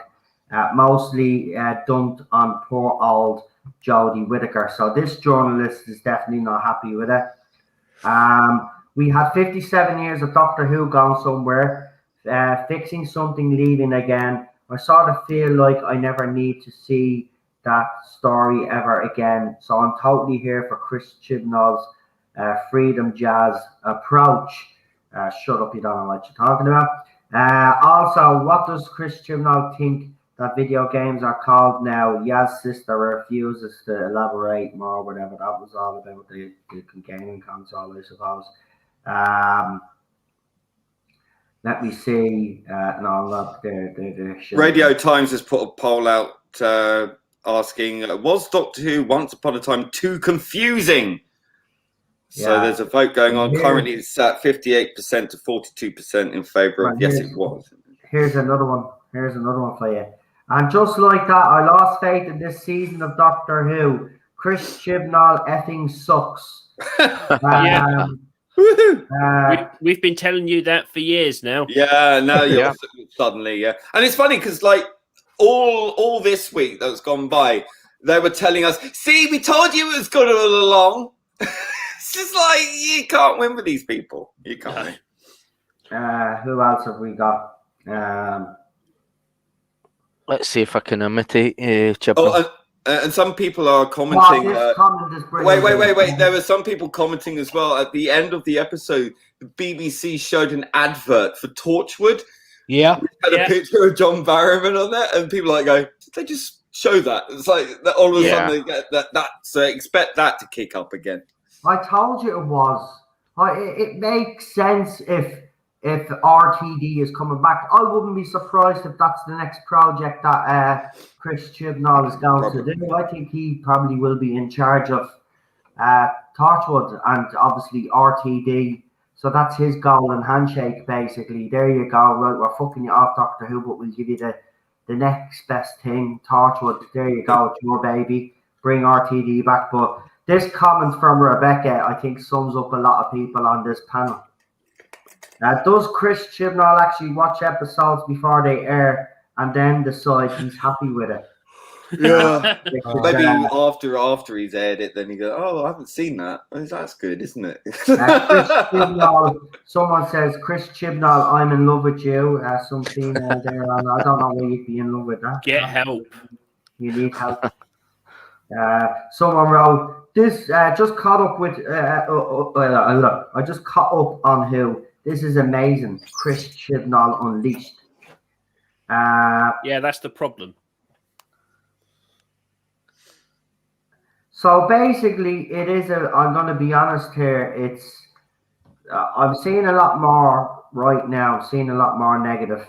mostly dumped on poor old Jodie Whittaker. So this journalist is definitely not happy with it. We had 57 years of Doctor Who gone somewhere, fixing something, leaving again. I sort of feel like I never need to see that story ever again. So I'm totally here for Chris Chibnall's freedom jazz approach. Shut up, you don't know what you're talking about. Also, what does Chris Chibnall think that video games are called now? Yaz's sister refuses to elaborate more, whatever that was all about, the gaming console, I suppose. Let me see. No, not the Radio Times has put a poll out asking, was Doctor Who once upon a time too confusing? So there's a vote going on. Currently, it's at 58% to 42% in favour of yes, it was. Here's another one. Here's another one for you. And just like that, I lost faith in this season of Doctor Who. Chris Chibnall effing sucks. We've been telling you that for years now. Yeah, now you're suddenly, and it's funny because like all this week that's gone by, they were telling us, see, we told you it was good all along. It's just like you can't win with these people. You can't. Who else have we got? Let's see if I can imitate Chibnall. And some people are commenting. Wait. There were some people commenting as well. At the end of the episode, the BBC showed an advert for Torchwood. Yeah. It had a picture of John Barrowman on there, and people are like going, did they just show that? It's like that all of a sudden they get that. So expect that to kick up again. I told you it was. It makes sense if RTD is coming back. I wouldn't be surprised if that's the next project that Chris Chibnall is going to do. I think he probably will be in charge of Torchwood and obviously RTD. So that's his golden handshake, basically. There you go. Right, we're fucking you off, Doctor Who, but we'll give you the next best thing, Torchwood. There you go. It's your baby. Bring RTD back. But this comment from Rebecca, I think, sums up a lot of people on this panel. Does Chris Chibnall actually watch episodes before they air and then decide he's happy with it? Yeah. Maybe after he's aired it, then you go, oh, I haven't seen that. That's good, isn't it? Chris Chibnall, someone says, Chris Chibnall, I'm in love with you. Some female there. I don't know why you'd be in love with that. Get help. You need help. Someone wrote, this just caught up with, I just caught up on Who. This is amazing. Chris Chibnall unleashed. Yeah, that's the problem. So basically, it is I'm going to be honest here. I'm seeing a lot more right now. Seeing a lot more negative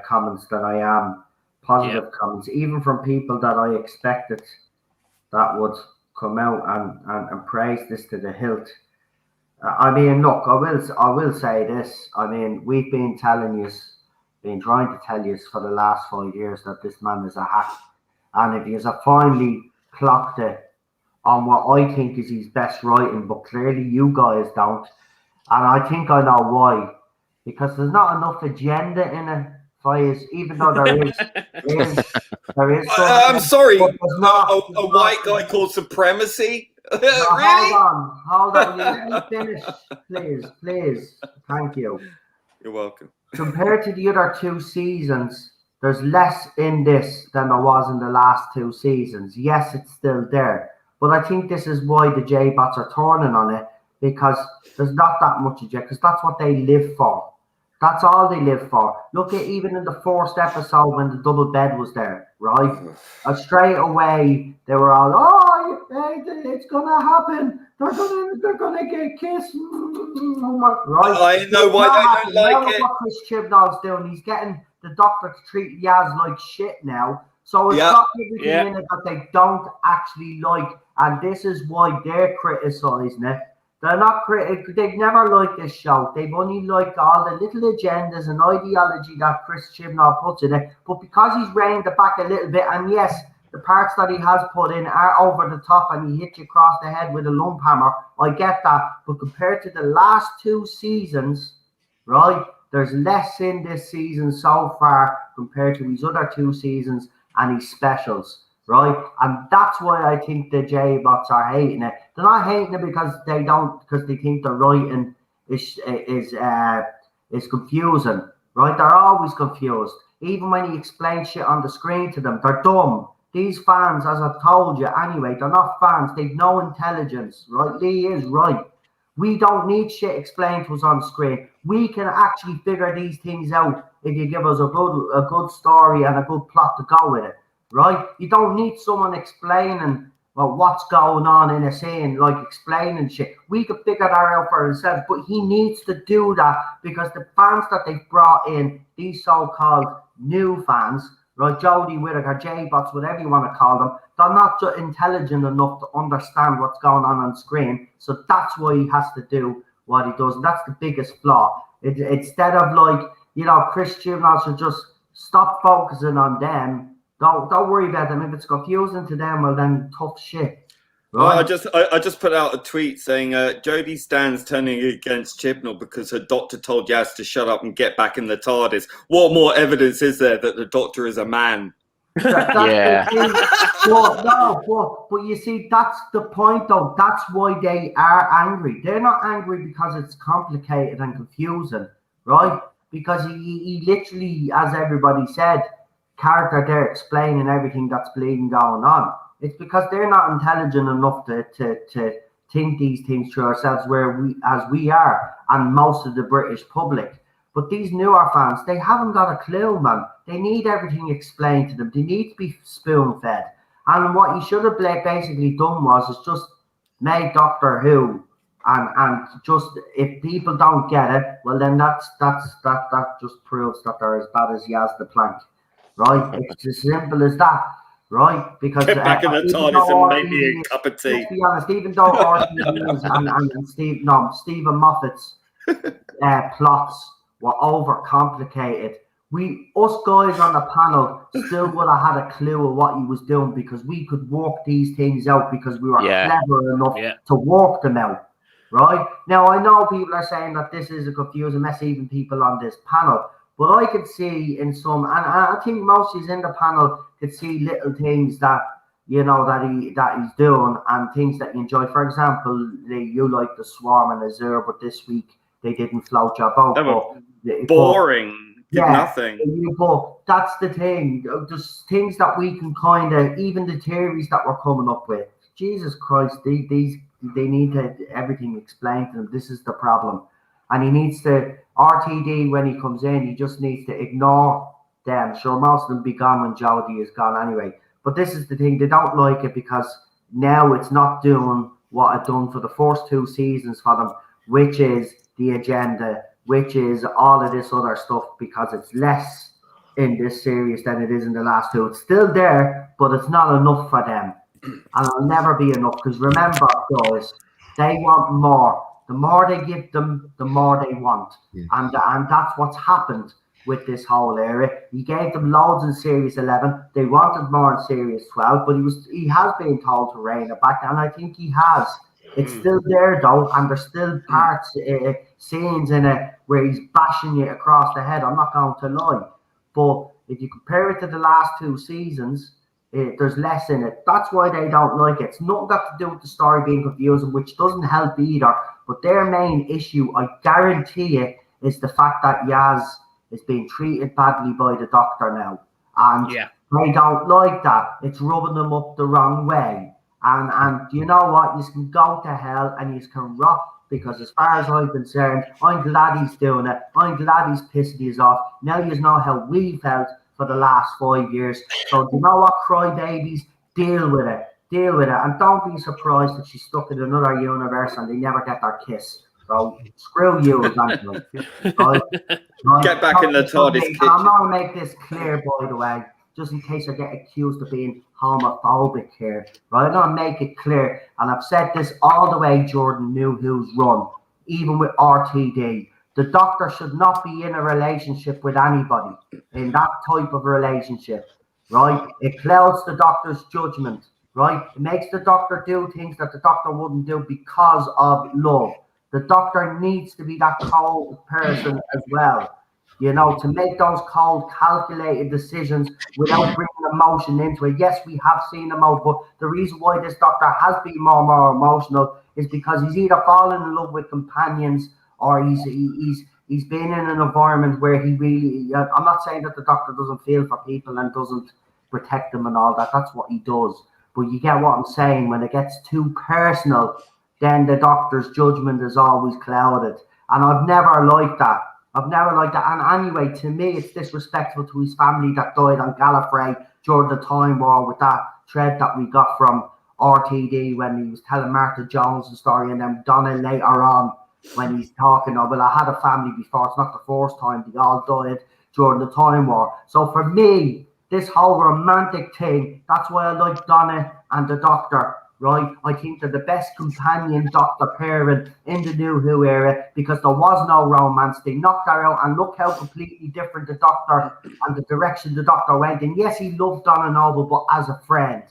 comments than I am positive comments, even from people that I expected that would come out and praise this to the hilt. I mean, look, I will say this. I mean, we've been trying to tell you for the last 5 years that this man is a hack. And if you have finally clocked it on what I think is his best writing, but clearly you guys don't. And I think I know why. Because there's not enough agenda in it for you, even though there is. I'm sorry, a white guy called Supremacy? Really? Hold on. Let me finish, please. Thank you. You're welcome. Compared to the other 2 seasons, there's less in this than there was in the last 2 seasons. Yes, it's still there. But I think this is why the J-Bots are turning on it, because there's not that much agenda, because that's what they live for. That's all they live for. Look at even in the first episode when the double bed was there, right? Straight away they were all, it's gonna happen. They're gonna get kissed, right? I know why they don't like it. What Chris Chibnall's doing, he's getting the Doctor to treat Yaz like shit now. So it's got everything in it that they don't actually like, and this is why they're criticising it. They're not they've never liked this show. They've only liked all the little agendas and ideology that Chris Chibnall puts in it. But because he's reined it back a little bit, and yes, the parts that he has put in are over the top and he hits you across the head with a lump hammer, I get that. But compared to the last 2 seasons, right, there's less in this season so far compared to his other 2 seasons and his specials. Right, and that's why I think the J-bots are hating it. They're not hating it because they think the writing is confusing. Right, they're always confused. Even when you explain shit on the screen to them, they're dumb. These fans, as I've told you anyway, they're not fans. They've no intelligence. Right, Lee is right. We don't need shit explained to us on the screen. We can actually figure these things out if you give us a good story and a good plot to go with it. Right? You don't need someone explaining what's going on in a scene, like explaining shit. We could figure that out for ourselves, but he needs to do that because the fans that they've brought in, these so-called new fans, right, Jodie Whittaker, J-bots, whatever you want to call them, they're not intelligent enough to understand what's going on screen. So that's why he has to do what he does. And that's the biggest flaw. Instead of Chris Chibnall should just stop focusing on them. Don't worry about them. If it's confusing to them, well then tough shit. Right? Well, I just put out a tweet saying Jodie stands turning against Chibnall because her doctor told Yaz to shut up and get back in the TARDIS. What more evidence is there that the doctor is a man? Yeah. But you see, that's the point though. That's why they are angry. They're not angry because it's complicated and confusing, right? Because he literally, as everybody said, character there explaining everything that's bleeding going on. It's because they're not intelligent enough to think these things through ourselves as we are, and most of the British public. But these newer fans, they haven't got a clue, man. They need everything explained to them. They need to be spoon-fed. And what you should have basically done was just made Doctor Who, and just if people don't get it, well then that just proves that they're as bad as Yaz the Plank. Right, it's as simple as that, right? Because get back in the TARDIS and make me a cup of tea. Let's be honest, even though RTD's and Stephen Moffat's plots were overcomplicated, us guys on the panel still would have had a clue of what he was doing because we could work these things out because we were clever enough to work them out. Right now, I know people are saying that this is a confusing mess, even people on this panel. But I could see in some, and I think most of in the panel could see little things that that he's doing and things that you enjoy. For example, you like the Swarm and Azure, but this week they didn't float your boat. Boring. Nothing. But that's the thing. There's things that we can kind of, even the theories that we're coming up with. Jesus Christ, they need to everything explained to them. This is the problem, and he needs to. RTD, when he comes in, he just needs to ignore them. Sure, most of them be gone when Jodie is gone anyway. But this is the thing, they don't like it because now it's not doing what it done for the first 2 seasons for them, which is the agenda, which is all of this other stuff, because it's less in this series than it is in the last 2. It's still there, but it's not enough for them. And it'll never be enough, because remember, guys, they want more. The more they give them, the more they want. Yeah. And that's what's happened with this whole area. He gave them loads in Series 11. They wanted more in Series 12, but he has been told to rein it back, and I think he has. It's still there, though, and there's still parts, scenes in it where he's bashing you across the head. I'm not going to lie. But if you compare it to the last 2 seasons, there's less in it. That's why they don't like it. It's nothing got to do with the story being confusing, which doesn't help either. But their main issue, I guarantee you, is the fact that Yaz is being treated badly by the Doctor now. And they don't like that. It's rubbing them up the wrong way. And you know what? You can go to hell and you can rot, because as far as I'm concerned, I'm glad he's doing it. I'm glad he's pissing us off. Now you know how we felt for the last 5 years. So you know what, crybabies, deal with it. Deal with it. And don't be surprised if she's stuck in another universe and they never get their kiss. So screw you, Anthony. Right? Get back in the TARDIS kitchen. I'm going to make this clear, by the way. just in case I get accused of being homophobic here, right? I'm going to make it clear, and I've said this all the way Jordan knew who's run, even with RTD. The doctor should not be in a relationship with anybody, in that type of relationship, right? It clouds the doctor's judgment, right? It makes the doctor do things that the doctor wouldn't do because of love. The doctor needs to be that cold person as well, you know, to make those cold, calculated decisions without bringing emotion into it. Yes, we have seen emotion, but the reason why this doctor has been more emotional is because he's either fallen in love with companions or he's been in an environment where he really. I'm not saying that the doctor doesn't feel for people and doesn't protect them and all that. That's what he does. But you get what I'm saying. When it gets too personal, then the doctor's judgment is always clouded. And I've never liked that. And anyway, to me, it's disrespectful to his family that died on Gallifrey during the Time War with that thread that we got from RTD when he was telling Martha Jones' story, and then Donna later on when he's talking, oh, well, I had a family before. It's not the first time. They all died during the Time War. So for me, this whole romantic thing, that's why I like Donna and the Doctor, right? I think they're the best companion Doctor pairing in the New Who era because there was no romance. They knocked her out, and look how completely different the Doctor and the direction the Doctor went. And yes, he loved Donna Noble, but as a friend.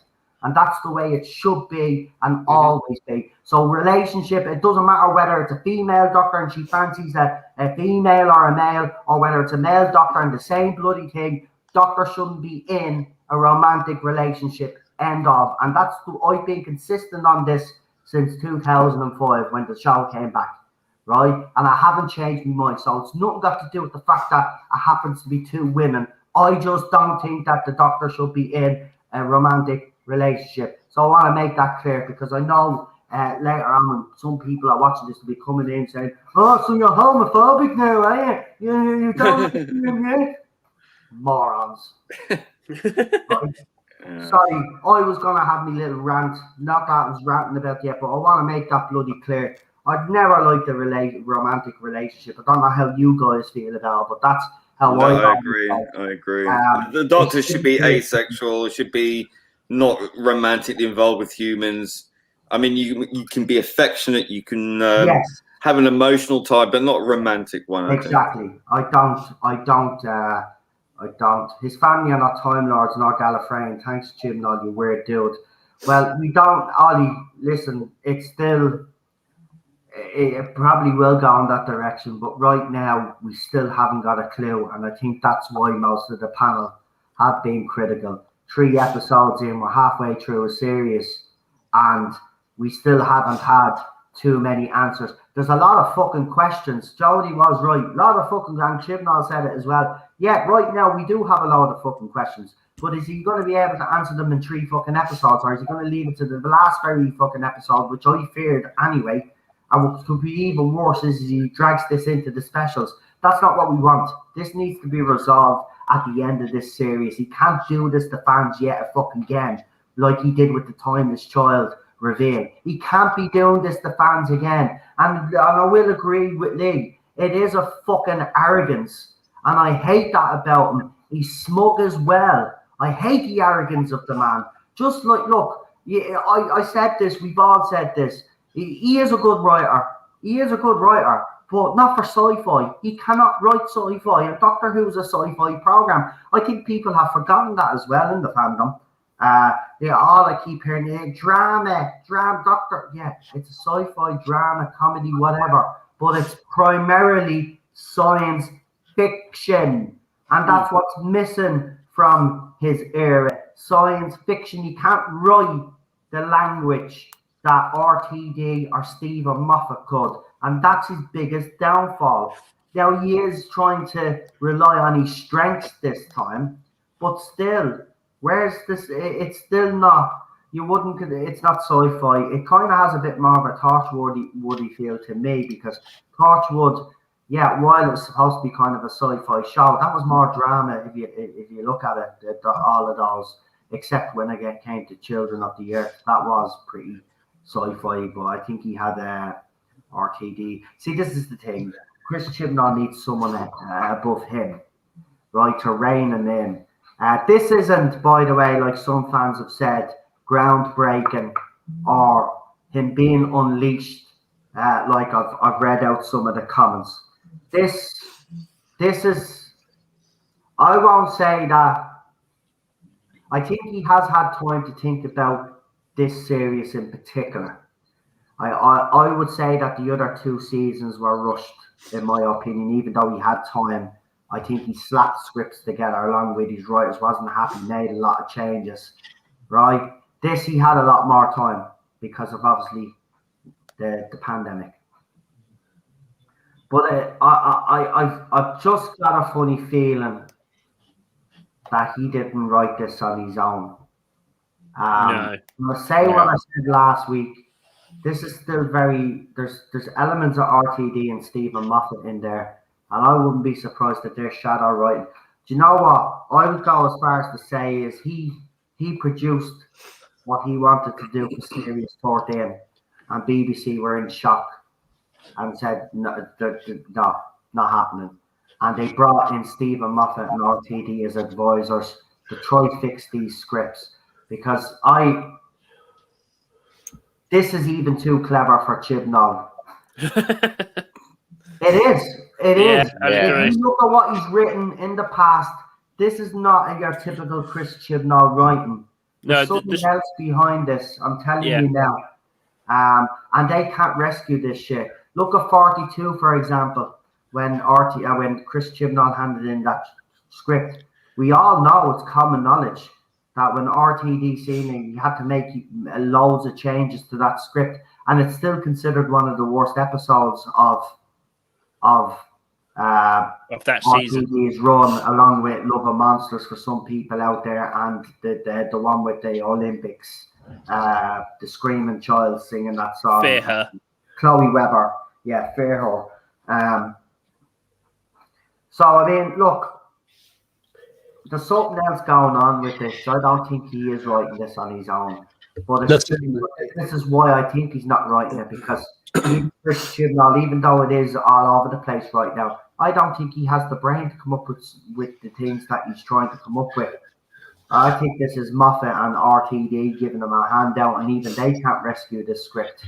And that's the way it should be and always be. So relationship, it doesn't matter whether it's a female doctor and she fancies a female or a male, or whether it's a male doctor and the same bloody thing. Doctor shouldn't be in a romantic relationship, end of. And I've been consistent on this since 2005 when the show came back, right? And I haven't changed my mind. So it's nothing got to do with the fact that it happens to be two women. I just don't think that the Doctor should be in a romantic relationship. So I want to make that clear because I know later on some people are watching this will be coming in saying, oh, so you're homophobic now, are you? You don't morons. Right? Sorry, I was going to have my little rant. Not that I was ranting about yet, but I want to make that bloody clear. I'd never liked a romantic relationship. I don't know how you guys feel about it, but that's how I agree. The Doctor should be asexual, should be not romantically involved with humans. I mean, you can be affectionate, you can have an emotional tie, but not a romantic one. Exactly. I don't. His family are not Time Lords nor Gallifreyan. Thanks, Jim, all you weird dude. Well, we don't, Ollie, listen, it probably will go in that direction, but right now we still haven't got a clue, and I think that's why most of the panel have been critical. 3 episodes in, we're halfway through a series, and we still haven't had too many answers. There's a lot of fucking questions. Jodie was right. A lot of fucking, and Chibnall said it as well. Yeah, right now we do have a lot of fucking questions. But is he going to be able to answer them in 3 fucking episodes, or is he going to leave it to the last very fucking episode, which I feared anyway, and what could be even worse is he drags this into the specials. That's not what we want. This needs to be resolved at the end of this series. He can't do this to fans yet again, like he did with the Timeless Child reveal. He can't be doing this to fans again. And I will agree with Lee. It is a fucking arrogance. And I hate that about him. He's smug as well. I hate the arrogance of the man. Just like, look, I said this, we've all said this. He is a good writer. But not for sci-fi. He cannot write sci-fi. And Doctor Who's a sci-fi program. I think people have forgotten that as well in the fandom. All I keep hearing, drama, Doctor. Yeah, it's a sci-fi, drama, comedy, whatever. But it's primarily science fiction. And that's what's missing from his era. Science fiction. You can't write the language that RTD or Stephen Moffat could. And that's his biggest downfall. Now, he is trying to rely on his strengths this time, but still, where's this? It's still not, it's not sci-fi. It kind of has a bit more of a Torchwood-y feel to me, because Torchwood, while it was supposed to be kind of a sci-fi show, that was more drama if you look at it, all of those, except when it came to Children of the Earth. That was pretty sci-fi, but I think he had RTD. See, this is the thing. Chris Chibnall needs someone above him, right, to rein him in. This isn't, by the way, like some fans have said, groundbreaking or him being unleashed. Like I've read out some of the comments. This is. I won't say that. I think he has had time to think about this series in particular. I would say that the other 2 seasons were rushed, in my opinion, even though he had time. I think he slapped scripts together along with his writers, wasn't happy, made a lot of changes, right? This, he had a lot more time because of obviously the pandemic. But I've just got a funny feeling that he didn't write this on his own. No. I'll say what I said last week. This is still there's elements of RTD and Stephen Moffat in there, and I wouldn't be surprised if they're shadow writing. Do you know what? I would go as far as to say is he produced what he wanted to do for Series 14, and BBC were in shock and said no, not happening. And they brought in Stephen Moffat and RTD as advisors to try to fix these scripts, because this is even too clever for Chibnall. It is. If you look at what he's written in the past, this is not your typical Chris Chibnall writing. There's something else behind this. I'm telling you now. And they can't rescue this shit. Look at 42, for example, when Chris Chibnall handed in that script. We all know, it's common knowledge, that when RTD seen it, you had to make loads of changes to that script, and it's still considered one of the worst episodes of that season. RTD's run, along with Love of Monsters for some people out there, and the one with the Olympics, the screaming child singing that song. Fear Her. Chloe Webber, Fear Her. So I mean, look. There's something else going on with this. I don't think he is writing this on his own. But this is why I think he's not writing it, because Chris Chibnall, even though it is all over the place right now, I don't think he has the brain to come up with the things that he's trying to come up with. I think this is Moffat and RTD giving him a handout, and even they can't rescue this script.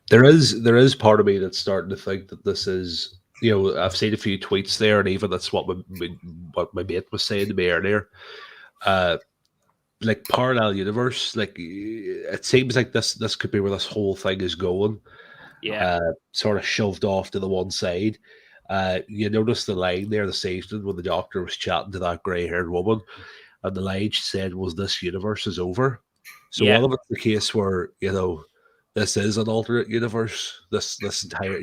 There is part of me that's starting to think that this is. I've seen a few tweets there, and even that's what my mate was saying to me earlier. Like parallel universe, like it seems like this could be where this whole thing is going. Yeah. Sort of shoved off to the one side. You notice the line there this evening when the doctor was chatting to that grey-haired woman, and the line she said was, "This universe is over." So one of it's the case where this is an alternate universe. This entire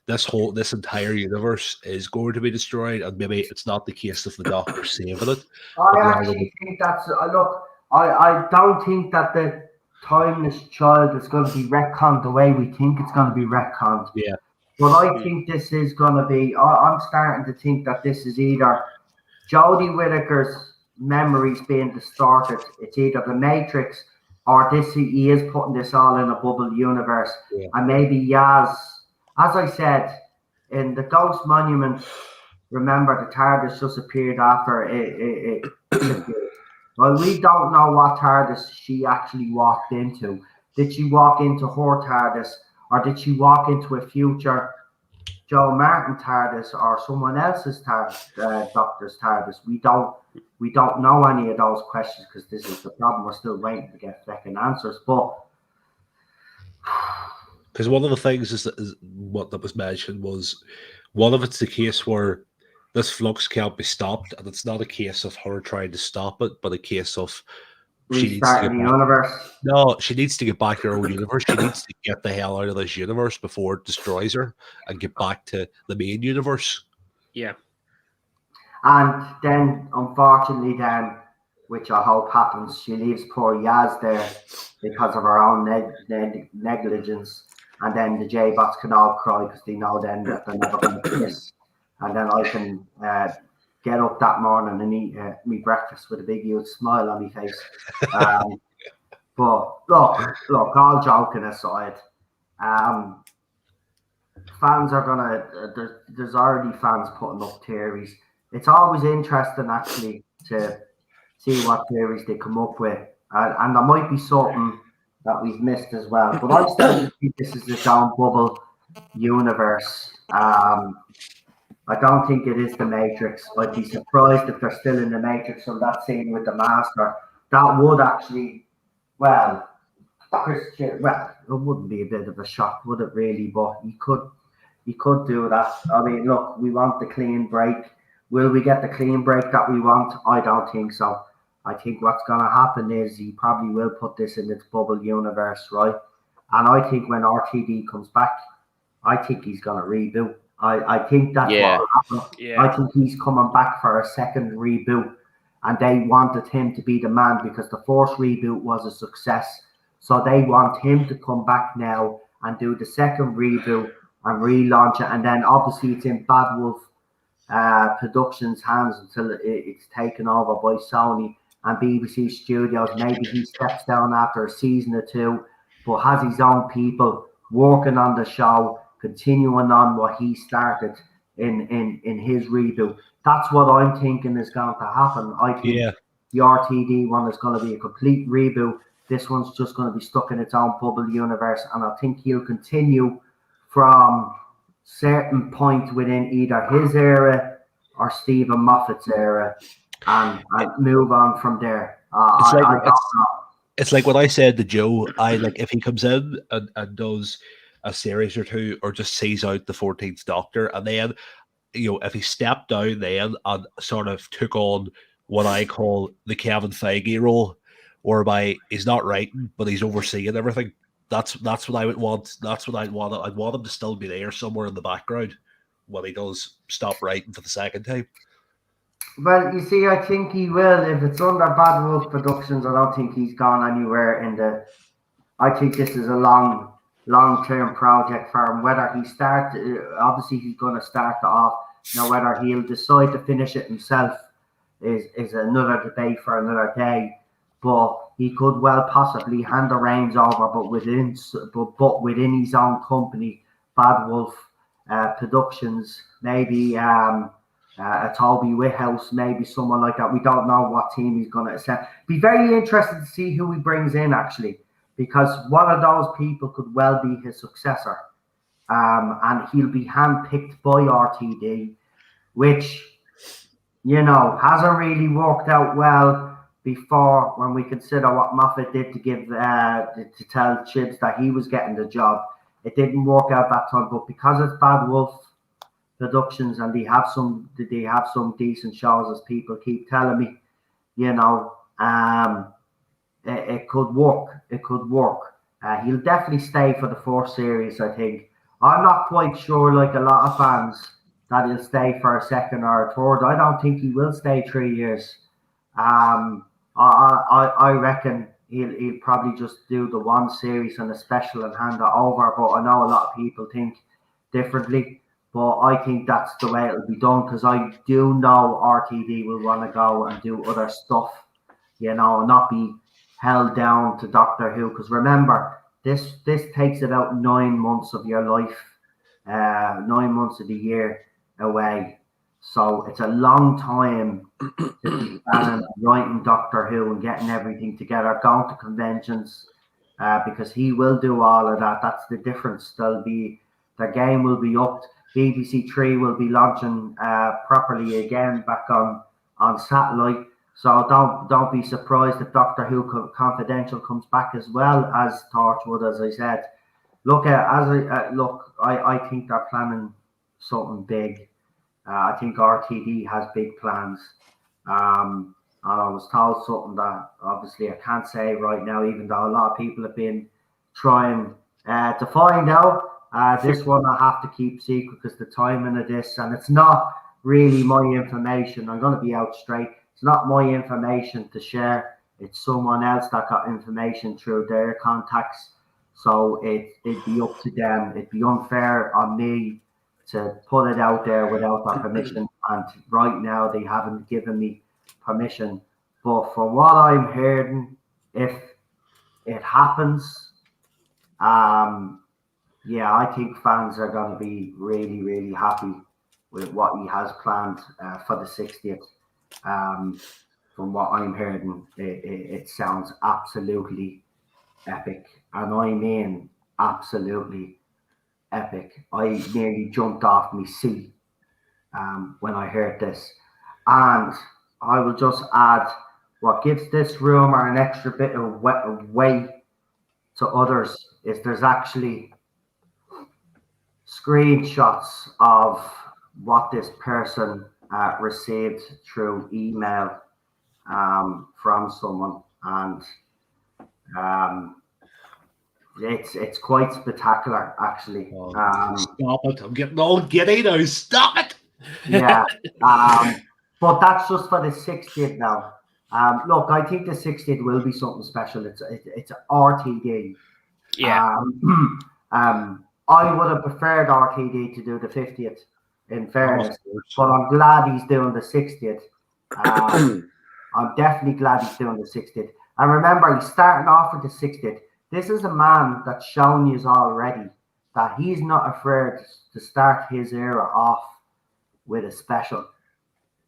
this entire universe is going to be destroyed, and maybe it's not the case of the Doctor saving it. I actually think that's look. I don't think that the timeless child is going to be retconned the way we think it's going to be retconned. Yeah. But I think this is going to be. I'm starting to think that this is either Jodie Whittaker's memories being distorted. It's either the Matrix, or he is putting this all in a bubble universe. Yeah. And maybe Yaz, as I said, in the Ghost Monument, remember the TARDIS just appeared after it disappeared. Well, we don't know what TARDIS she actually walked into. Did she walk into her TARDIS, or did she walk into a future Joe Martin TARDIS, or someone else's TARDIS, Doctor's TARDIS? We don't know any of those questions, because this is the problem. We're still waiting to get second answers. But because one of the things is what that was mentioned was one of it's the case where this flux can't be stopped, and it's not a case of her trying to stop it, but a case of restarting the universe. No, she needs to get back to her own universe. She needs to get the hell out of this universe before it destroys her and get back to the main universe. Yeah. And then, unfortunately, which I hope happens, she leaves poor Yaz there because of her own negligence. And then the J-Bots can all cry because they know then that they're never going to kiss. And then I can get up that morning and eat me breakfast with a big huge smile on my face. But look, all joking aside, fans are gonna. There's already fans putting up theories. it's always interesting actually to see what theories they come up with, and there might be something that we've missed as well. But I still think this is its own bubble universe. I don't think it is the Matrix. I'd be surprised if they're still in the Matrix on that scene with the Master. That would actually, well, Christian, well, it wouldn't be a bit of a shock, would it really? But he could do that. I mean, look, we want the clean break. Will we get the clean break that we want? I don't think so. I think what's going to happen is he probably will put this in its bubble universe, right? And I think when RTD comes back, I think he's going to reboot. I think that's what will happen. Yeah. I think he's coming back for a second reboot. And they wanted him to be the man because the first reboot was a success. So they want him to come back now and do the second reboot and relaunch it. And then obviously it's in Bad Wolf Productions' hands until it's taken over by Sony and BBC Studios. Maybe he steps down after a season or two, but has his own people working on the show, continuing on what he started in his reboot. That's what I'm thinking is going to happen. I think the RTD one is going to be a complete reboot. This one's just going to be stuck in its own bubble universe, and I think he'll continue from certain point within either his era or Stephen Moffat's era, and move on from there. I don't know. It's like what I said to Joe. I like if he comes in and does a series or two, or just sees out the 14th Doctor, and then if he stepped down then and sort of took on what I call the Kevin Feige role, whereby he's not writing but he's overseeing everything. That's what I would want. That's what I'd want. I'd want him to still be there somewhere in the background when he does stop writing for the second time. Well, you see, I think he will. If it's under Bad Wolf Productions, I don't think he's gone anywhere I think this is a long-term project for him. Whether he starts, obviously he's going to start it off. Now, whether he'll decide to finish it himself is another debate for another day. But he could well possibly hand the reins over, but within his own company, Bad Wolf Productions, maybe a Toby Whithouse, maybe someone like that. We don't know what team he's going to send. Be very interested to see who he brings in, actually, because one of those people could well be his successor. And he'll be handpicked by RTD, which, hasn't really worked out well before when we consider what Moffat did to give to tell Chibs that he was getting the job. It didn't work out that time, but because it's Bad Wolf Productions and they have some decent shows, as people keep telling me, it could work. It could work. He'll definitely stay for the fourth series, I think. I'm not quite sure, like a lot of fans, that he'll stay for a second or a third. I don't think he will stay 3 years. I reckon he'll probably just do the one series and a special and hand it over. But I know a lot of people think differently. But I think that's the way it'll be done, because I do know RTD will want to go and do other stuff, and not be held down to Doctor Who. Because remember, this takes about 9 months of your life, 9 months of the year away. So it's a long time to be planning, writing Doctor Who and getting everything together, going to conventions, because he will do all of that. That's the difference. The game will be upped. BBC 3 will be launching properly again back on satellite. So don't be surprised if Doctor Who Confidential comes back as well as Torchwood, as I said. I think they're planning something big. I think RTD has big plans. And I was told something that obviously I can't say right now, even though a lot of people have been trying to find out. This one I have to keep secret because the timing of this, and it's not really my information. I'm going to be out straight. It's not my information to share. It's someone else that got information through their contacts. So it'd be up to them. It'd be unfair on me to put it out there without their permission. And right now they haven't given me permission. But from what I'm hearing, if it happens, I think fans are going to be really, really happy with what he has planned for the 60th. From what I'm hearing, it sounds absolutely epic, and I mean absolutely epic. I nearly jumped off my seat when I heard this, and I will just add what gives this rumor an extra bit of weight to others is there's actually screenshots of what this person received through email from someone, and it's quite spectacular actually. Stop it! I'm getting all giddy now. Stop it! Yeah, but that's just for the 60th now. Look, I think the 60th will be something special. It's RTD. Yeah. I would have preferred RTD to do the 50th, in fairness, but I'm glad he's doing the 60th. I'm definitely glad he's doing the 60th. And remember, he's starting off with the 60th. This is a man that's shown you already that he's not afraid to start his era off with a special,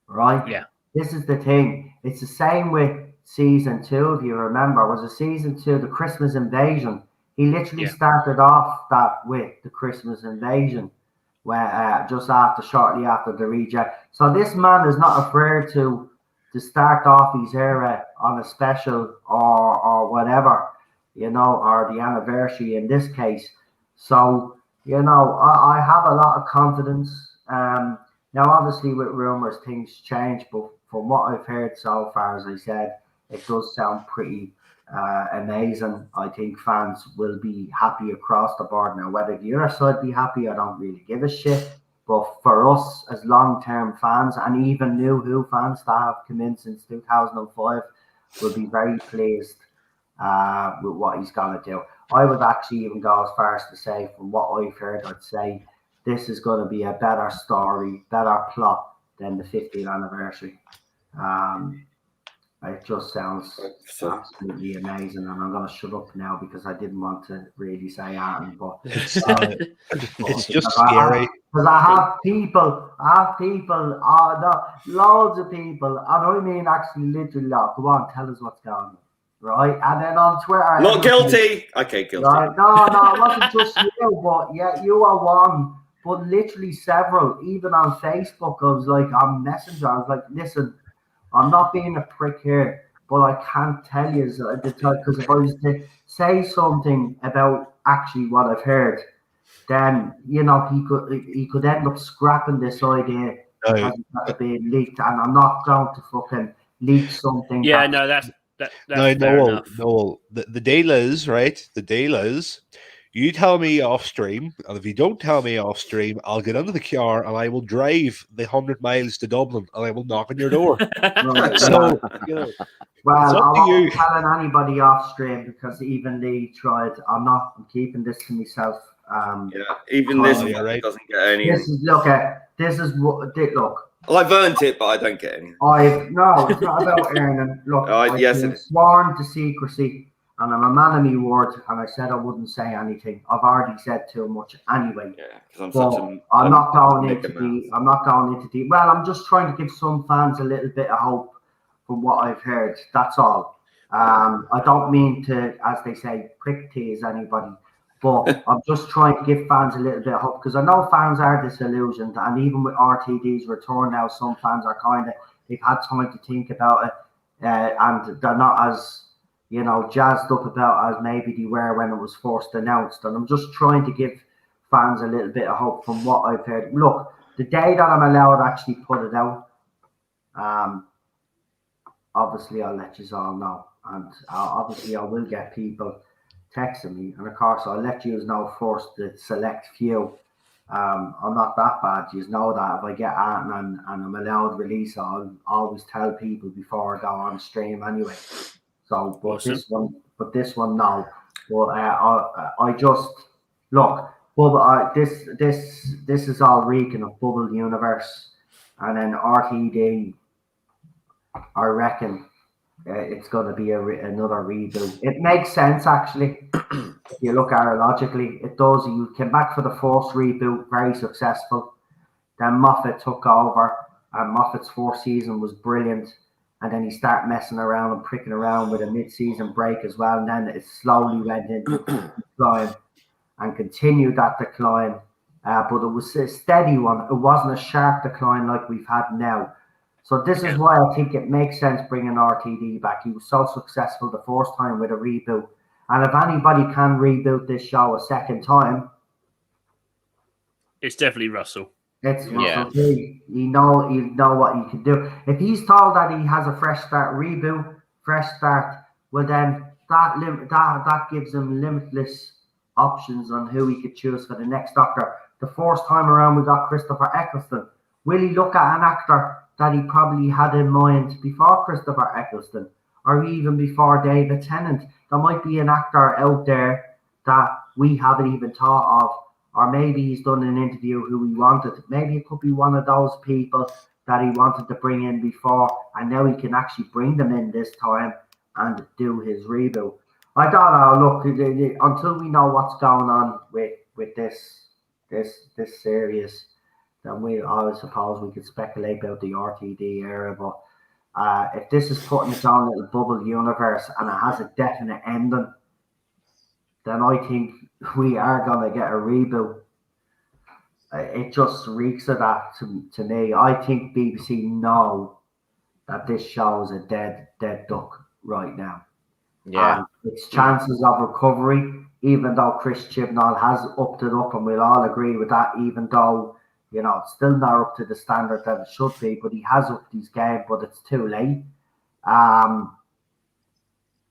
right? Yeah. This is the thing. It's the same with season 2, if you remember. Was it season 2, the Christmas Invasion? He literally started off that with the Christmas Invasion, where shortly after the reject. So this man is not afraid to start off his era on a special or whatever, or the anniversary in this case. So, I have a lot of confidence. Now, obviously, with rumors, things change, but from what I've heard so far, as I said, it does sound pretty amazing. I think fans will be happy across the board. Now, whether the other side be happy, I don't really give a shit. But for us as long-term fans, and even new Who fans that have come in since 2005, will be very pleased with what he's going to do. I would actually even go as far as to say, from what I've heard, I'd say this is going to be a better story, better plot than the 50th anniversary. It just sounds absolutely amazing, and I'm going to shut up now because I didn't want to really say anything. But it's just scary. Because I have people, loads of people, and I mean actually literally, go on, tell us what's going on, right? And then on Twitter, not guilty. Okay, guilty. Right? No, it wasn't just you, but yeah, you are one. But literally several, even on Facebook, I was like, on Messenger, I was like, listen, I'm not being a prick here, but I can't tell you because if I was to say something about actually what I've heard, then he could end up scrapping this idea as being leaked, and I'm not going to fucking leak something. Yeah, no, that's fair enough. No. The deal is right. The deal is, you tell me off stream, and if you don't tell me off stream, I'll get into the car and I will drive the 100 miles to Dublin and I will knock on your door. Right, so, well, I'm not telling anybody off stream because even Lee tried. I'm keeping this to myself. Even this doesn't get any. Look. I've earned it, but I don't get any. No, it's not about earning. Look, I've been sworn to secrecy. And I'm a man of my word, and I said I wouldn't say anything. I've already said too much anyway. Yeah, because I'm not going into deep. Well, I'm just trying to give some fans a little bit of hope from what I've heard. That's all. I don't mean to, as they say, prick tease anybody, but I'm just trying to give fans a little bit of hope because I know fans are disillusioned, and even with RTD's return now, some fans are they've had time to think about it, and they're not as jazzed up about as maybe they were when it was first announced. And I'm just trying to give fans a little bit of hope from what I've heard. Look, the day that I'm allowed to actually put it out, obviously I'll let you all know. And obviously I will get people texting me. And of course I'll let you know first, the select few. I'm not that bad. You know that if I get out and I'm allowed release, I'll always tell people before I go on stream anyway. So, but awesome. this one now. But I just look. Bubble. This is all reeking of Bubble Universe, and then RTD. I reckon it's going to be another redo. It makes sense actually. If you look at it logically, it does. You came back for the first reboot, very successful. Then Moffat took over, and Moffat's fourth season was brilliant. And then he started messing around and pricking around with a mid-season break as well. And then it slowly went into decline and continued that decline. But it was a steady one. It wasn't a sharp decline like we've had now. So this is why I think it makes sense bringing RTD back. He was so successful the first time with a reboot. And if anybody can reboot this show a second time, it's definitely Russell. It's Russell T. You know what you can do. If he's told that he has a fresh start reboot, well then that gives him limitless options on who he could choose for the next Doctor. The first time around we got Christopher Eccleston. Will he look at an actor that he probably had in mind before Christopher Eccleston, or even before David Tennant? There might be an actor out there that we haven't even thought of. Or maybe he's done an interview who he wanted. Maybe it could be one of those people that he wanted to bring in before, and now he can actually bring them in this time and do his reboot. I don't know. Look, until we know what's going on with this series, then I suppose we could speculate about the RTD era. But if this is putting its own little bubble universe and it has a definite ending, then I think we are going to get a reboot. It just reeks of that to me. I think BBC know that this show is a dead duck right now. Yeah. And its chances of recovery, even though Chris Chibnall has upped it up, and we'll all agree with that, even though, it's still not up to the standard that it should be, but he has upped his game, but it's too late.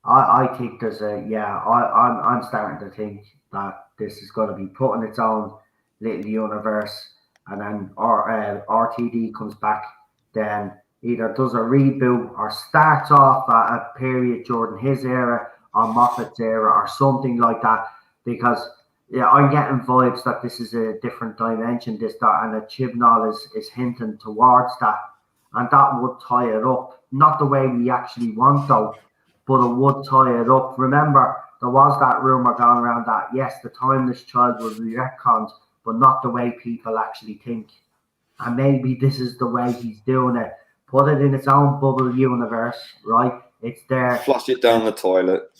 I think there's I'm starting to think that this is going to be put in its own little universe, and then RTD comes back, then either does a reboot or starts off a period during his era or Moffat's era or something like that, because I'm getting vibes that this is a different dimension, and that Chibnall is hinting towards that, and that would tie it up, not the way we actually want though, but it would tie it up. Remember, there was that rumour going around that, yes, the Timeless Child will be retconned, but not the way people actually think. And maybe this is the way he's doing it. Put it in its own bubble universe, right? It's there. Flush it down the toilet.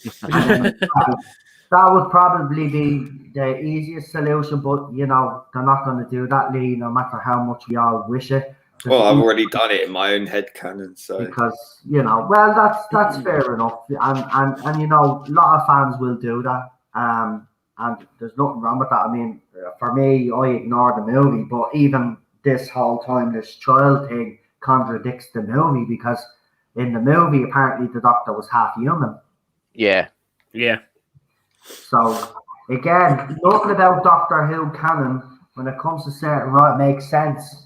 That would probably be the easiest solution, but, they're not going to do that, Lee, no matter how much we all wish it. Well, I've already done it in my own headcanon, so because that's fair enough, and a lot of fans will do that, and there's nothing wrong with that. I mean, for me, I ignore the movie, but even this whole time, this child thing contradicts the movie, because in the movie, apparently the Doctor was half human. Yeah. So again, nothing about Doctor Who canon when it comes to certain right makes sense.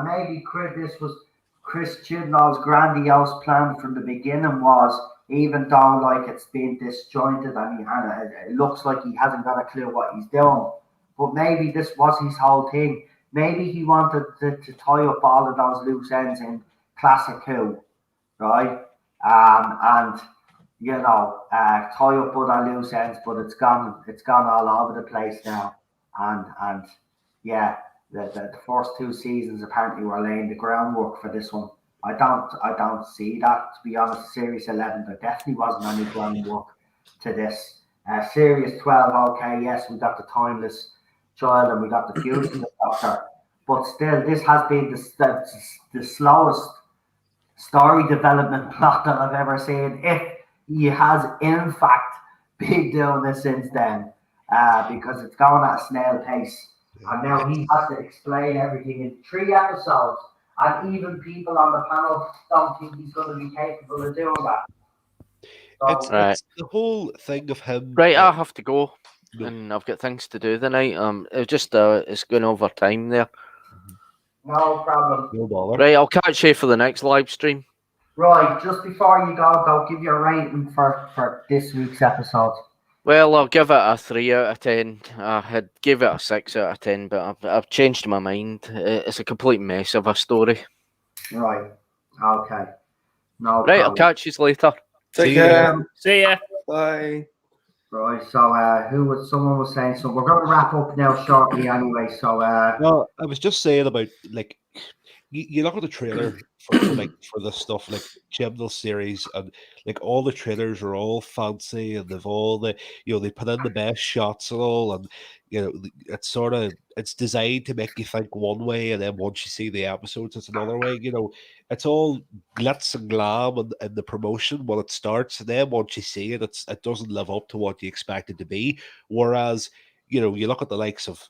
Maybe this was Chris Chibnall's grandiose plan from the beginning, was, even though it's been disjointed and it looks like he hasn't got a clue what he's doing, but maybe this was his whole thing. Maybe he wanted to tie up all of those loose ends in classic Who, right? And tie up other loose ends, but it's gone all over the place now, and yeah. The first two seasons apparently were laying the groundwork for this one. I don't see that, to be honest. Series 11, there definitely wasn't any groundwork to this. Series 12, okay, yes, we got the Timeless Child and we got the Fugitive Doctor, but still, this has been the slowest story development plot that I've ever seen. If he has in fact been doing this since then, because it's going at a snail pace. And now he has to explain everything in 3 episodes, and even people on the panel don't think he's going to be capable of doing that. So, it's the whole thing of him. Right, I have to go, and I've got things to do tonight. It's going over time there. no problem. No bother. Right, I'll catch you for the next live stream. Right, just before you go give your rating for this week's episode. Well, I'll give it a 3 out of 10. I had gave it a 6 out of 10, but I've changed my mind. It's a complete mess of a story. Right. Okay. No Right, problem. I'll catch you later. take care. See ya. Bye. Right. So someone was saying, so we're going to wrap up now shortly anyway. So No, I was just saying about like you look at the trailer for this stuff like Chibnall series, and like all the trailers are all fancy, and they've all they put in the best shots and all, and it's designed to make you think one way, and then once you see the episodes it's another way. It's all glitz and glam and the promotion when it starts, and then once you see it, it doesn't live up to what you expect it to be. Whereas you look at the likes of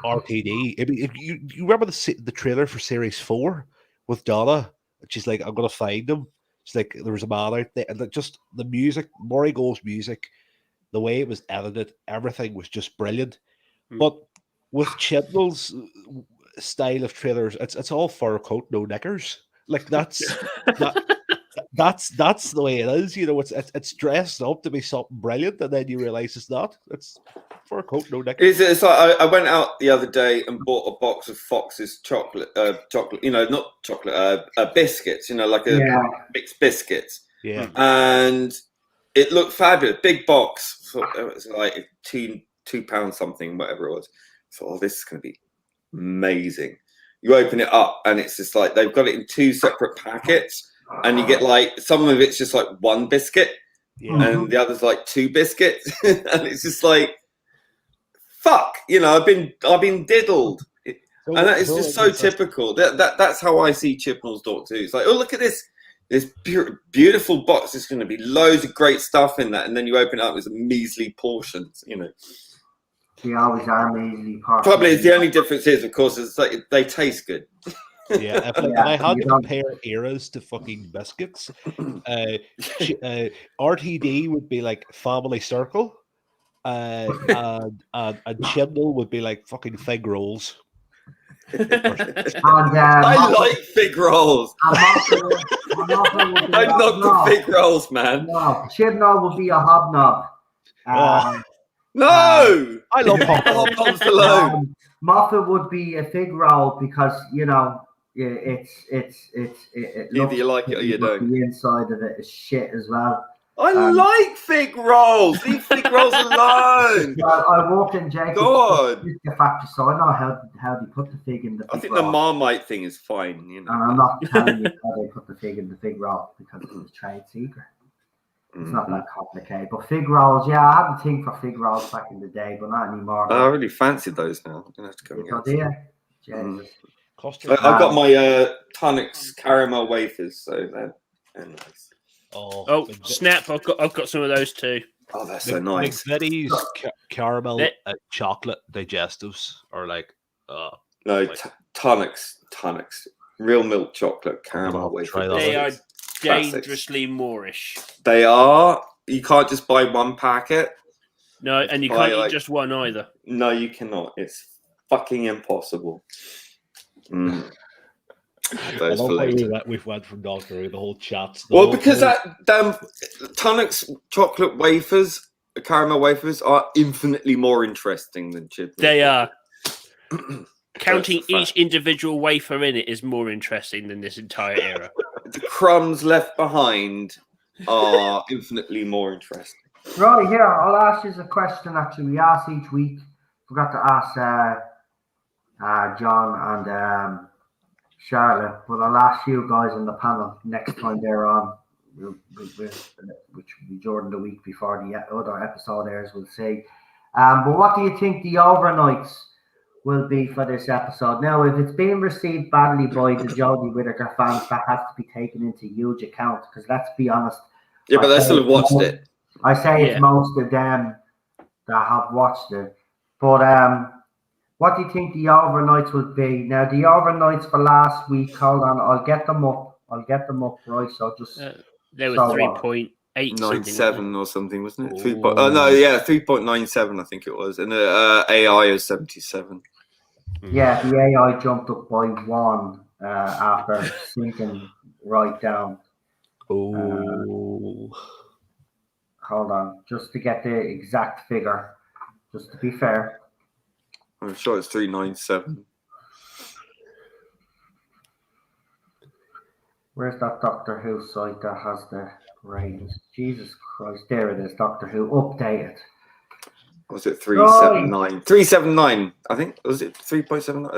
RTD. I mean, if you remember the trailer for Series 4 with Donna, and she's like, "I'm gonna find him." It's like there was a man out there, and just the music, Murray Gold's music, the way it was edited, everything was just brilliant. But with Chibnall's style of trailers, it's all fur coat, no knickers. Like that's that's the way it is. It's dressed up to be something brilliant, and then you realize it's not. It's fur coat, no knickers. It's like I went out the other day and bought a box of Fox's chocolate, not chocolate, biscuits, like mixed biscuits. Yeah. And it looked fabulous. Big box. It was like £2 something, whatever it was. So, this is going to be amazing. You open it up and it's just like they've got it in 2 separate packets, and you get like some of it's just like 1 biscuit, and the other's like 2 biscuits, and it's just like, fuck, I've been diddled, and that is just so typical. That's how I see Chibnall's Dog too. It's like, oh, look at this beautiful box. There's going to be loads of great stuff in that, and then you open it up, there's measly portions. They always are measly portions. Probably the only difference is, of course, it's like they taste good. Yeah, if I had to compare eras to fucking biscuits, RTD would be like Family Circle, and Chibnall would be like fucking fig rolls. I like fig rolls. I'm not the fig rolls, man. No, Chibnall would be a hobnob. No, I love hobnobs alone. Moffat would be a fig roll because it either you like it or you don't. The inside of it is shit as well. I like fig rolls. Leave fig rolls alone. I walked in Jacob's the factory, so I know how they put the fig in the fig I think roll. the Marmite thing is fine, And I'm not telling you how they put the fig in the fig roll because it was trade secret. It's not that complicated. But fig rolls, I had a thing for fig rolls back in the day, but not anymore. I really fancied those now. I'm going to have to go and get them. Jesus. I've got my Tonics caramel wafers, so they're nice. Oh, snap! I've got some of those too. Oh, that's so nice. McVitie's caramel chocolate digestives are like Tonics, real milk chocolate caramel wafers. They are dangerously Moorish. They are. You can't just buy 1 packet. No, and you can't eat just one either. No, you cannot. It's fucking impossible. I love how we've went from Doctor Who, the whole chat. Because that damn Tonics chocolate wafers, caramel wafers, are infinitely more interesting than Chibnall. They are. Counting each individual wafer in it is more interesting than this entire era. The crumbs left behind are infinitely more interesting. Right, here, I'll ask you a question, actually. We ask each week. Forgot to ask John and Charlotte, but I'll ask you guys on the panel next time they're on, which will be during the week before the other episode airs, we'll see. But what do you think the overnights will be for this episode? Now, if it's being received badly by the Jodie Whittaker fans, that has to be taken into huge account, because let's be honest. Yeah, but they still have watched it. I say it's most of them that have watched it. But what do you think the overnights would be? Now, the overnights for last week, hold on, I'll get them up, right? So just... they were 3.8 or something, wasn't it? 3.97, I think it was. And the AI is 77. Yeah, the AI jumped up by 1 after sinking right down. Oh. Hold on, just to get the exact figure, just to be fair. I'm sure it's 397. Where's that Doctor Who site that has the ratings? Jesus Christ, there it is, Doctor Who updated. Was it 379? 379, I think. Was it 3.79? It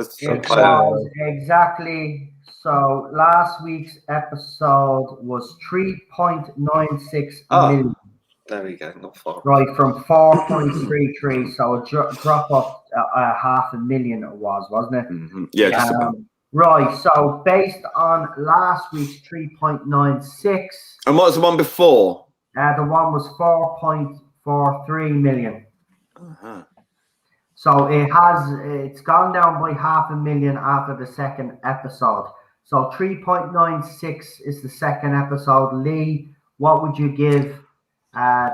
was exactly. So last week's episode was 3.96 million. There we go, not far. Right, from 4.33, so a drop off 500,000 it was, wasn't it? Mm-hmm. Yeah, just about. Right, so based on last week's 3.96. And what was the one before? The one was 4.43 million. Uh-huh. So it's gone down by 500,000 after the second episode. So 3.96 is the second episode. Lee, what would you give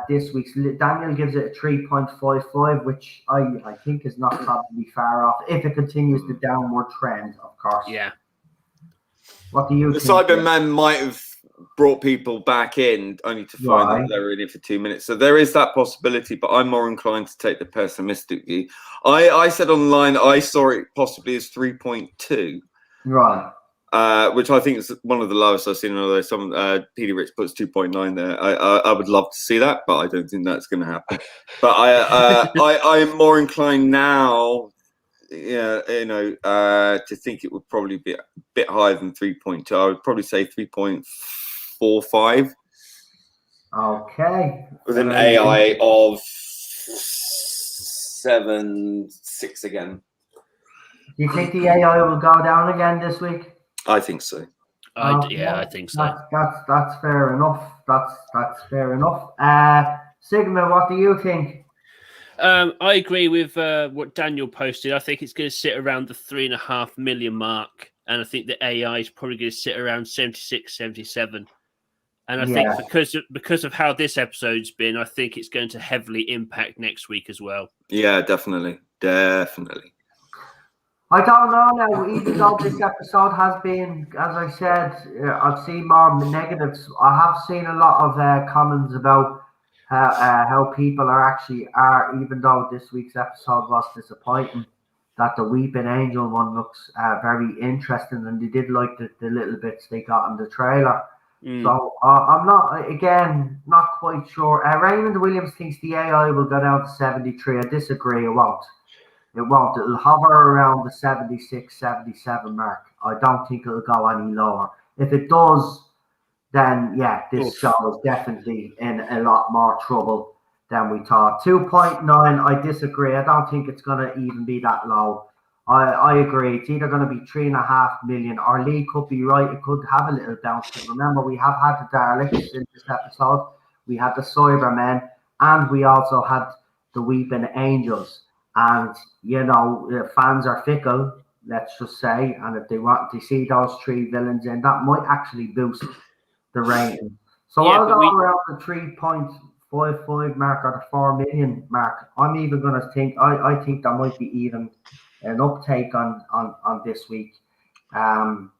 this week's? Daniel gives it a 3.55, which I think is not probably far off if it continues the downward trend, of course. Yeah. What do you think? The Cybermen might have brought people back in only to find that they were in it for 2 minutes. So there is that possibility, but I'm more inclined to take the pessimistic view. I said online I saw it possibly as 3.2. Right. Which I think is one of the lowest I've seen. Although some Petey Rich puts 2.9 there, I would love to see that, but I don't think that's going to happen. But I'm more inclined now, to think it would probably be a bit higher than 3.2. I would probably say 3.45. Okay. With an AI of 7.6 again. Do you think the AI will go down again this week? I think so. Yeah, I think so. That's fair enough. That's fair enough. Sigma, what do you think? I agree with what Daniel posted. I think it's going to sit around the 3.5 million mark, and I think the AI is probably going to sit around 76, 77. And I think because of how this episode's been, I think it's going to heavily impact next week as well. Yeah, definitely. I don't know now, even though this episode has been, as I said, I've seen more negatives. I have seen a lot of comments about how people are, even though this week's episode was disappointing, that the Weeping Angel one looks very interesting, and they did like the little bits they got in the trailer. So I'm not quite sure. Raymond Williams thinks the AI will go down to 73. I disagree, it won't. It won't. It'll hover around the 76, 77 mark. I don't think it'll go any lower. If it does, then this show is definitely in a lot more trouble than we thought. 2.9, I disagree. I don't think it's going to even be that low. I agree. It's either going to be 3.5 million, or Lee could be right. It could have a little bounce. Remember, we have had the Daleks in this episode. We had the Cybermen, and we also had the Weeping Angels. And, fans are fickle, let's just say. And if they want to see those three villains in, that might actually boost the rating. So I'll go around the 3.55 mark or the 4 million mark. I'm even going to think, I think there might be even an uptake on this week. But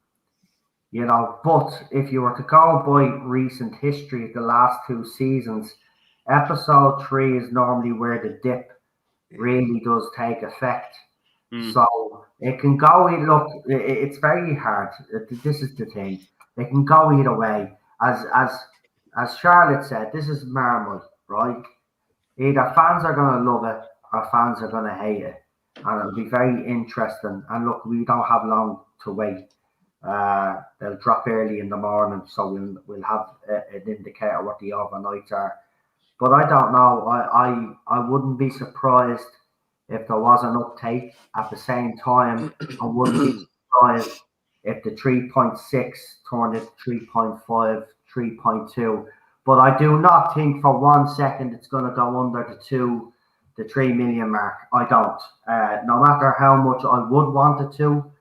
if you were to go by recent history, the last 2 seasons, episode 3 is normally where the dip really does take effect. So it can go, it's very hard. This is the thing. It can go either way. As Charlotte said, this is Marmite, right? Either fans are going to love it or fans are going to hate it. And it'll be very interesting. And look, we don't have long to wait. They'll drop early in the morning, so we'll have an indicator what the overnights are. But I don't know. I wouldn't be surprised if there was an uptake. At the same time, I wouldn't be surprised if the 3.6 turned into 3.5, 3.2. But I do not think for 1 second it's going to go under the 3 million mark. I don't. No matter how much I would want it to.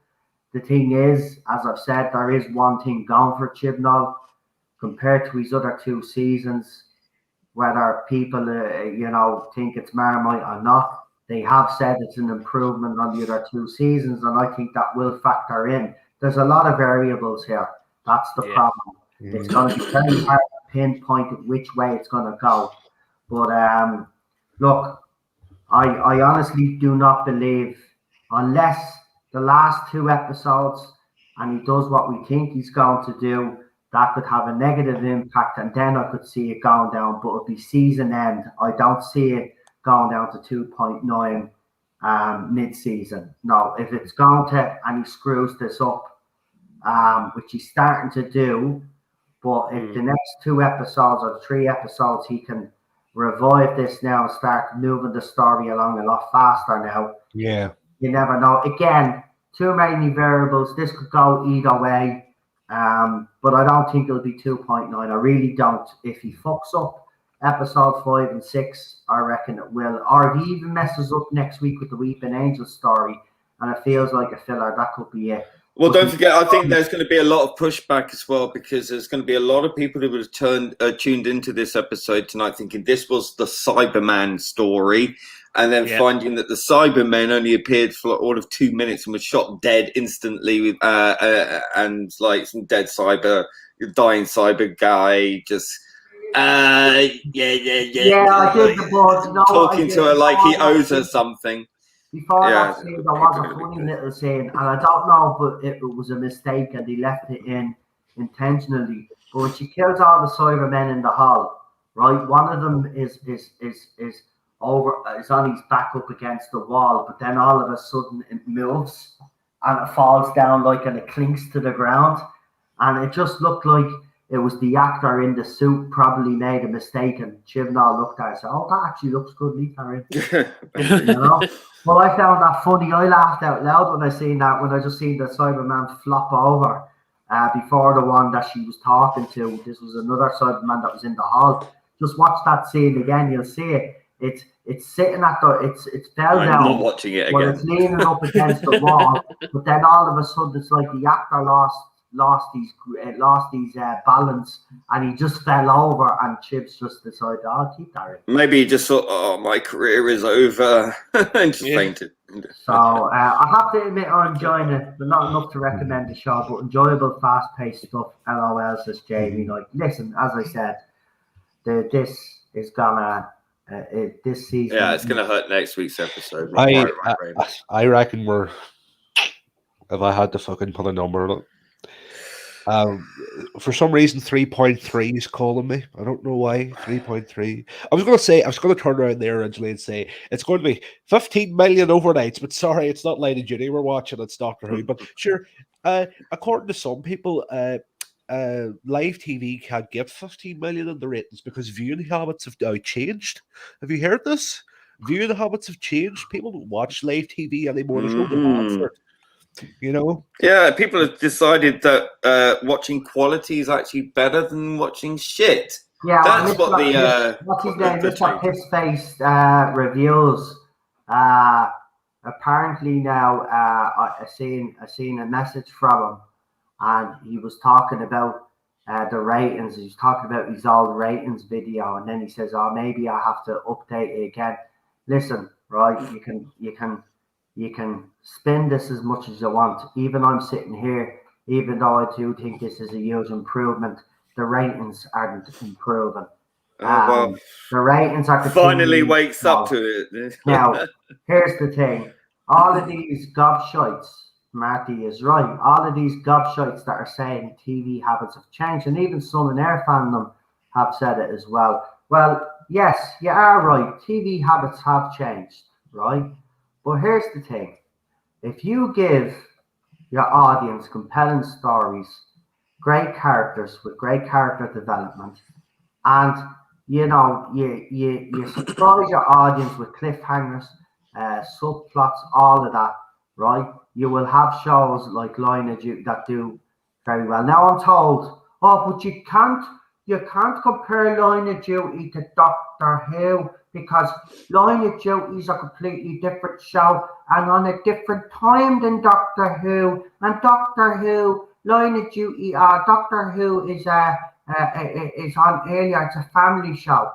The thing is, as I've said, there is one thing going for Chibnall compared to his other 2 seasons. Whether people, think it's Marmite or not, they have said it's an improvement on the other 2 seasons, and I think that will factor in. There's a lot of variables here. That's the problem. It's going to be very hard to pinpoint which way it's going to go. But look, I honestly do not believe, unless the last 2 episodes and he does what we think he's going to do, that could have a negative impact, and then I could see it going down, but it'll be season end. I don't see it going down to 2.9 mid-season. No, if it's going to, and he screws this up, which he's starting to do, but if the next 2 episodes or 3 episodes he can revive this now and start moving the story along a lot faster now. Yeah. You never know. Again, too many variables. This could go either way. But I don't think it'll be 2.9. I really don't. If he fucks up episode 5 and 6, I reckon it will. Or if he even messes up next week with the Weeping Angel story and it feels like a filler, that could be it. Well, don't forget, I think there's going to be a lot of pushback as well, because there's going to be a lot of people who would have tuned into this episode tonight thinking this was the Cyberman story, and then finding that the Cybermen only appeared for all of 2 minutes and was shot dead instantly, with and like some dying cyber guy just I did the board. No, talking to her like he owes her something. Before that scene, there was a funny little scene, and I don't know if it was a mistake and they left it in intentionally. But when she kills all the Cybermen in the hall, right? One of them is on his back up against the wall, but then all of a sudden it moves and it falls down and it clinks to the ground, and it just looked like it was the actor in the suit probably made a mistake, and Chibnall looked at it and said, "Oh, that actually looks good, leave her in." You know? Well, I found that funny. I laughed out loud when I seen that, when I just seen the Cyberman flop over before the one that she was talking to. This was another Cyberman that was in the hall. Just watch that scene again, you'll see it. It's sitting at the it's fell down. I'm not watching it again. Well, it's leaning up against the wall, but then all of a sudden it's like the actor lost his balance, and he just fell over, and Chips just decided, I'll keep that in. Maybe he just thought, oh, my career is over, and just fainted. So I have to admit I'm enjoying it, but not enough to recommend the show, but enjoyable, fast-paced stuff. LOL, says Jamie. Listen, as I said, this is gonna this season. Yeah, it's gonna hurt next week's episode. I reckon we're, if I had to fucking put a number on it, for some reason 3.3 is calling me. I don't know why. 3.3. I was going to turn around there originally and say it's going to be 15 million overnights, but sorry, it's not Line of Duty we're watching, it's Doctor Who. But sure, according to some people, live TV can't get 15 million in the ratings because viewing habits have now changed. Have you heard this? Viewing habits have changed. People don't watch live TV anymore. There's no demand for it. You know? Yeah, people have decided that watching quality is actually better than watching shit. Yeah, that's what the what's his name? Mr. Piss-Face reviews. Apparently now, I seen a message from him, and he was talking about the ratings. He was talking about his old ratings video, and then he says, "Oh, maybe I have to update it again." Listen, right? You can spin this as much as you want. Even I'm sitting here, even though I do think this is a huge improvement, the ratings aren't improving. The ratings are finally wakes up to it. Now, here's the thing. All of these gobshites, Marty is right, all of these gobshites that are saying TV habits have changed, and even some in our fandom have said it as well. Well, yes, you are right. TV habits have changed, right? But here's the thing. If you give your audience compelling stories, great characters with great character development, and you surprise your audience with cliffhangers, subplots, all of that, right? You will have shows like Line of Duty that do very well. Now I'm told, but you can't compare Line of Duty to Doctor Who, because Line of Duty is a completely different show and on a different time than Doctor Who. And Doctor Who, Line of Duty, Doctor Who is on earlier. It's a family show.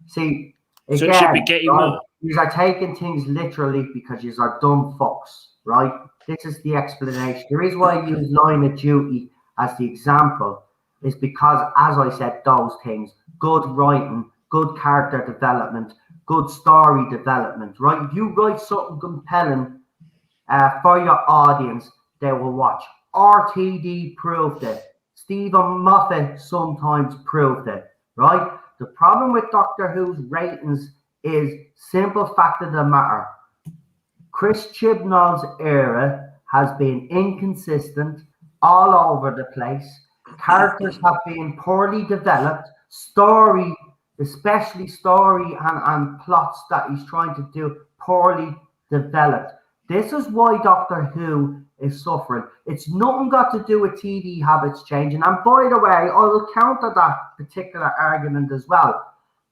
See, again, so it should be getting more. You are taking things literally because you are dumb fucks, right? This is the explanation. The reason why I use Line of Duty as the example is because, as I said, those things, good writing, good character development, good story development, right? If you write something compelling for your audience, they will watch. RTD proved it. Stephen Moffat sometimes proved it, right? The problem with Doctor Who's ratings is simple fact of the matter. Chris Chibnall's era has been inconsistent all over the place. Characters have been poorly developed. Story, especially story and plots that he's trying to do, poorly developed. This is why Doctor Who is suffering. It's nothing got to do with TV habits changing. And by the way, I will counter that particular argument as well.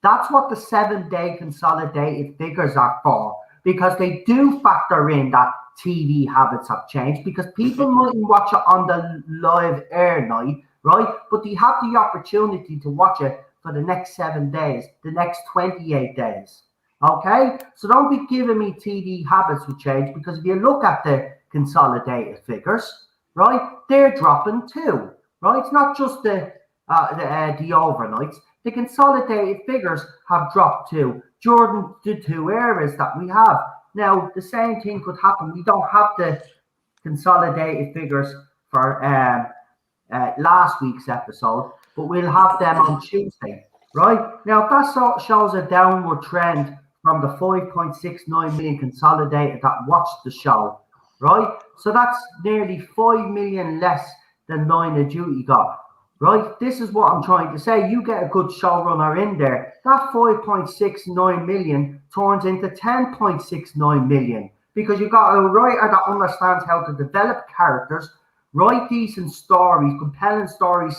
That's what the 7-day consolidated figures are for, because they do factor in that TV habits have changed, because people mightn't watch it on the live air night, right? But they have the opportunity to watch it for the next 7 days, the next 28 days. Okay? So don't be giving me TV habits will change, because if you look at the consolidated figures, right, they're dropping too, right? It's not just the overnights. The consolidated figures have dropped too during the 2 eras that we have. Now, the same thing could happen. We don't have the consolidated figures for last week's episode, but we'll have them on Tuesday, right? Now, if that shows a downward trend from the 5.69 million consolidated that watched the show, right? So that's nearly 5 million less than Line of Duty got. Right, this is what I'm trying to say. You get a good showrunner in there, that 5.69 million turns into 10.69 million, because you've got a writer that understands how to develop characters, write decent stories, compelling stories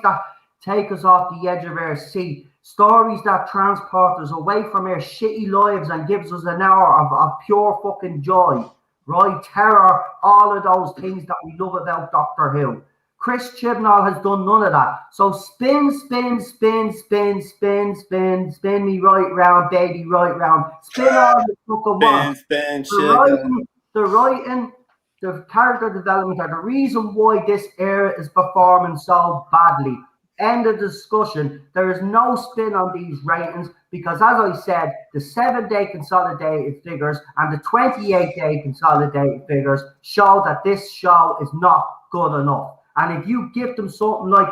that take us off the edge of our seat, stories that transport us away from our shitty lives and gives us an hour of pure fucking joy, right? Terror, all of those things that we love about Doctor Who. Chris Chibnall has done none of that. So spin me right round, baby, right round. Spin all the fucking want. The writing, the character development are the reason why this era is performing so badly. End of discussion. There is no spin on these ratings, because, as I said, the 7-day consolidated figures and the 28-day consolidated figures show that this show is not good enough. And if you give them something like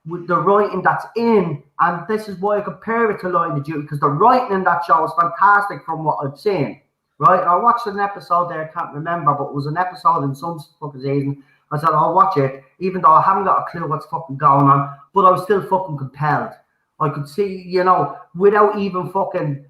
with the writing that's in, and this is why I compare it to Line of Duty, because the writing in that show is fantastic from what I've seen, right? I watched an episode there, I can't remember, but it was an episode in some fucking season. I said, I'll watch it, even though I haven't got a clue what's fucking going on, but I was still fucking compelled. I could see, you know, without even fucking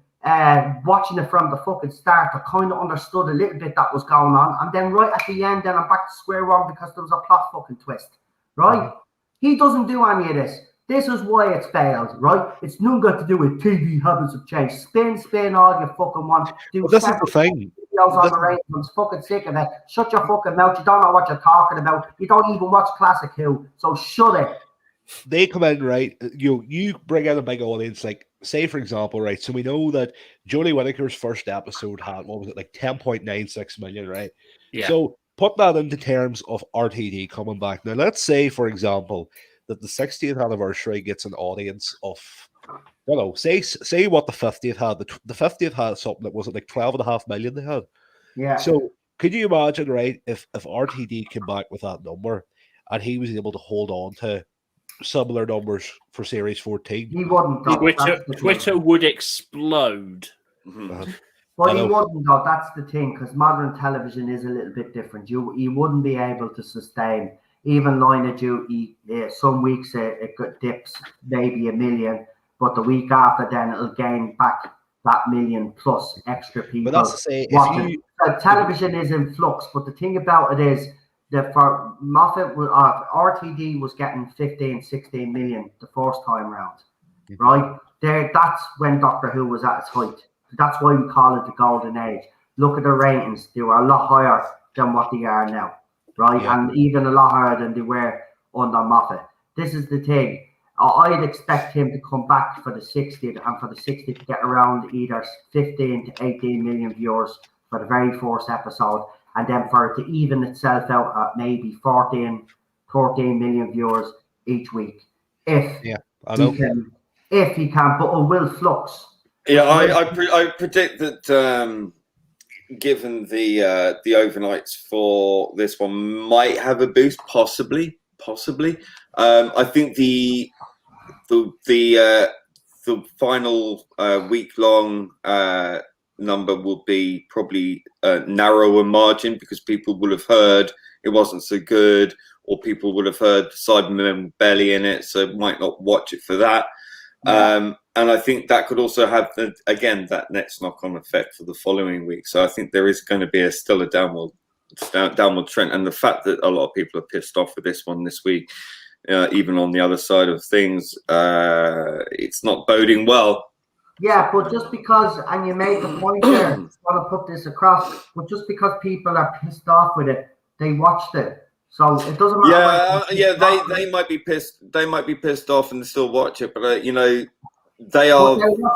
watching it from the fucking start, I kind of understood a little bit that was going on. And then right at the end, then I'm back to square one because there was a plot fucking twist. Right? He doesn't do any of this. This is why it's failed, right? It's nothing got to do with TV habits have changed. Spin all you fucking want. Well, this is the thing. I'm fucking sick of it. Shut your fucking mouth. You don't know what you're talking about. You don't even watch Classic Who. So shut it. They come in, right? You bring out a big audience, like, say, for example, right? So we know that Jodie Whittaker's first episode had, what was it, like 10.96 million, right? Yeah. So put that into terms of RTD coming back. Now, let's say, for example, that the 60th anniversary gets an audience of, I don't know, say what the 50th had. The 50th had something that was like 12.5 million they had. Yeah. So could you imagine, right, if RTD came back with that number and he was able to hold on to similar numbers for Series 14? He wouldn't. Twitter would explode. Mm-hmm. But he wouldn't, though. That's the thing, because modern television is a little bit different. You wouldn't be able to sustain even Line of Duty. Some weeks it dips maybe 1 million, but the week after then it'll gain back that 1 million plus extra people. But that's to say, television is in flux. But the thing about it is that for Moffat, RTD was getting 15, 16 million the first time round, right? That's when Doctor Who was at its height. That's why we call it the golden age. Look at the ratings. They were a lot higher than what they are now, right? Yeah. And even a lot higher than they were under Moffat. This is the thing. I'd expect him to come back for the 60th, and for the 60th to get around either 15 to 18 million viewers for the very first episode, and then for it to even itself out at maybe 14 million viewers each week. If he can, but it will flux. Yeah, I predict that given the overnights for this one might have a boost, possibly. I think the the final week-long number will be probably a narrower margin because people will have heard it wasn't so good, or people will have heard Cybermen Belly in it, so might not watch it for that. Yeah. And I think that could also have, again, that next knock-on effect for the following week. So I think there is going to be still a downward trend. And the fact that a lot of people are pissed off with this one this week, even on the other side of things, it's not boding well. Yeah, but just because, and you made the point there, I want to put this across, but just because people are pissed off with it, they watched it. So it doesn't matter. They might be pissed. They might be pissed off and still watch it, but they are. But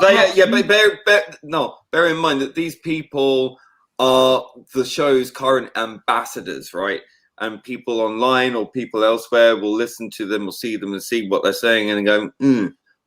bear in mind that these people are the show's current ambassadors, right? And people online or people elsewhere will listen to them or see them and see what they're saying and go,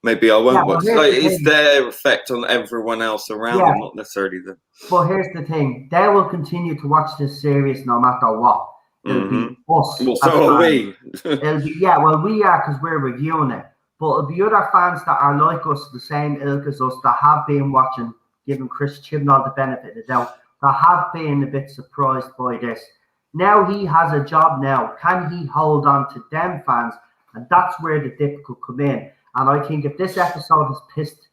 maybe I won't watch. So it's their effect on everyone else around them, not necessarily them. But here's the thing: they will continue to watch this series no matter what. It'll be us. Well, so are we. It'll be, we are because we're reviewing it. But it'll be other fans that are like us, the same ilk as us, that have been watching, giving Chris Chibnall the benefit of the doubt, that have been a bit surprised by this. Now he has a job now. Can he hold on to them fans? And that's where the dip could come in. And I think if this episode has pissed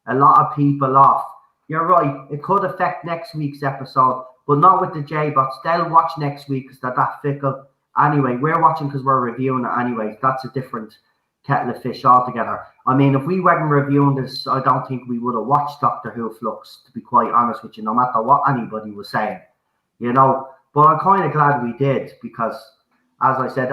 a lot of people off, you're right, it could affect next week's episode. But not with the J-bots. They'll watch next week because they're that fickle. Anyway, we're watching because we're reviewing it anyway. That's a different kettle of fish altogether. I mean, if we weren't reviewing this, I don't think we would have watched Doctor Who Flux, to be quite honest with you, no matter what anybody was saying. But I'm kind of glad we did because, as I said,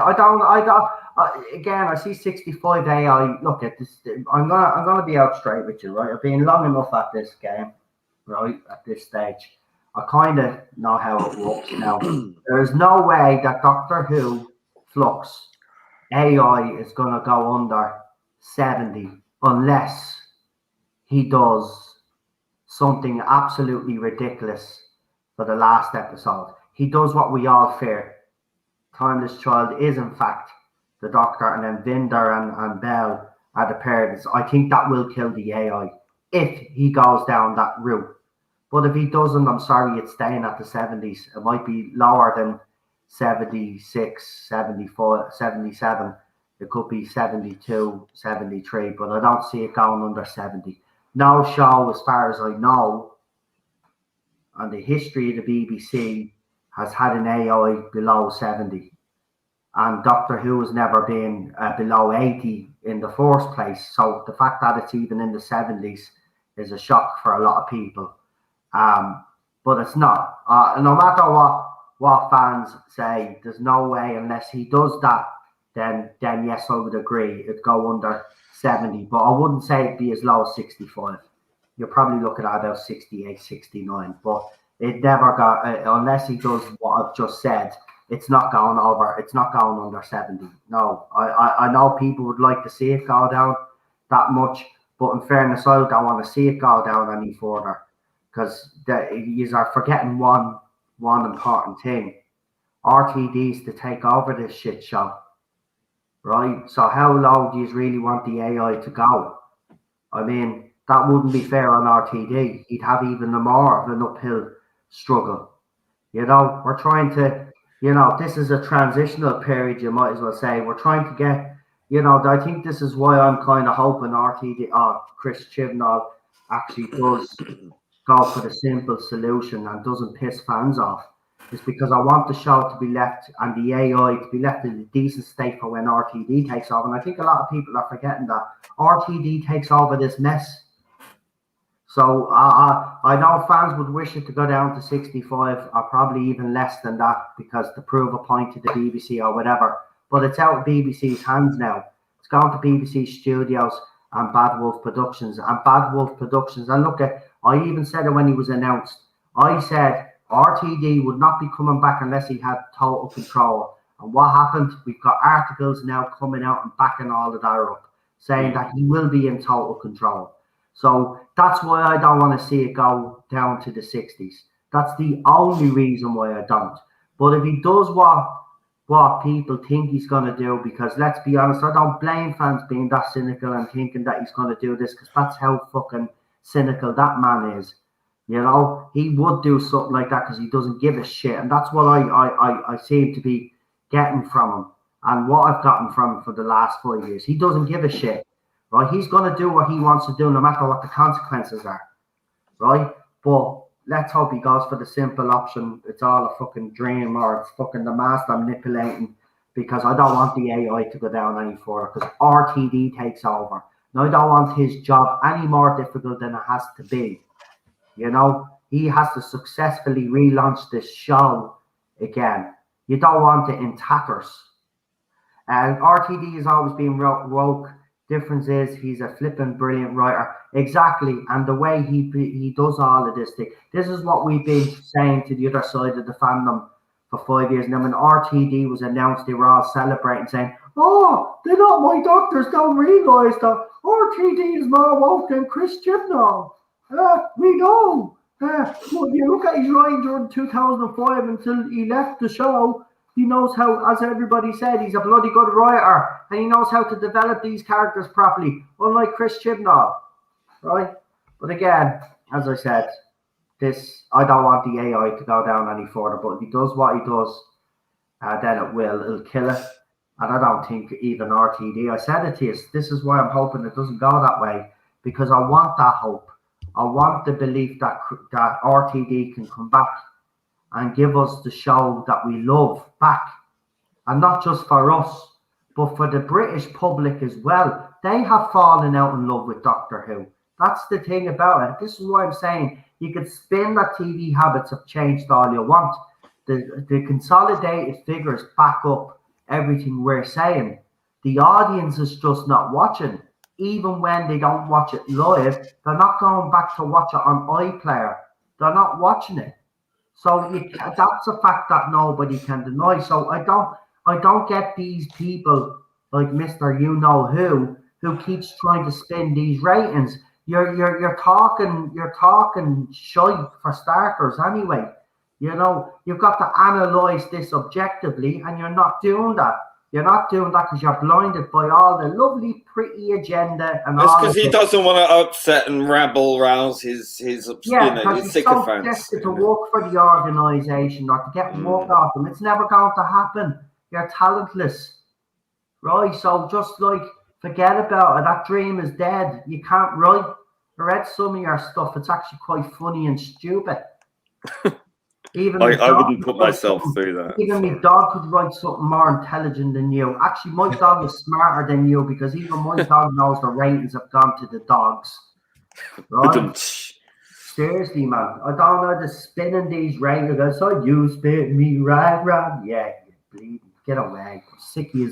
again, I see 65 AI. Look at this. I'm gonna be out straight with you, right? I've been long enough at this game, right? At this stage. I kind of know how it works now. There is no way that Doctor Who Flux AI is going to go under 70 unless he does something absolutely ridiculous for the last episode. He does what we all fear. Timeless Child is, in fact, the Doctor, and then Vinder and Bell are the parents. I think that will kill the AI if he goes down that route. But if he doesn't, I'm sorry, it's staying at the 70s. It might be lower than 76, 74, 77. It could be 72, 73, but I don't see it going under 70. No show, as far as I know, on the history of the BBC, has had an AI below 70. And Doctor Who has never been below 80 in the first place. So the fact that it's even in the 70s is a shock for a lot of people. But it's not. No matter what fans say, there's no way unless he does that, then yes, I would agree. It'd go under 70, but I wouldn't say it'd be as low as 65. You're probably looking at about 68, 69, but it never got, unless he does what I've just said, it's not going under 70. No, I know people would like to see it go down that much, but in fairness, I don't want to see it go down any further. Because you are forgetting one important thing. RTD's to take over this shit show, right? So how low do you really want the AI to go? I mean, that wouldn't be fair on RTD. He'd have even more of an uphill struggle. We're trying to, this is a transitional period, you might as well say. We're trying to get, I think this is why I'm kind of hoping Chris Chibnall actually does go for the simple solution and doesn't piss fans off. It's because I want the show to be left and the AI to be left in a decent state for when RTD takes over. And I think a lot of people are forgetting that RTD takes over this mess. So I know fans would wish it to go down to 65 or probably even less than that because to prove a point to the BBC or whatever. But it's out of BBC's hands now. It's gone to BBC Studios and Bad Wolf Productions. And look at, I even said it when he was announced. I said RTD would not be coming back unless he had total control. And what happened? We've got articles now coming out and backing all of that up, saying that he will be in total control. So that's why I don't want to see it go down to the 60s. That's the only reason why I don't. But if he does what what people think he's going to do, because let's be honest, I don't blame fans being that cynical and thinking that he's going to do this, because that's how fucking cynical that man is. You know, he would do something like that because he doesn't give a shit, and that's what I seem to be getting from him, and what I've gotten from him for the last 5 years. He doesn't give a shit, right? He's going to do what he wants to do no matter what the consequences are, right? But let's hope he goes for the simple option. It's all a fucking dream, or it's fucking the master manipulating, because I don't want the AI to go down any further, because RTD takes over. And I don't want his job any more difficult than it has to be. You know, he has to successfully relaunch this show again. You don't want it in tatters. And RTD has always been woke. Difference is he's a flipping brilliant writer. Exactly. And the way he does all of this thing. This is what we've been saying to the other side of the fandom for 5 years. And then when RTD was announced, they were all celebrating, saying, oh, they're not my doctors, don't realise that RTD is more woke than Chris Chibnall. We know. Well, you look at his writing during 2005 until he left the show. He knows how, as everybody said, he's a bloody good writer, and he knows how to develop these characters properly, unlike Chris Chibnall, right? But again, as I said, I don't want the AI to go down any further, but if he does what he does, then it'll kill it. And I don't think even RTD, I said it to you, this is why I'm hoping it doesn't go that way, because I want that hope. I want the belief that RTD can come back and give us the show that we love back. And not just for us, but for the British public as well. They have fallen out in love with Doctor Who. That's the thing about it. This is why I'm saying you could spin that TV habits have changed all you want. The consolidated figures back up everything we're saying. The audience is just not watching. Even when they don't watch it live, they're not going back to watch it on iPlayer. They're not watching it. So that's a fact that nobody can deny. So I don't get these people like Mr. You Know who keeps trying to spin these ratings. You're talking shite for starters anyway. You know, you've got to analyze this objectively, and you're not doing that. You're not doing that because you're blinded by all the lovely, pretty agenda and It's all. because he doesn't want to upset and rouse his he's so desperate to work for the organisation or to get work off them. It's never going to happen. You're talentless, right? So just like forget about it. That dream is dead. You can't write. I read some of your stuff. It's actually quite funny and stupid. Even I wouldn't put myself through that. Even my dog could write something more intelligent than you. Actually, my dog is smarter than you, because even my dog knows the ratings have gone to the dogs. Right? Seriously, man. I don't know the spinning these ratings. I saw you spin me right. Yeah, you bleeding. Get away. I'm sick of you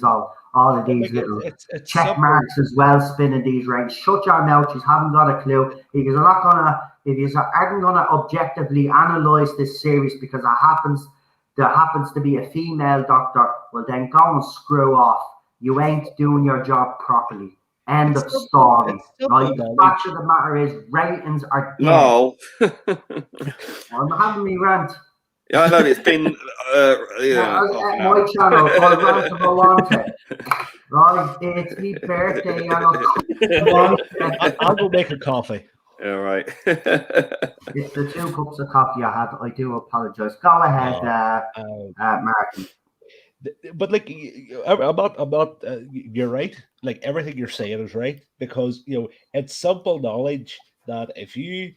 all of these little check marks as well, spinning these ratings. Shut your mouth. You haven't got a clue. Because I'm not gonna. If you aren't going to objectively analyze this series because there happens to be a female doctor, well then go and screw off. You ain't doing your job properly. End of story. Right? The fact of the matter is ratings are dead. No. I'm having me rant. Yeah, I know it's been my channel called Rant If I Want It. Right? It's my birthday and I'll go make a coffee. All right. It's the 2 cups of coffee I had. I do apologize. Go ahead, Martin. But like, I'm not. You're right. Like everything you're saying is right, because you know it's simple knowledge that if you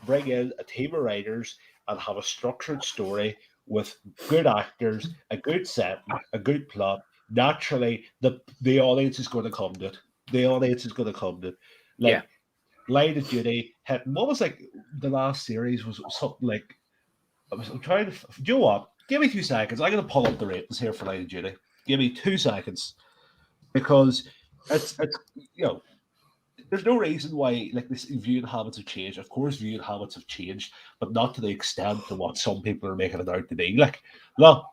bring in a team of writers and have a structured story with good actors, a good set, a good plot, naturally the audience is going to come to it. The audience is going to come to it. Like. Yeah. Line of Duty had what was like the last series was something like I'm trying to. Do you know what? Give me 2 seconds. I'm going to pull up the ratings here for Line of Duty. Give me 2 seconds, because it's you know there's no reason why like this viewing habits have changed. Of course, viewing habits have changed, but not to the extent to what some people are making it out to be. Like, look,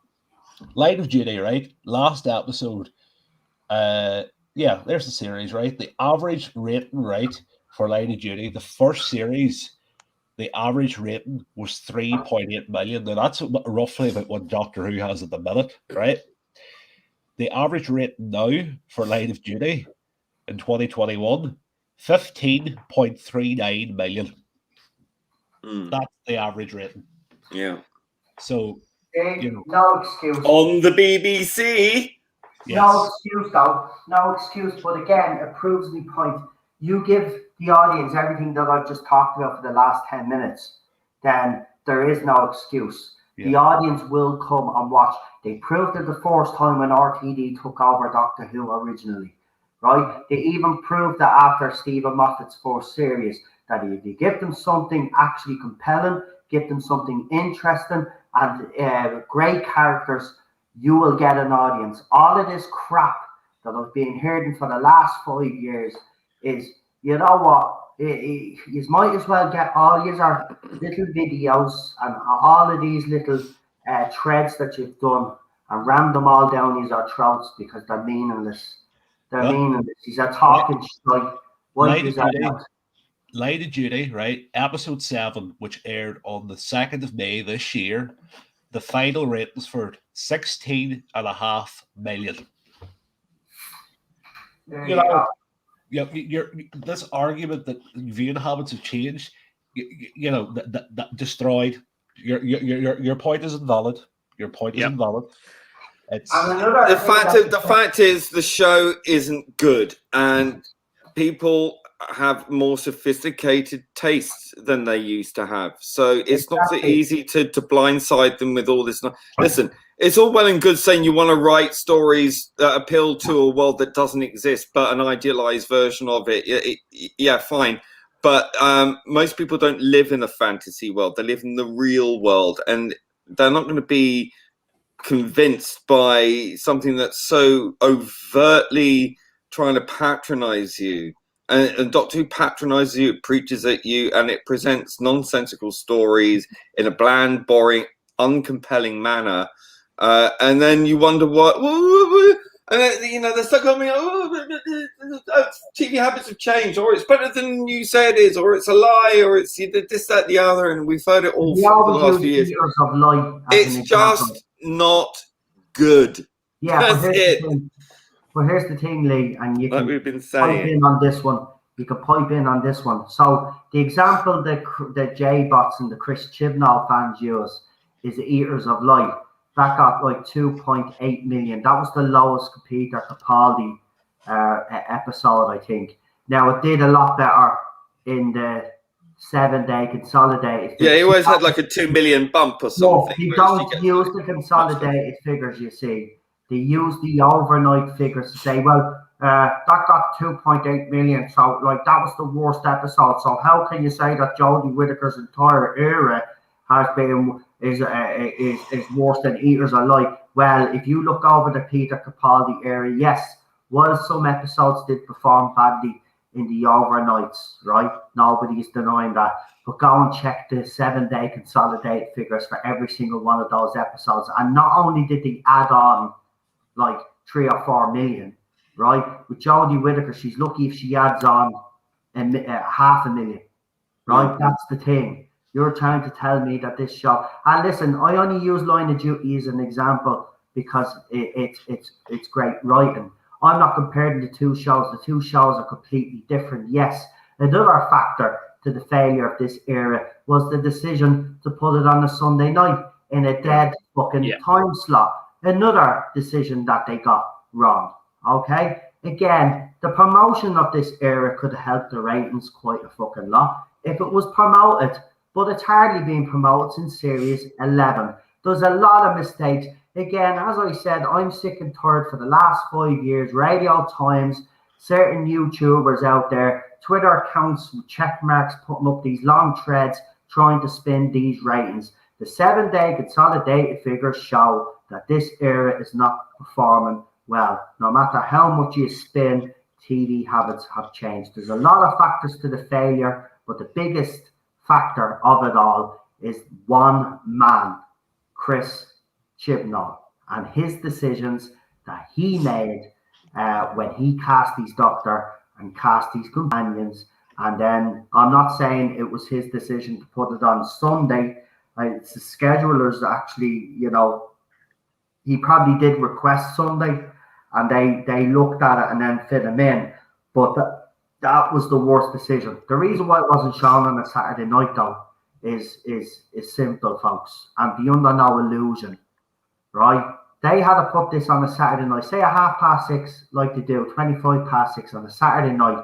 Line of Duty, right? Last episode. Yeah, there's the series, right? The average rating, right? For Line of Duty, the first series, the average rating was 3.8 million. Now that's roughly about what Doctor Who has at the minute, right? the average rate now for Line of Duty in 2021, 15.39 million. That's the average rating. Yeah. So, no excuse. On the BBC. Yes. No excuse, though. No excuse. But again, it proves the point. You give the audience everything that I've just talked about for the last 10 minutes, then there is no excuse. Yeah. The audience will come and watch. They proved it the first time when RTD took over Doctor Who originally, right? They even proved that after Stephen Moffat's first series, that if you give them something actually compelling, give them something interesting, and great characters, you will get an audience. All of this crap that I've been hearing for the last 5 years is, you know what, you might as well get all these little videos and all of these little threads that you've done and ram them all down these throats because they're meaningless. They're meaningless. These are talking shite. Line of Duty, right? Episode 7, which aired on the 2nd of May this year, the final ratings for 16.5 million. You're this argument that viewing habits have changed, that destroyed. Your point is invalid. Your point is invalid. The fact is the show isn't good, and people have more sophisticated tastes than they used to have. So it's not so easy to blindside them with all this. Listen, it's all well and good saying you want to write stories that appeal to a world that doesn't exist, but an idealized version of it. Yeah, fine. But most people don't live in a fantasy world. They live in the real world, and they're not going to be convinced by something that's so overtly trying to patronize you. And Doctor Who patronizes you, it preaches at you, and it presents nonsensical stories in a bland, boring, uncompelling manner. And then you wonder what, and then, they're stuck on me, TV habits have changed, or it's better than you say it is, or it's a lie, or it's this, that, the other, and we've heard it all for the last few years. It's just not good. Yeah, that's it. Well, here's the thing, Lee, and you can we've been saying. Pipe in on this one. You can pipe in on this one. So the example that J-Bots and the Chris Chibnall fans use is the Eaters of Light. That got like 2.8 million. That was the lowest Peter Capaldi episode, I think. Now, it did a lot better in the 7-day consolidated. Yeah, he always had like a 2 million bump or something. No, you don't use the consolidated figures, you see. They use the overnight figures to say, well, that got 2.8 million. So, like, that was the worst episode. So, how can you say that Jodie Whittaker's entire era is worse than Eaters of Light? Well, if you look over the Peter Capaldi era, yes, while some episodes did perform badly in the overnights, right? Nobody's denying that. But go and check the 7-day consolidated figures for every single one of those episodes. And not only did they add on like 3 or 4 million, right? With Jodie Whittaker, she's lucky if she adds on 500,000, right? That's the thing. You're trying to tell me that this show, and listen, I only use Line of Duty as an example because it's great writing. I'm not comparing the two shows. The two shows are completely different. Yes, another factor to the failure of this era was the decision to put it on a Sunday night in a dead fucking time slot. Another decision that they got wrong. Okay? Again, the promotion of this era could have helped the ratings quite a fucking lot if it was promoted, but it's hardly being promoted since Series 11. There's a lot of mistakes. Again, as I said, I'm sick and tired for the last 5 years. Radio Times, certain YouTubers out there, Twitter accounts with check marks putting up these long threads trying to spin these ratings. The 7-day consolidated figures show that this era is not performing well. No matter how much you spin, TV habits have changed. There's a lot of factors to the failure, but the biggest factor of it all is one man, Chris Chibnall, and his decisions that he made when he cast his Doctor and cast his companions. And then I'm not saying it was his decision to put it on Sunday. It's the schedulers actually, he probably did request Sunday, and they looked at it and then fit him in. But that was the worst decision. The reason why it wasn't shown on a Saturday night though is simple, folks, and be under no illusion, right? They had to put this on a Saturday night, say a 6:30, like they do, 6:25 on a Saturday night.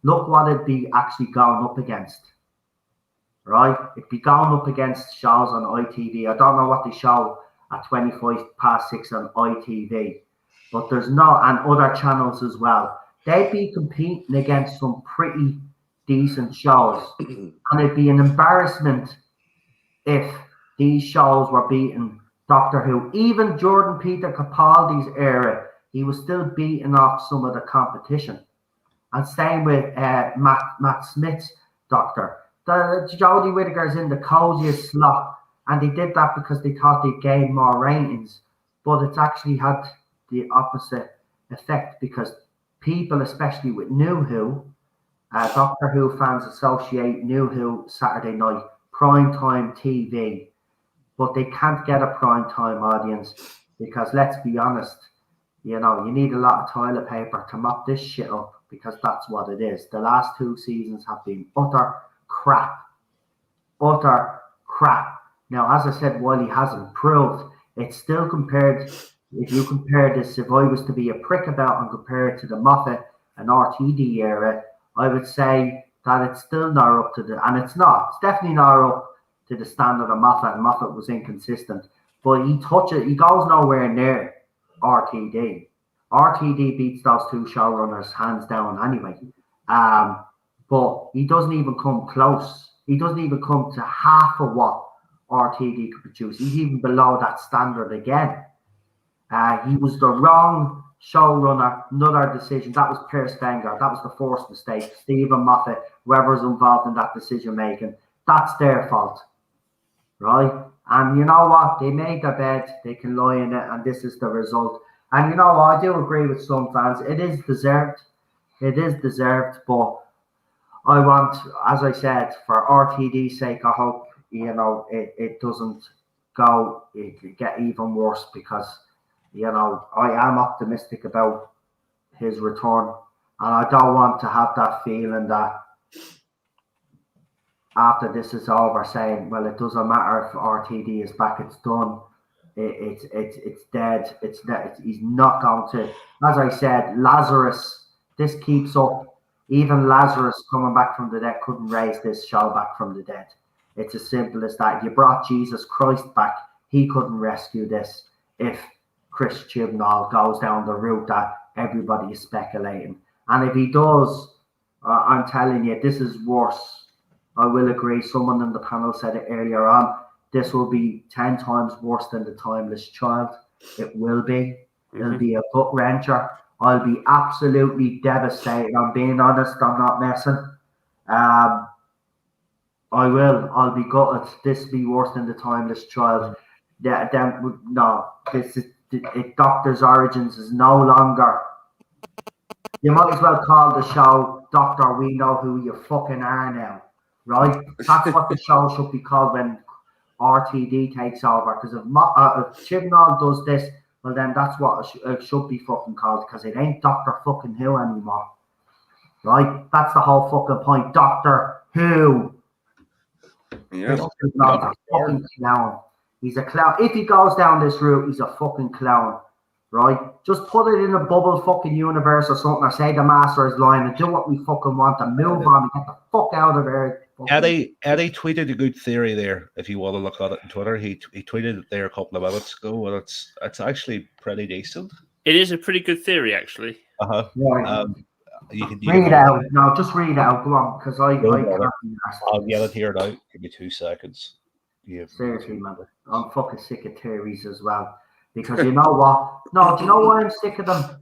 Look what it'd be actually going up against, right? It'd be going up against shows on ITV. I don't know what they show at 6:25 on ITV, but there's no, and other channels as well. They'd be competing against some pretty decent shows, and it'd be an embarrassment if these shows were beating Doctor Who. Even Jordan Peter Capaldi's era, he was still beating off some of the competition. And same with Matt Smith's Doctor. Jodie Whittaker's in the coziest slot, and they did that because they thought they'd gain more ratings, but it's actually had the opposite effect, because people, especially with New Who, Doctor Who fans associate New Who Saturday night, prime time TV, but they can't get a prime time audience because, let's be honest, you need a lot of toilet paper to mop this shit up, because that's what it is. The last 2 seasons have been utter crap. Utter crap. Now, as I said, while he has improved, it's still compared, if you compare this, if I was to be a prick about and compare it to the Moffat and RTD era, I would say that it's still not up to and it's definitely not up to the standard of Moffat, and Moffat was inconsistent. But he goes nowhere near RTD. RTD beats those 2 showrunners hands down anyway. But he doesn't even come close. He doesn't even come to half of what RTD could produce. He's even below that standard again. He was the wrong showrunner. Another decision. That was Pierce Wenger. That was the first mistake. Stephen Moffat, whoever's involved in that decision making, that's their fault, right? And you know what? They made their bed. They can lie in it, and this is the result. And you know what? I do agree with some fans. It is deserved. It is deserved, but I want, as I said, for RTD's sake, I hope it doesn't get even worse, because I am optimistic about his return, and I don't want to have that feeling that after this is over, saying, well, it doesn't matter if RTD is back, it's done, it's dead, it's dead. He's not going to. As I said, Lazarus, this keeps up. Even Lazarus coming back from the dead couldn't raise this show back from the dead. It's as simple as that. You brought Jesus Christ back, he couldn't rescue this if Chris Chibnall goes down the route that everybody is speculating. And if he does, I'm telling you, this is worse. I will agree. Someone in the panel said it earlier on. This will be 10 times worse than The Timeless Child. It will be. It'll be a gut wrencher. I'll be absolutely devastated. I'm being honest. I'm not messing. I will. I'll be gutted. This will be worse than The Timeless Child. Doctor's Origins is no longer. You might as well call the show Doctor, We Know Who You Fucking Are Now. Right? That's what the show should be called when RTD takes over. Because if Chibnall does this, well, then that's what it should be fucking called, because it ain't Doctor fucking Who anymore. Right? That's the whole fucking point. Doctor Who. Yeah. Chibnall's a fucking clown. He's a clown. If he goes down this route, he's a fucking clown. Right? Just put it in a bubble fucking universe or something, or say the Master is lying, and do what we fucking want and move on and get the fuck out of there. Eddie tweeted a good theory there. If you want to look at it on Twitter, he tweeted it there a couple of minutes ago, and it's actually pretty decent. It is a pretty good theory, actually. You can read it out. No, just read it out. Go on, because I can't. I'll get it here now. Give me 2 seconds. Yeah. Seriously, man, I'm fucking sick of theories as well. Because you know what? No, do you know why I'm sick of them?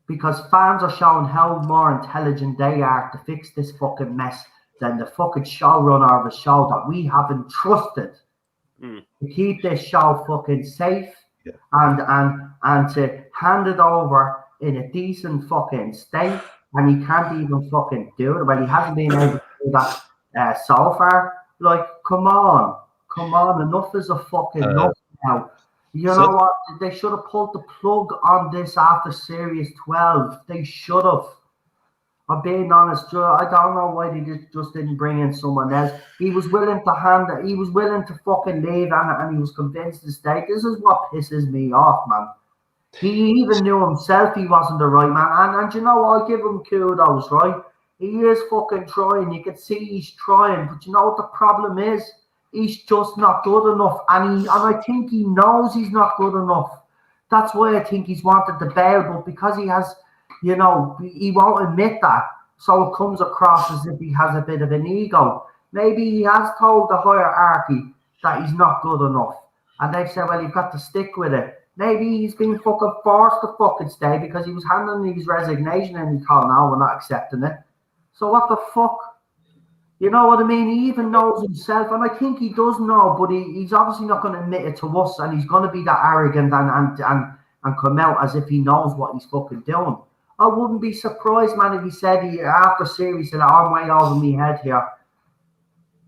Because fans are showing how more intelligent they are to fix this fucking mess than the fucking showrunner of a show that we have entrusted to keep this show fucking safe and to hand it over in a decent fucking state, and he can't even fucking do it. Well, he hasn't been able to do that so far. Like, come on, enough is a fucking enough now. You know what? They should have pulled the plug on this after Series 12. They should have. I'm being honest, I don't know why they just didn't bring in someone else. He was willing to he was willing to fucking leave, and he was convinced to stay. This is what pisses me off, man. He even knew himself he wasn't the right man. And you know, I'll give him kudos, right? He is fucking trying. You can see he's trying. But you know what the problem is? He's just not good enough. And I think he knows he's not good enough. That's why I think he's wanted to bail. But because he has... You know, he won't admit that. So it comes across as if he has a bit of an ego. Maybe he has told the hierarchy that he's not good enough. And they've said, well, you've got to stick with it. Maybe he's been fucking forced to fucking stay because he was handing his resignation and he thought, no, we're not accepting it. So what the fuck? You know what I mean? He even knows himself. And I think he does know, but he's obviously not going to admit it to us. And he's going to be that arrogant and come out as if he knows what he's fucking doing. I wouldn't be surprised, man, if he said after series said, I'm way over my head here.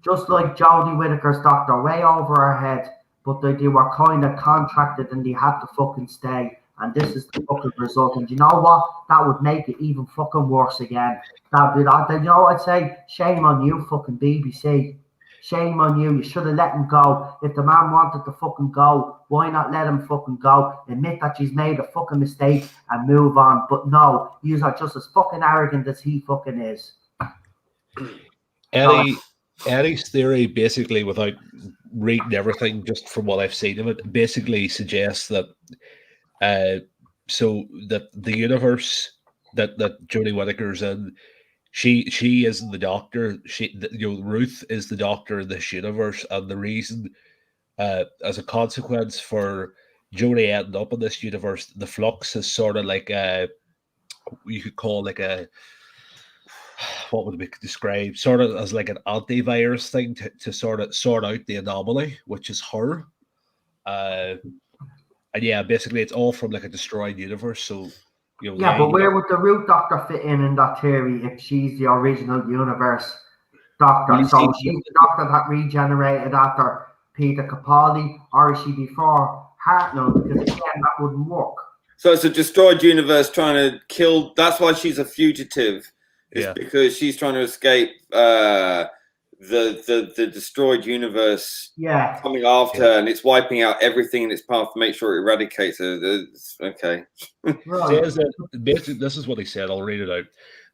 Just like Jodie Whittaker's doctor, way over her head. But they were kind of contracted and they had to fucking stay. And this is the fucking result. And you know what? That would make it even fucking worse again. You know, I'd say, shame on you, fucking BBC. Shame on you. You should have let him go. If the man wanted to fucking go, why not let him fucking go? Admit that she's made a fucking mistake and move on. But no, you are just as fucking arrogant as he fucking is. Eddie's theory, basically, without reading everything, just from what I've seen of it, basically suggests that so that the universe that Jodie Whittaker's in, she isn't the doctor. Ruth is the doctor in this universe, and the reason, as a consequence for Jodie ending up in this universe, the Flux is sort of like you could call like a, what would we describe, sort of as like an antivirus thing to sort of sort out the anomaly, which is her. And yeah, basically it's all from like a destroyed universe. So yeah, but where would the Root Doctor fit in that theory if she's the original universe doctor? So she's the doctor that regenerated after Peter Capaldi, or is she before Hartnell? Because again, that wouldn't work. So it's a destroyed universe trying to kill. That's why she's a fugitive. It's because she's trying to escape the destroyed universe coming after her, and it's wiping out everything in its path to make sure it eradicates her. Okay. Right. Basically, this is what he said. I'll read it out.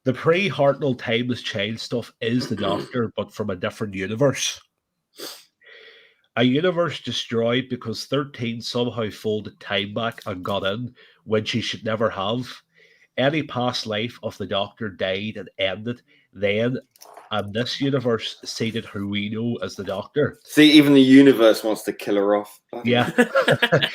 The pre-Hartnell timeless child stuff is the Doctor, but from a different universe. A universe destroyed because 13 somehow folded time back and got in when she should never have. Any past life of the Doctor died and ended then, and this universe seated who we know as the Doctor. See, even the universe wants to kill her off. Yeah. That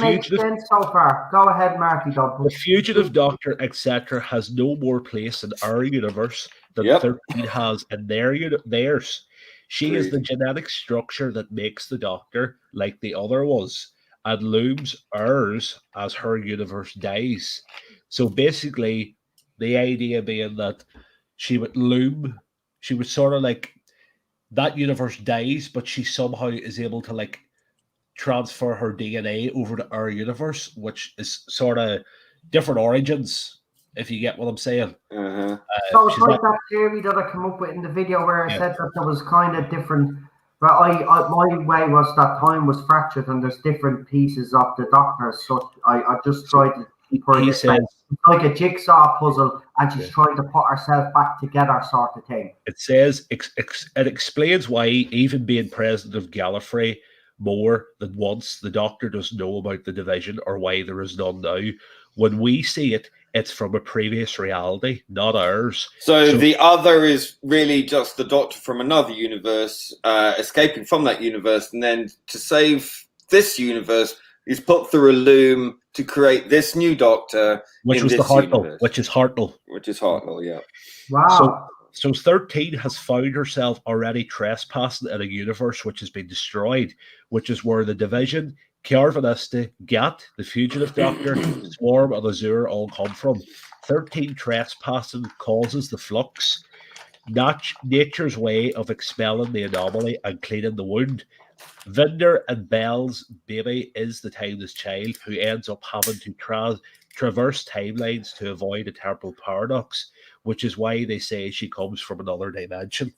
makes sense so far. Go ahead, Marky. The fugitive Doctor, etc., has no more place in our universe than 13 has in theirs. She is the genetic structure that makes the Doctor like the other was, and looms ours as her universe dies. So basically, the idea being that she would loom, she would sort of like, that universe dies, but she somehow is able to like transfer her DNA over to our universe, which is sort of different origins, if you get what I'm saying. Uh-huh. So it's like that theory that I came up with in the video where I said that there was kind of different. But my way was that time was fractured and there's different pieces of the Doctor. So I just tried to put it like a jigsaw puzzle, and she's trying to put herself back together, sort of thing. It says it explains why, even being president of Gallifrey more than once, the Doctor doesn't know about the division or why there is none now. When we see it, it's from a previous reality, not ours. So the other is really just the Doctor from another universe, escaping from that universe, and then to save this universe, he's put through a loom to create this new Doctor, which was the Hartnell, which is Hartnell, yeah. Wow. So 13 has found herself already trespassing in a universe which has been destroyed, which is where the Division, Carvanista, Gat, the Fugitive Doctor, Swarm, and Azure all come from. 13 trespassing causes the Flux, nature's way of expelling the anomaly and cleaning the wound, Vinder and Belle's baby is the timeless child who ends up having to traverse timelines to avoid a terrible paradox, which is why they say she comes from another dimension.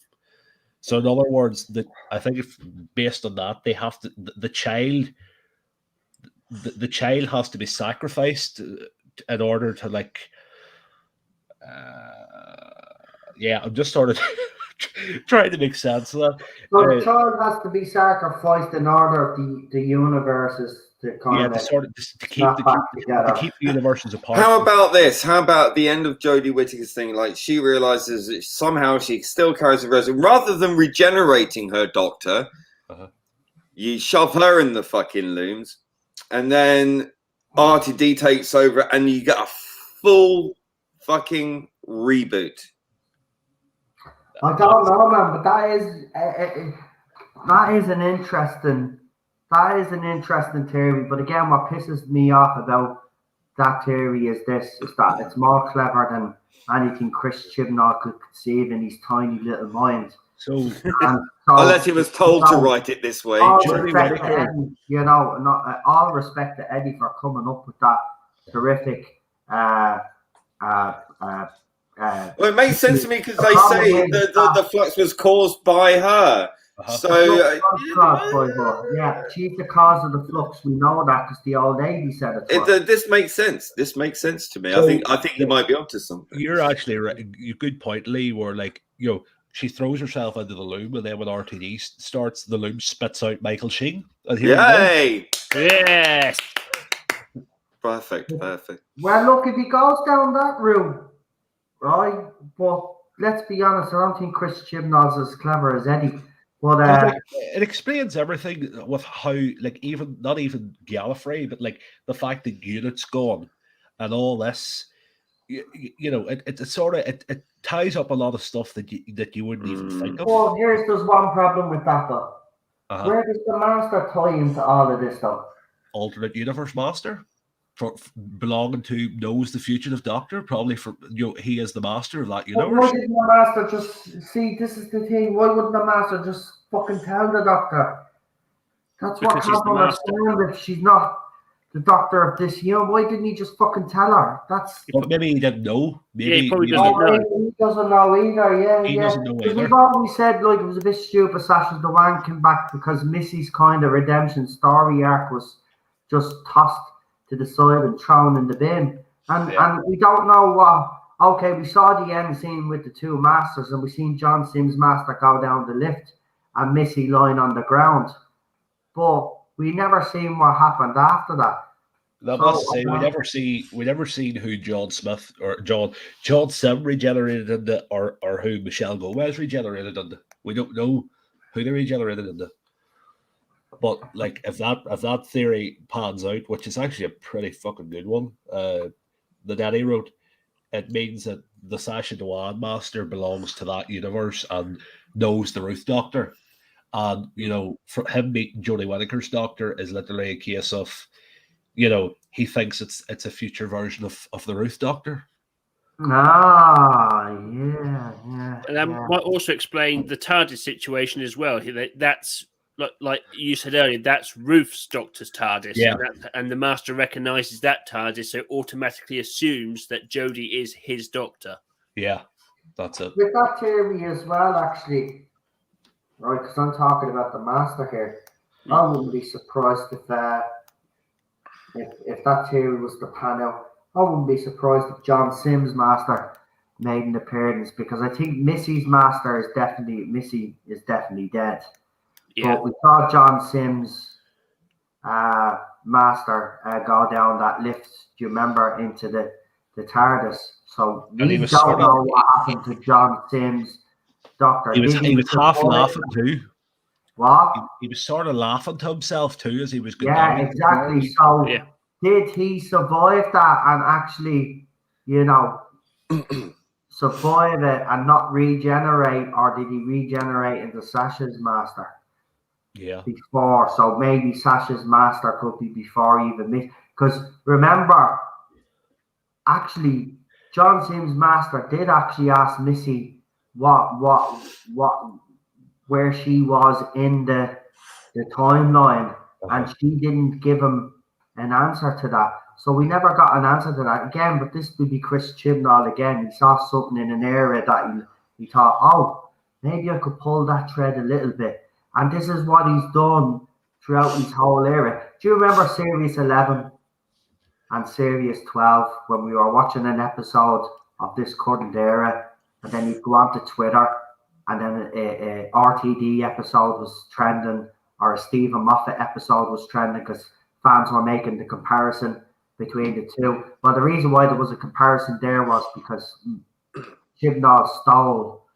So, in other words, I think if based on that, they have to the child has to be sacrificed in order to I'm just sort of trying to make sense of that. So the child has to be sacrificed in order of the universes to kind of keep the universes apart. How about this? How about the end of Jodie Whittaker's thing? Like, she realizes that somehow she still carries the resin. Rather than regenerating her doctor, you shove her in the fucking looms, and then RTD takes over, and you get a full fucking reboot. I don't know, man, but that is an interesting theory. But again, what pisses me off about that theory is that it's more clever than anything Chris Chibnall could conceive in his tiny little mind. So unless he was told to write it this way. All respect to Eddie, all respect to Eddie for coming up with that terrific. Well, it makes sense to me because they say the flux was caused by her. So yeah, she's the cause of the flux. We know that because the old lady said it. This makes sense. This makes sense to me. So, I think you might be onto something. You're actually right. Good point, Lee. Where she throws herself into the loom, and then when RTD starts, the loom spits out Michael Sheen. Yay! Yes. Perfect. Well, look, if he goes down that route, right? But let's be honest, I don't think Chris Chibnall's as clever as Eddie. But it explains everything with how, not even Gallifrey, but the fact that Unit's gone and all this. It sort of it ties up a lot of stuff that you wouldn't even think of. Well, there's one problem with that though. Where does the Master tie into all of this stuff? Alternate universe Master, belonging to knows the fugitive Doctor. Probably he is the Master of that universe. Why didn't the Master just see? This is the thing. Why wouldn't the Master just fucking tell the Doctor? That's what I don't understand. If she's not the Doctor of this year, why didn't he just fucking tell her? Maybe he didn't know. Maybe he probably doesn't know. He doesn't know either. Yeah, he doesn't know either. We've always said it was a bit stupid. Sasha Dewan came back because Missy's kind of redemption story arc was just tossed to the side and thrown in the bin, and we don't know what. Okay, we saw the end scene with the two Masters, and we seen John Sims' Master go down the lift and Missy lying on the ground, but we never seen what happened after that. I must say, we never seen who John Smith or John Sim regenerated into, or who Michelle Gomez regenerated into. We don't know who they regenerated into. But if that theory pans out, which is actually a pretty fucking good one, that Eddie wrote, it means that the Sasha Dewan Master belongs to that universe and knows the Ruth Doctor. And, for him meeting Jodie Whittaker's Doctor is literally a case of, he thinks it's a future version of the Ruth Doctor. Ah, yeah. And that might also explain the TARDIS situation as well. That's, like you said earlier, that's Ruth's Doctor's TARDIS. Yeah. And the Master recognises that TARDIS, so automatically assumes that Jodie is his Doctor. Yeah, that's it. With that theory as well, actually, right, because I'm talking about the Master here, I wouldn't be surprised if that theory was the pan out. I wouldn't be surprised if John Sims' Master made an appearance, because I think Missy is definitely dead. Yeah. But we saw John Sims' Master go down that lift, do you remember, into the TARDIS. So we don't know what happened to John Sims' Doctor. He was half laughing too. What? He was sort of laughing to himself too as he was going down. Yeah, exactly. So did he survive that and actually, survive it and not regenerate, or did he regenerate into Sasha's Master? Yeah. Before, so maybe Sasha's Master could be before even me. Because remember, actually, John Sims' Master did actually ask Missy where she was in the the timeline, and she didn't give him an answer to that. So we never got an answer to that again. But this would be Chris Chibnall again. He saw something in an area that he thought, oh, maybe I could pull that thread a little bit. And this is what he's done throughout his whole era. Do you remember Series 11 and Series 12 when we were watching an episode of this current era, and then he'd go onto Twitter, and then a RTD episode was trending, or a Stephen Moffat episode was trending because fans were making the comparison between the two. Well, the reason why there was a comparison there was because Chibnall stole,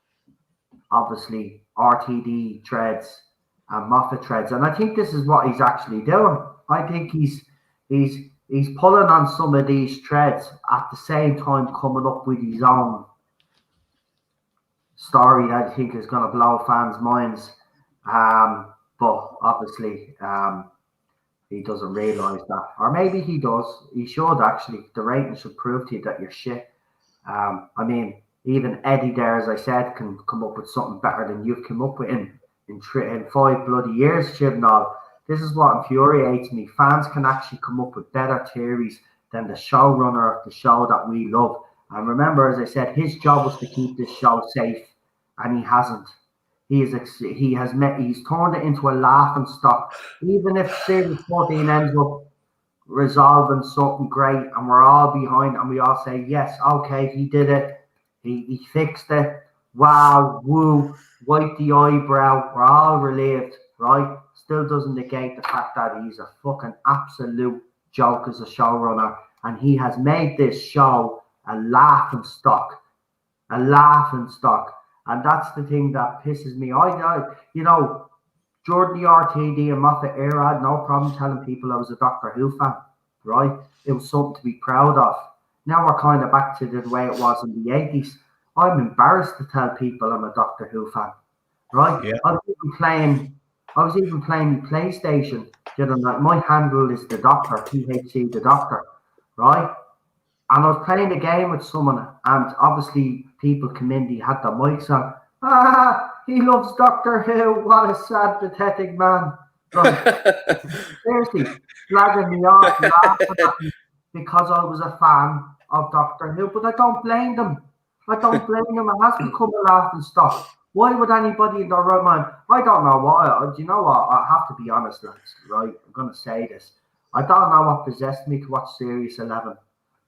obviously, RTD threads and Moffat threads, and I think this is what he's actually doing. I think he's pulling on some of these threads at the same time coming up with his own story that I think is going to blow fans' minds. But obviously, he doesn't realise that. Or maybe he does. He should, actually. The ratings should prove to you that you're shit. I mean, even Eddie there, as I said, can come up with something better than you've come up with in 5 bloody years, Chibnall. This is what infuriates me. Fans can actually come up with better theories than the showrunner of the show that we love. And remember, as I said, his job was to keep this show safe, and he hasn't. He's turned it into a laughing stock. Even if Series 14 ends up resolving something great, and we're all behind, and we all say, yes, okay, he did it. He fixed it. Wow, woo, wipe the eyebrow. We're all relieved, right? Still doesn't negate the fact that he's a fucking absolute joke as a showrunner, and he has made this show a laughing stock. And that's the thing that pisses me. During the RTD and Moffat era, I had no problem telling people I was a Doctor Who fan, right? It was something to be proud of. Now we're kind of back to the way it was in the 80s. I'm embarrassed to tell people I'm a Doctor Who fan, right? Yeah. I was even playing PlayStation the other night. My handle is the Doctor, THC the Doctor, right? And I was playing a game with someone, and obviously people come in, they had the mics on. He loves Doctor Who. What a sad, pathetic man. Like, seriously, slagging me off, laughing at me because I was a fan of Doctor Who. But I don't blame them. It has become a laughing stock. Why would anybody in their right mind? I don't know what. Do you know what? I have to be honest, lads, right? I'm going to say this. I don't know what possessed me to watch Series 11.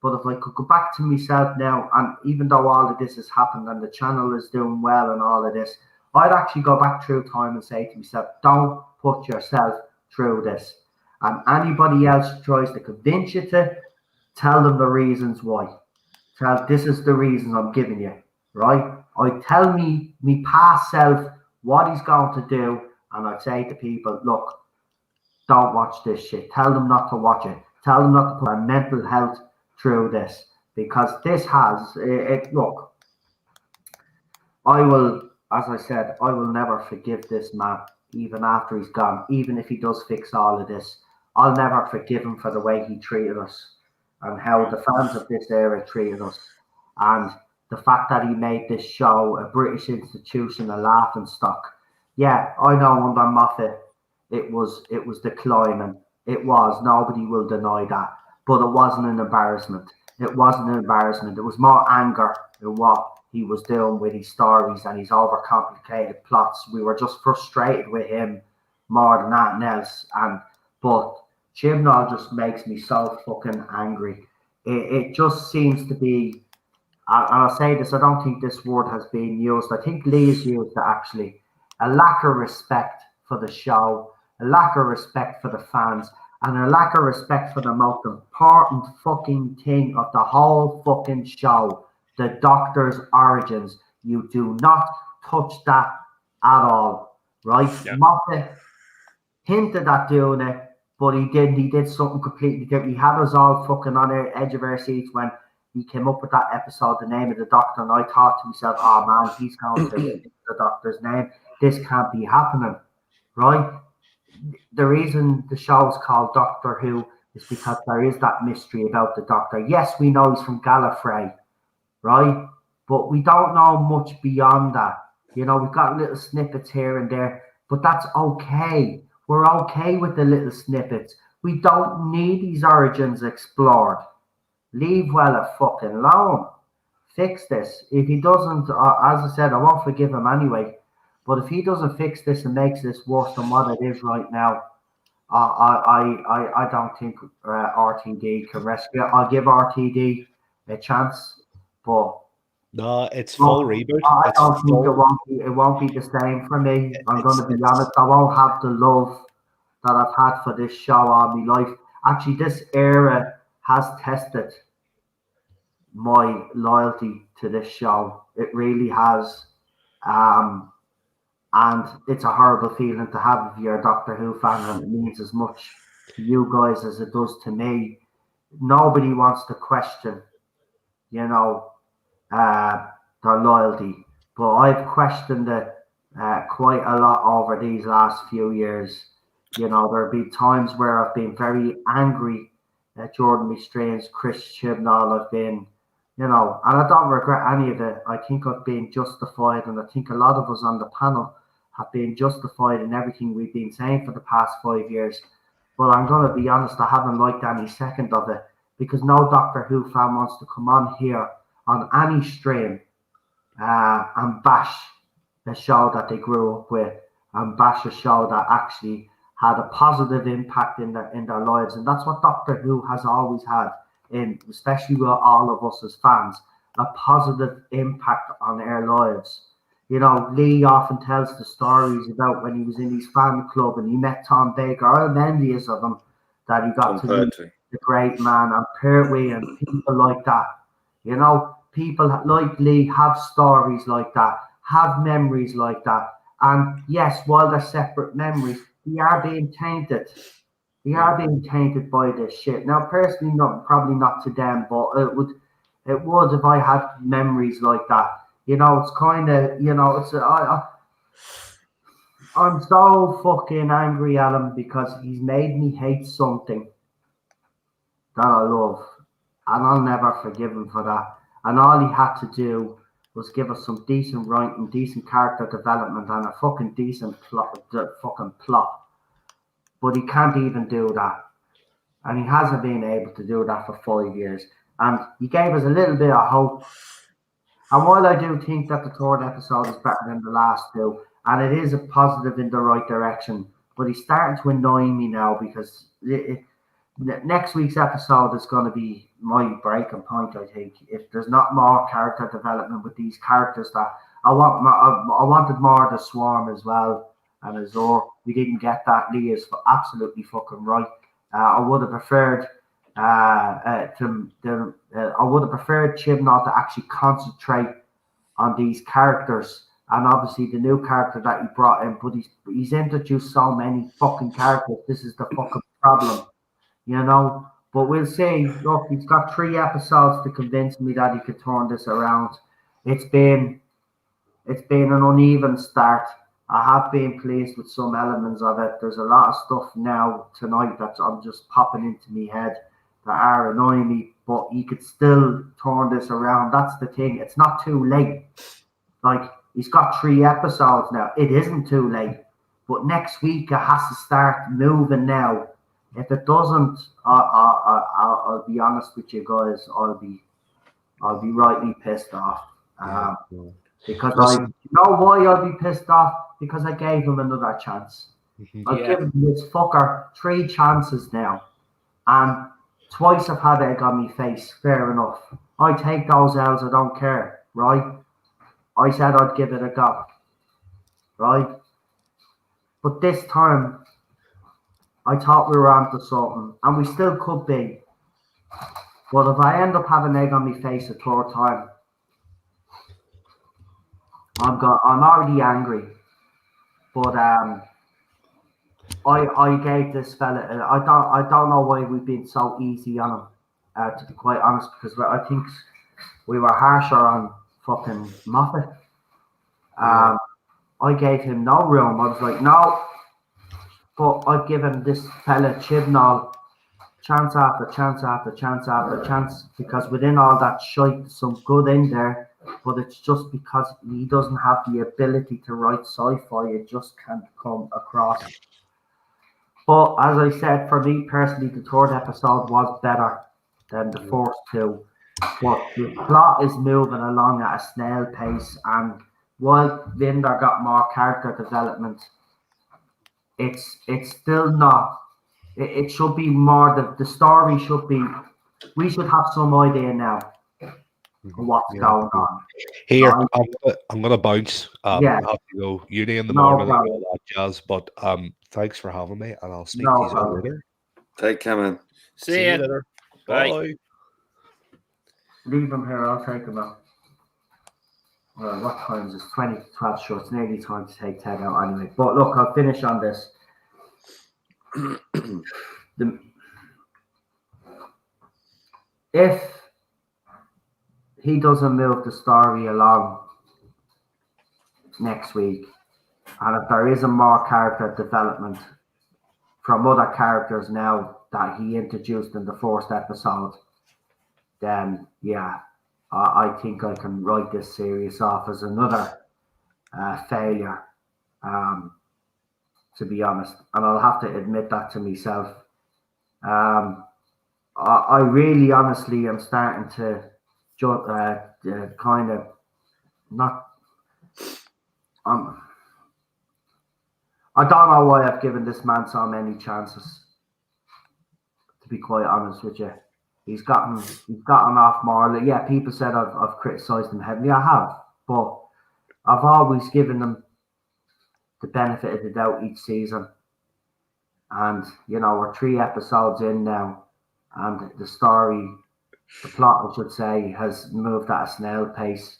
But if I could go back to myself now, and even though all of this has happened and the channel is doing well and all of this, I'd actually go back through time and say to myself, don't put yourself through this. And anybody else tries to convince you to, tell them the reasons why. This is the reasons I'm giving you, right? I tell me past self what he's going to do, and I'd say to people, look, don't watch this shit. Tell them not to watch it. Tell them not to put their mental health through this, because this has it. Look, I will, as I said, I will never forgive this man, even after he's gone. Even if he does fix all of this, I'll never forgive him for the way he treated us and how the fans of this era treated us, and the fact that he made this show a British institution, a laughing stock. Yeah, I know under Moffat it was declining. It was. Nobody will deny that. But it wasn't an embarrassment. It wasn't an embarrassment. It was more anger in what he was doing with his stories and his overcomplicated plots. We were just frustrated with him more than anything else. But Chibnall just makes me so fucking angry. It just seems to be, and I'll say this, I don't think this word has been used. I think Lee's used it actually. A lack of respect for the show, a lack of respect for the fans, and a lack of respect for the most important fucking thing of the whole fucking show, the Doctor's origins. You do not touch that at all, right? Yeah. Moffat hinted at doing it, but he didn't. He did something completely different. He had us all fucking on the edge of our seats when he came up with that episode, The Name of the Doctor, and I thought to myself, oh man, he's going to the Doctor's name. This can't be happening, right? The reason the show is called Doctor Who is because there is that mystery about the Doctor. Yes, we know he's from Gallifrey, right? But we don't know much beyond that. You know, we've got little snippets here and there, but that's okay. We're okay with the little snippets. We don't need these origins explored. Leave Wella fucking alone. Fix this. If he doesn't, as I said, I won't forgive him anyway. But if he doesn't fix this and makes this worse than what it is right now, I don't think RTD can rescue it. I'll give RTD a chance, but no, it's full reboot. I don't think it won't be the same for me. I'm going to be honest. I won't have the love that I've had for this show all my life. Actually, this era has tested my loyalty to this show. It really has. And it's a horrible feeling to have if you're a Doctor Who fan, and it means as much to you guys as it does to me. Nobody wants to question, their loyalty. But I've questioned it quite a lot over these last few years. There have been times where I've been very angry at Jordan Restraints, Chris Chibnall. I've been, and I don't regret any of it. I think I've been justified, and I think a lot of us on the panel have been justified in everything we've been saying for the past 5 years. But I'm going to be honest, I haven't liked any second of it, because no Doctor Who fan wants to come on here on any stream and bash a show that they grew up with, and bash a show that actually had a positive impact in their lives. And that's what Doctor Who has always had, especially with all of us as fans, a positive impact on our lives. Lee often tells the stories about when he was in his fan club and he met Tom Baker. I'm envious of him that he got to meet the great man, and Pertwee and people like that. People like Lee have stories like that, have memories like that. And yes, while they're separate memories, they are being tainted. They are being tainted by this shit. Now, personally, probably not to them, but it would if I had memories like that. It's kind of, I'm so fucking angry at him because he's made me hate something that I love, and I'll never forgive him for that. And all he had to do was give us some decent writing, decent character development, and a fucking decent plot. But he can't even do that, and he hasn't been able to do that for 5 years. And he gave us a little bit of hope. And while I do think that the third episode is better than the last two, and it is a positive in the right direction, but he's starting to annoy me now, because next week's episode is going to be my breaking point, I think. If there's not more character development with these characters, that I wanted more of the Swarm as well, and Azor. We didn't get that. Lee is absolutely fucking right. I would have preferred I would have preferred Chibnall to actually concentrate on these characters, and obviously the new character that he brought in. But he's introduced so many fucking characters. This is the fucking problem, But we'll see. Look, he's got 3 episodes to convince me that he could turn this around. It's been an uneven start. I have been pleased with some elements of it. There's a lot of stuff now tonight that I'm just popping into my head that are annoying me, but he could still turn this around. That's the thing. It's not too late. Like, he's got 3 episodes now. It isn't too late. But next week it has to start moving now. If it doesn't, I'll be honest with you guys. I'll be rightly pissed off. Because you know why I'll be pissed off? Because I gave him another chance. I've given this fucker 3 chances now, and twice I've had egg on my face. Fair enough. I take those L's. I don't care, right? I said I'd give it a go, right? But this time, I thought we were onto something, and we still could be. But if I end up having egg on my face a 3rd time, I'm already angry. But I gave this fella. I don't know why we've been so easy on him. To be quite honest, because I think we were harsher on fucking Moffat. I gave him no room. I was like, no. But I've given this fella Chibnall chance after chance after chance after chance, because within all that shite, there's some good in there. But it's just because he doesn't have the ability to write sci-fi. It just can't come across. But as I said, for me personally, the third episode was better than the first two. But the plot is moving along at a snail pace, and while Vinder got more character development, it's still not. It should be more. The story should be. We should have some idea now of what's going on. Here, Right? I'm gonna bounce. Yeah. I have to go uni in the No morning and problem. all that jazz. But thanks for having me, and I'll speak No to you problem. later. Take care, man. See ya. you later. Bye. Bye. Leave him here. I'll take him out. Well, what time is it? 20 to 12 short. It's nearly time to take Ted out anyway. But look, I'll finish on this. If he doesn't move the story along next week, and if there isn't more character development from other characters now that he introduced in the first episode, then yeah, I think I can write this series off as another failure, to be honest. And I'll have to admit that to myself. I really honestly am starting to kind of not. I don't know why I've given this man so many chances. To be quite honest with you, he's gotten off more. Yeah, people said I've criticised him heavily. I have, but I've always given him the benefit of the doubt each season. And we're 3 episodes in now. And the story, the plot, I should say, has moved at a snail pace,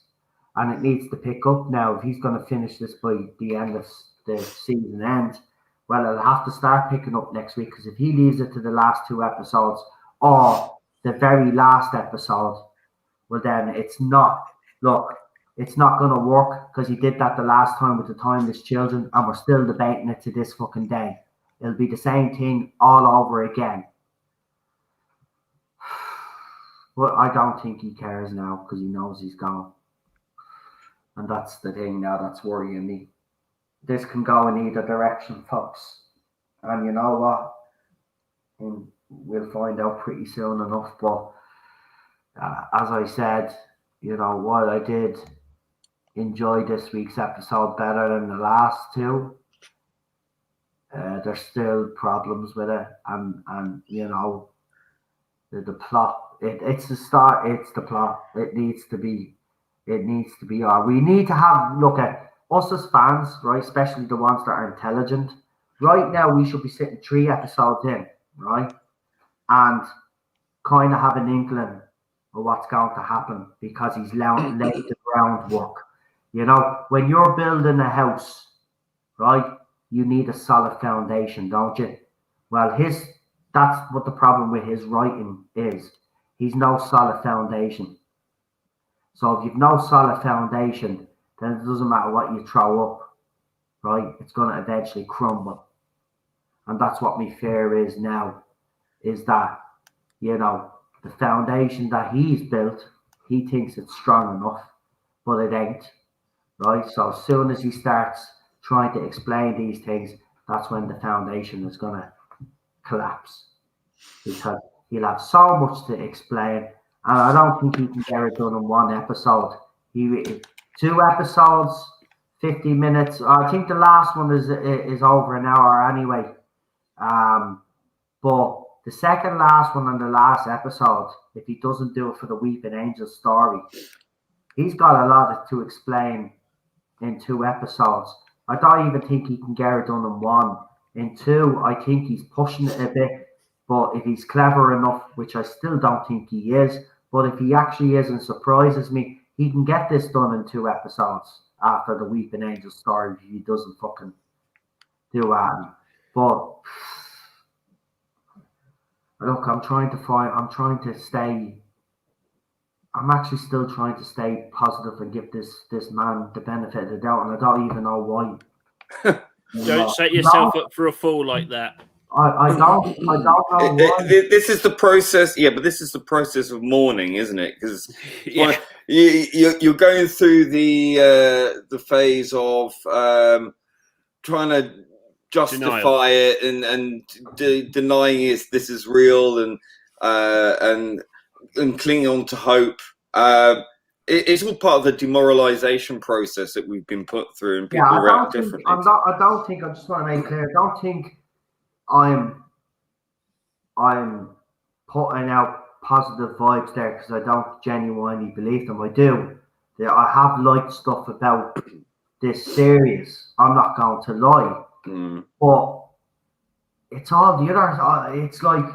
and it needs to pick up now. If he's going to finish this by the end of the season end, well, it'll have to start picking up next week, because if he leaves it to the last 2 episodes or the very last episode, well, then it's not going to work, because he did that the last time with the Timeless Children, and we're still debating it to this fucking day. It'll be the same thing all over again. But I don't think he cares now, because he knows he's gone. And that's the thing now that's worrying me. This can go in either direction, folks. And you know what? We'll find out pretty soon enough. But as I said, while I did enjoy this week's episode better than the last 2, there's still problems with it. And the plot. It's the start. It's the plot. It needs to be. We need to look at us as fans, right? Especially the ones that are intelligent. Right now, we should be sitting 3 episodes in, right, and kind of have an inkling of what's going to happen, because he's laid the groundwork. When you're building a house, right, you need a solid foundation, don't you? Well, that's what the problem with his writing is. He's no solid foundation. So if you've no solid foundation, then it doesn't matter what you throw up, right? It's going to eventually crumble. And that's what my fear is now, is that, the foundation that he's built, he thinks it's strong enough, but it ain't, right? So as soon as he starts trying to explain these things, that's when the foundation is going to collapse, because he'll have so much to explain, and I don't think he can get it done in 1 episode. 2 episodes, 50 minutes. I think the last one is over an hour anyway. But the second last one and the last episode, if he doesn't do it for the Weeping Angel story, he's got a lot to explain in 2 episodes. I don't even think he can get it done in 1. In 2, I think he's pushing it a bit. But if he's clever enough, which I still don't think he is, but if he actually is and surprises me, he can get this done in 2 episodes after the Weeping Angel story, if he doesn't fucking do that. But look, I'm actually still trying to stay positive and give this man the benefit of the doubt, and I don't even know why. Don't set yourself up for a fall like that. I don't know why. This is the process. Yeah, but this is the process of mourning, isn't it? Because you're going through the phase of trying justify it and denying this is real and clinging on to hope. It's all part of the demoralization process that we've been put through, and people react differently. I just want to make clear, I don't think I'm putting out positive vibes there because I don't genuinely believe them. I do. I have liked stuff about this series. I'm not going to lie. But it's all the other. It's like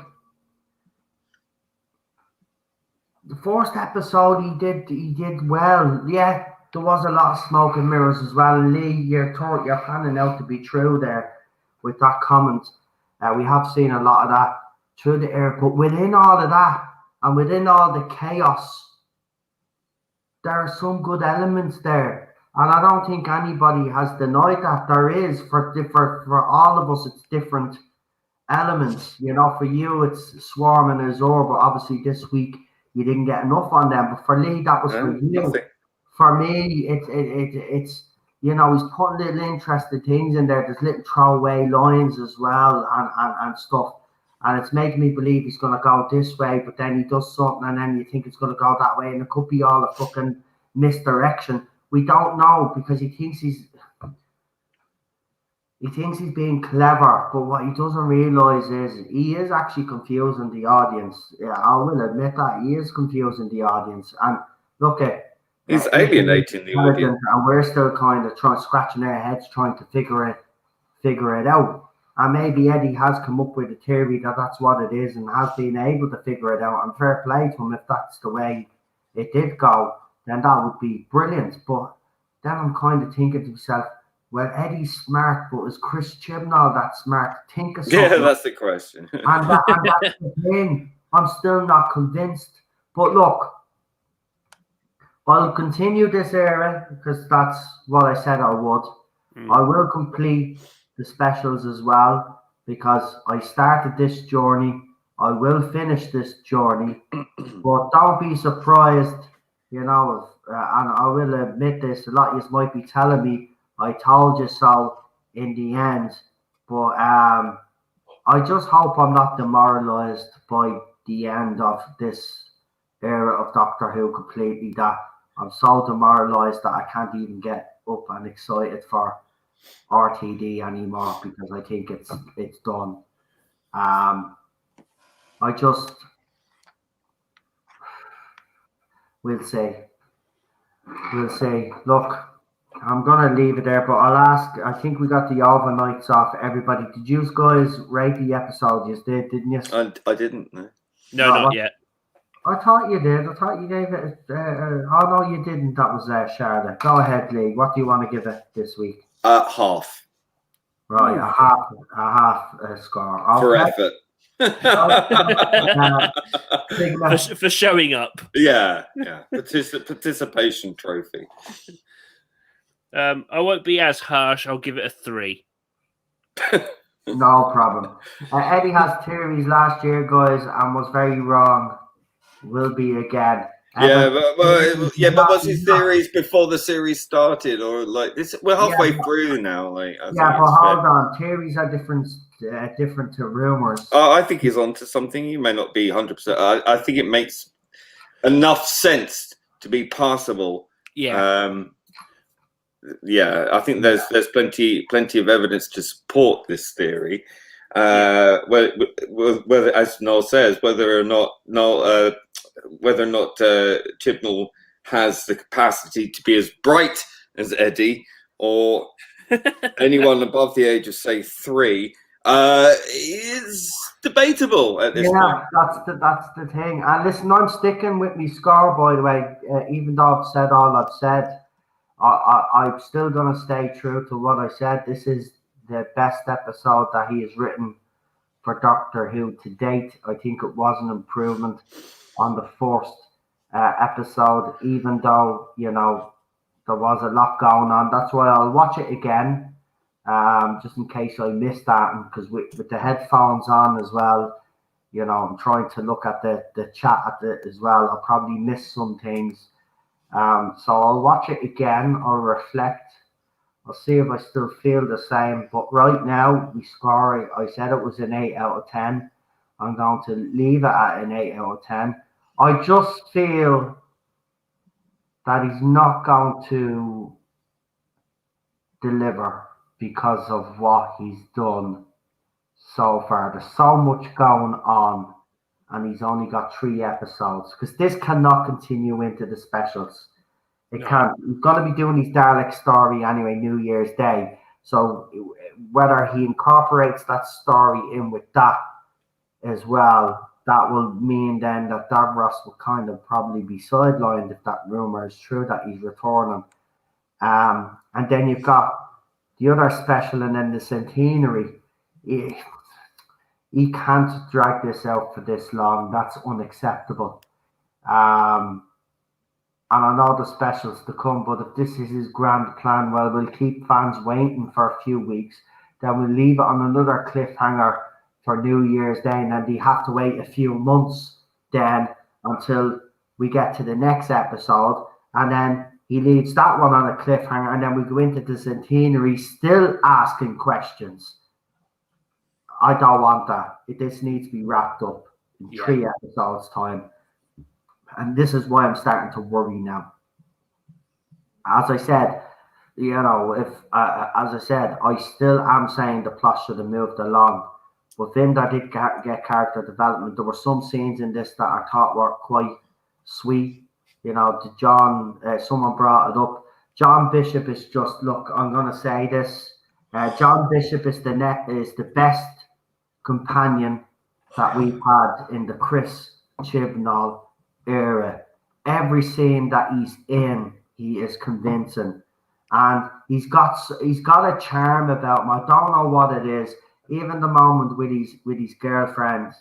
the first episode he did well. Yeah, there was a lot of smoke and mirrors as well. And Lee, you're panning out to be true there with that comment. We have seen a lot of that through the air, but within all of that and within all the chaos, there are some good elements there. And I don't think anybody has denied that. There is for all of us, it's different elements. You know, for you, it's Swarm and Azor, but obviously this week you didn't get enough on them. But for Lee, that was for you. Nothing. For me, it's you know, he's putting little interesting things in there. There's little throwaway lines as well and stuff. And it's making me believe he's going to go this way, but then he does something and then you think it's going to go that way. And it could be all a fucking misdirection. We don't know because he thinks he's being clever. But what he doesn't realise is he is actually confusing the audience. Yeah, I will admit that. He is confusing the audience. And look at he's alienating the audience. And we're still kind of scratching our heads trying to figure it out. And maybe Eddie has come up with a theory that that's what it is and has been able to figure it out. And fair play to him if that's the way it did go, then that would be brilliant. But then I'm kind of thinking to myself, well, Eddie's smart, but is Chris Chibnall that smart? Think of something. Yeah, that's the question. and that's the thing. I'm still not convinced. But look, I'll continue this era because that's what I said I would. I will complete the specials as well because I started this journey. I will finish this journey, but don't be surprised, you know, and I will admit this, a lot of you might be telling me I told you so in the end, but I just hope I'm not demoralized by the end of this era of Doctor Who completely, that I'm so demoralized that I can't even get up and excited for RTD anymore because I think it's done. We'll say. Look, I'm gonna leave it there, but I'll ask. I think we got the overnights off everybody. Did you guys rate the episode? You did, didn't you? I didn't. No, not yet. I thought you did. I thought you gave it. Oh no, you didn't. That was Charlotte. Go ahead, Lee. What do you want to give it this week? Half. Right, a half score. For effort. For showing up. Yeah. Participation trophy. I won't be as harsh. I'll give it a 3. No problem. Eddie has theories last year, guys, and was very wrong. Will be again. But what's his theories before the series started, or like this? We're halfway through now. Like, but hold on, theories are different to rumors. I think he's onto something. He may not be 100%. I think it makes enough sense to be passable. Yeah. I think there's plenty of evidence to support this theory. Whether, as Noel says, whether or not Chibnall has the capacity to be as bright as Eddie or anyone above the age of, say, 3 is debatable at this point. Yeah, that's the thing. And listen, I'm sticking with my score, by the way. Even though I've said all I've said, I'm still going to stay true to what I said. This is the best episode that he has written for Doctor Who to date. I think it was an improvement on the first episode, even though, you know, there was a lot going on. That's why I'll watch it again, just in case I missed that. And because with the headphones on as well, you know, I'm trying to look at the chat at it as well. I'll probably miss some things. So I'll watch it again. I'll reflect I'll see if I still feel the same. But right now, we score it. I said it was an 8 out of 10. I'm going to leave it at an 8 out of 10. I just feel that he's not going to deliver because of what he's done so far. There's so much going on, and he's only got 3 episodes, because this cannot continue into the specials. It can't. He's going to be doing his Dalek story anyway, New Year's Day. So whether he incorporates that story in with that as well, that will mean then that Davros will kind of probably be sidelined if that rumor is true that he's returning. And then you've got the other special, and then the centenary. He can't drag this out for this long. That's unacceptable. And I know the specials to come, but if this is his grand plan, well, we'll keep fans waiting for a few weeks. Then we'll leave it on another cliffhanger for New Year's Day, and then they have to wait a few months then until we get to the next episode. And then he leaves that one on a cliffhanger, and then we go into the centenary still asking questions. I don't want that. This needs to be wrapped up in 3 episodes' time. And this is why I'm starting to worry now. As I said, I still am saying the plot should have moved along. But Vinda did get character development. There were some scenes in this that I thought were quite sweet. Someone brought it up. John Bishop is just, look, I'm going to say this. John Bishop is the best companion that we've had in the Chris Chibnall era. Every scene that he's in, he is convincing, and he's got a charm about him. I don't know what it is. Even the moment with his girlfriend,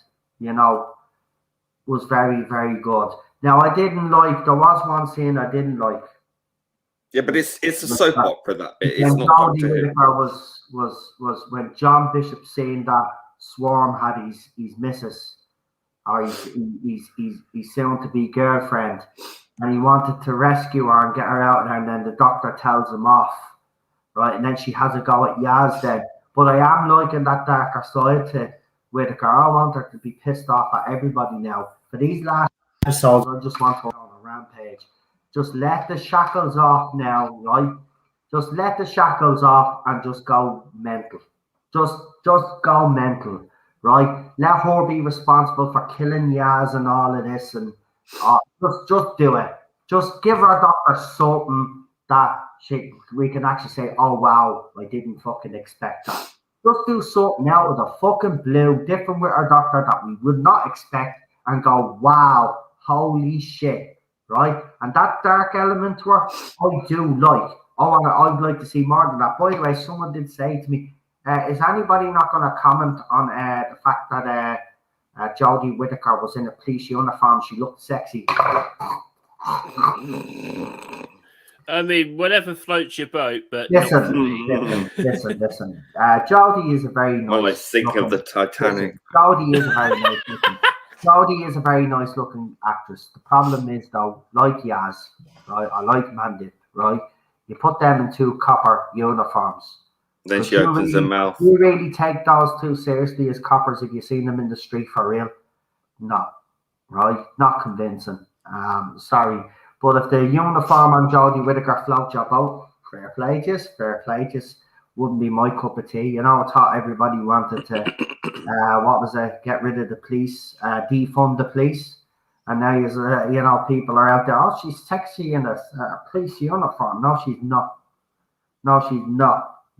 was very, very good. Now, there was one scene I didn't like. Yeah, but it's a soap opera, that bit. It's not Doctor Who. Was when John Bishop saying that Swarm had his missus, or his soon-to-be girlfriend, and he wanted to rescue her and get her out there, and then the doctor tells him off, right? And then she has a go at Yaz then. But I am liking that darker side to Whittaker. I want her to be pissed off at everybody now. For these last episodes, I just want her on a rampage. Just let the shackles off now, right? Just let the shackles off and just go mental. Just go mental. Right, let her be responsible for killing Yaz and all of this, and just do it. Just give her doctor something that we can actually say, oh wow, I didn't fucking expect that. Just do something out of the fucking blue, different with our doctor that we would not expect, and go, wow, holy shit, right? And that dark element to her, I do like. I'd like to see more than that. By the way, someone did say to me, is anybody not going to comment on the fact that Jodie Whittaker was in a police uniform? She looked sexy. I mean, whatever floats your boat, but listen. Jodie is a very nice. Well, I think of the Titanic. Jodie is a very nice looking. Jodie is a very nice looking actress. The problem is though, like Yaz, right? I like Mandip, right? You put them in 2 copper uniforms. Then she opens her mouth. You really take those 2 seriously as coppers if you've seen them in the street for real? No, right? Not convincing. Sorry. But if the uniform on Jodie Whittaker floats your boat, fair play just wouldn't be my cup of tea. I thought everybody wanted to, get rid of the police, defund the police. And now, people are out there, oh, she's sexy in a police uniform. No, she's not.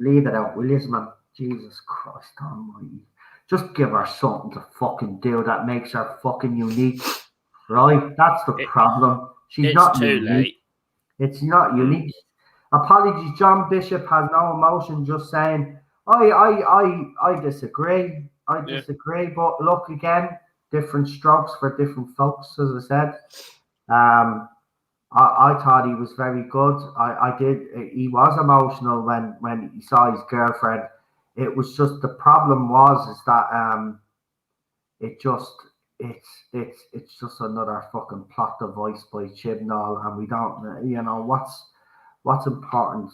Leave it out, will you, man? Jesus Christ almighty. Just give her something to fucking do that makes her fucking unique. Right? That's the problem. She's not too unique. late. It's not unique. Apologies, John Bishop has no emotion, just saying, I disagree. I disagree. But look, again, different strokes for different folks, as I said. I thought he was very good. I did. He was emotional when he saw his girlfriend. It was just the problem is that it's just another fucking plot device by Chibnall, and we don't what's important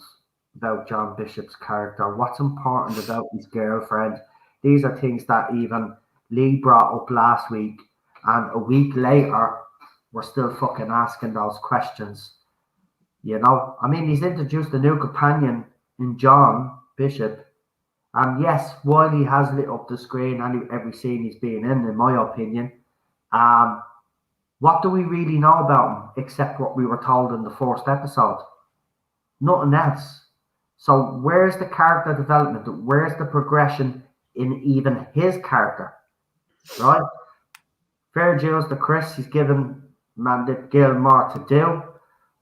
about John Bishop's character? What's important about his girlfriend? These are things that even Lee brought up last week, and a week later, we're still fucking asking those questions. You know, I mean, he's introduced a new companion in John Bishop, and yes, while he has lit up the screen and every scene he's been in my opinion, what do we really know about him except what we were told in the first episode? Nothing else. So where's the character development? Where's the progression in even his character? Right? Fair dues to Chris. He's given Mandip Gill more to do.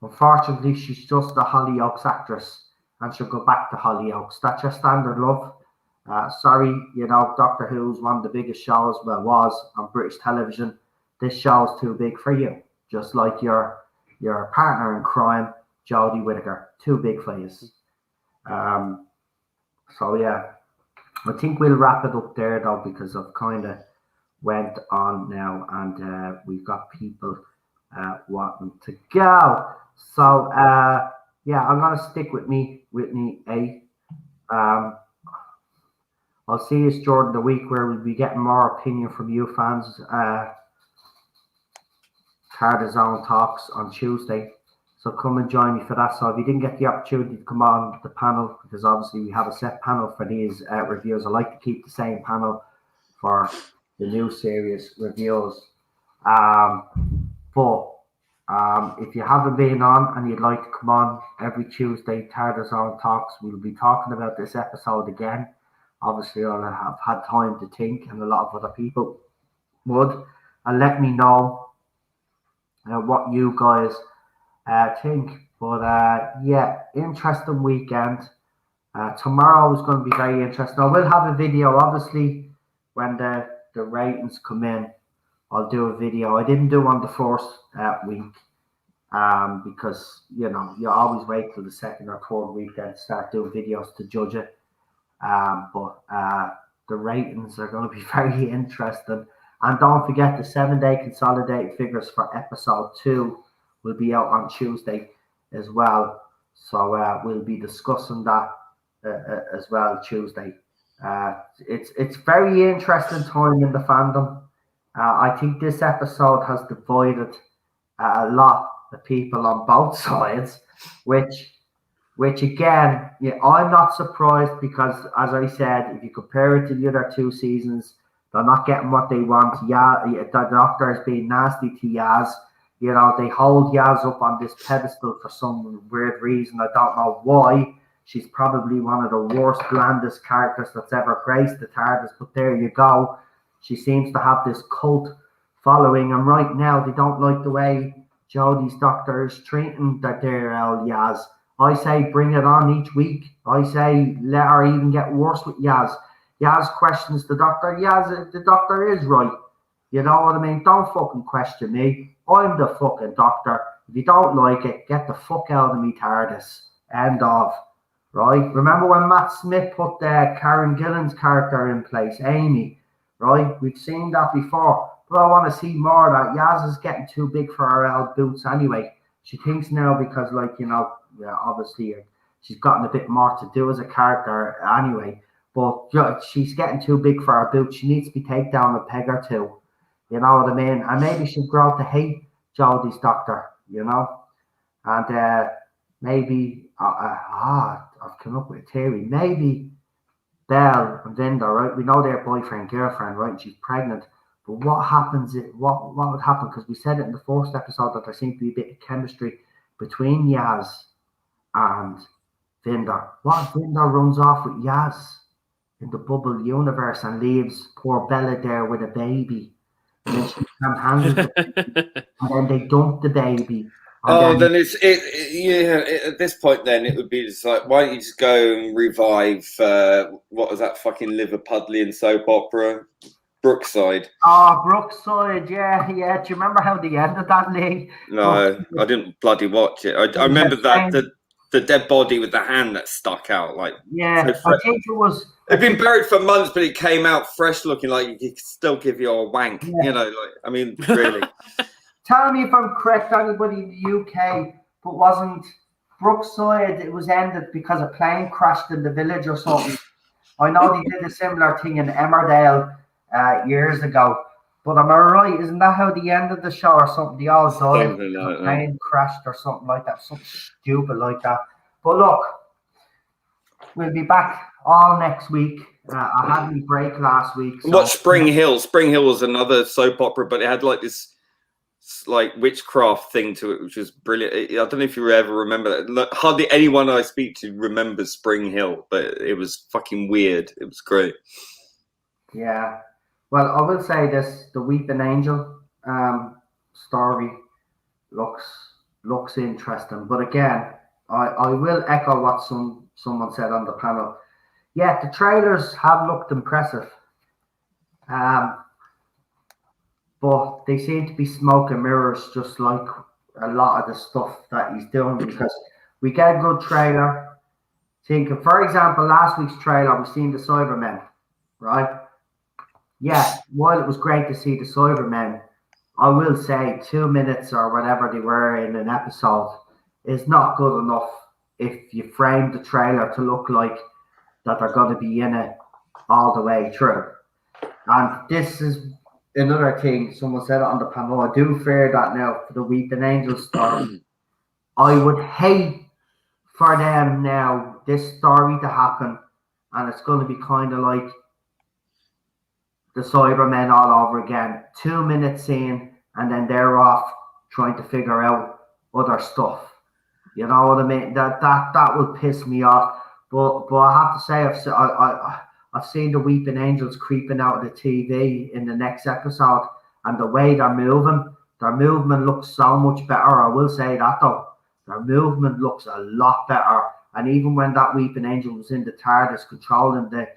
Unfortunately, she's just a Hollyoaks actress, and she'll go back to Hollyoaks. That's your standard, love. Sorry, you know, Doctor Who's one of the biggest shows, was on British television. This show's too big for you. Just like your partner in crime, Jodie Whittaker. Too big for you. So yeah, I think we'll wrap it up there though, because I've kind of went on now, and we've got people wanting to go. So yeah, I'm gonna stick with me A. I'll see you during the week where we'll be getting more opinion from you fans. Carter Zone Talks on Tuesday. So come and join me for that. So if you didn't get the opportunity to come on the panel, because obviously we have a set panel for these reviews, I like to keep the same panel for the new series reviews. But if you haven't been on and you'd like to come on every Tuesday, Carter Zone Talks, we'll be talking about this episode again. Obviously, I'll have had time to think, and a lot of other people would. And let me know what you guys think. But yeah, interesting weekend. Tomorrow is going to be very interesting. I will have a video, obviously, when the ratings come in. I'll do a video. I didn't do on the first week because, you know, you always wait till the second or third week then to start doing videos to judge it. But the ratings are going to be very interesting. And don't forget, the 7-day consolidated figures for episode 2 will be out on Tuesday as well. So we'll be discussing that as well Tuesday. It's very interesting time in the fandom. I think this episode has divided a lot of people on both sides, which again, yeah, I'm not surprised because, as I said, if you compare it to the other 2 seasons, they're not getting what they want. Yeah, the Doctor is being nasty to Yaz. You know, they hold Yaz up on this pedestal for some weird reason. I don't know why. She's probably one of the worst, blandest characters that's ever graced the TARDIS, but there you go. She seems to have this cult following, and right now they don't like the way Jodie's Doctor is treating their old Yaz. I say bring it on each week. I say let her even get worse with Yaz. Yaz questions the Doctor. Yaz, the Doctor is right. You know what I mean? Don't fucking question me. I'm the fucking Doctor. If you don't like it, get the fuck out of me TARDIS. End of. Right? Remember when Matt Smith put Karen Gillan's character in place, Amy? Right? We've seen that before. But I want to see more of that. Yaz is getting too big for her old boots anyway. She thinks now because, like, you know, yeah, obviously she's gotten a bit more to do as a character anyway. But you know, she's getting too big for her boots. She needs to be taken down a peg or two. You know what I mean? And maybe she'll grow to hate Jodie's Doctor, you know? And maybe, I've come up with a theory. Maybe Belle and Linda, right? We know they're boyfriend, girlfriend, right? And she's pregnant. But what happens? What would happen? Because we said it in the first episode that there seemed to be a bit of chemistry between Yaz and Vinder. What if Vinder runs off with Yaz in the bubble universe and leaves poor Bella there with a baby? And then she can't handle it. And then they dump the baby. Then at this point, then it would be just like, why don't you just go and revive what was that fucking Liverpudlian soap opera, Brookside? Oh, Brookside, yeah. Do you remember how they ended that, Lee? No, I didn't bloody watch it. I remember that the dead body with the hand that stuck out, like, yeah. So I think it was. It'd been buried for months, but it came out fresh, looking like it could still give you a wank. Yeah. You know, like, I mean, really. Tell me if I'm correct, anybody in the UK, but Brookside, it was ended because a plane crashed in the village or something. I know they did a similar thing in Emmerdale years ago. But am I right? Isn't that how they ended the show or something? They all died. Something like A plane crashed or something like that. Something stupid like that. But look, we'll be back all next week. I had me break last week. So. Watch Spring Hill. Spring Hill was another soap opera, but it had like this like witchcraft thing to it, which was brilliant. I don't know if you ever remember that. Hardly anyone I speak to remembers Spring Hill, but it was fucking weird. It was great. Yeah. Well, I will say this: the Weeping Angel story looks interesting. But again, I will echo what someone said on the panel. Yeah, the trailers have looked impressive. But they seem to be smoke and mirrors, just like a lot of the stuff that he's doing, because we get a good trailer. For example, last week's trailer, we've seen the Cybermen, right? Yeah, while it was great to see the Cybermen, I will say 2 minutes or whatever they were in an episode is not good enough if you frame the trailer to look like that they're going to be in it all the way through. And this is another thing, someone said it on the panel, I do fear that now for the Weeping Angel story. I would hate for them now, this story to happen, and it's going to be kind of like the Cybermen all over again. 2 minutes in, and then they're off trying to figure out other stuff. You know what I mean? That would piss me off. But I have to say, I've seen the Weeping Angels creeping out of the TV in the next episode, and the way their movement looks so much better. I will say that though, their movement looks a lot better. And even when that Weeping Angel was in the TARDIS controlling the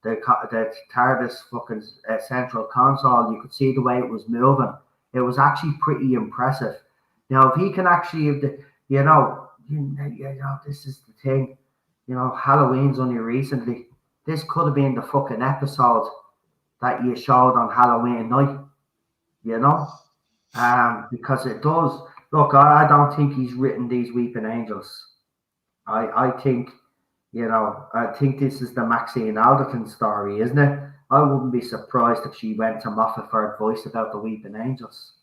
TARDIS fucking central console, you could see the way it was moving. It was actually pretty impressive. Now, if he can actually, this is the thing. You know, Halloween's only recently. This could have been the fucking episode that you showed on Halloween night, because it does. Look, I don't think he's written these Weeping Angels. I think, I think this is the Maxine Alderton story, isn't it? I wouldn't be surprised if she went to Moffat for advice about the Weeping Angels.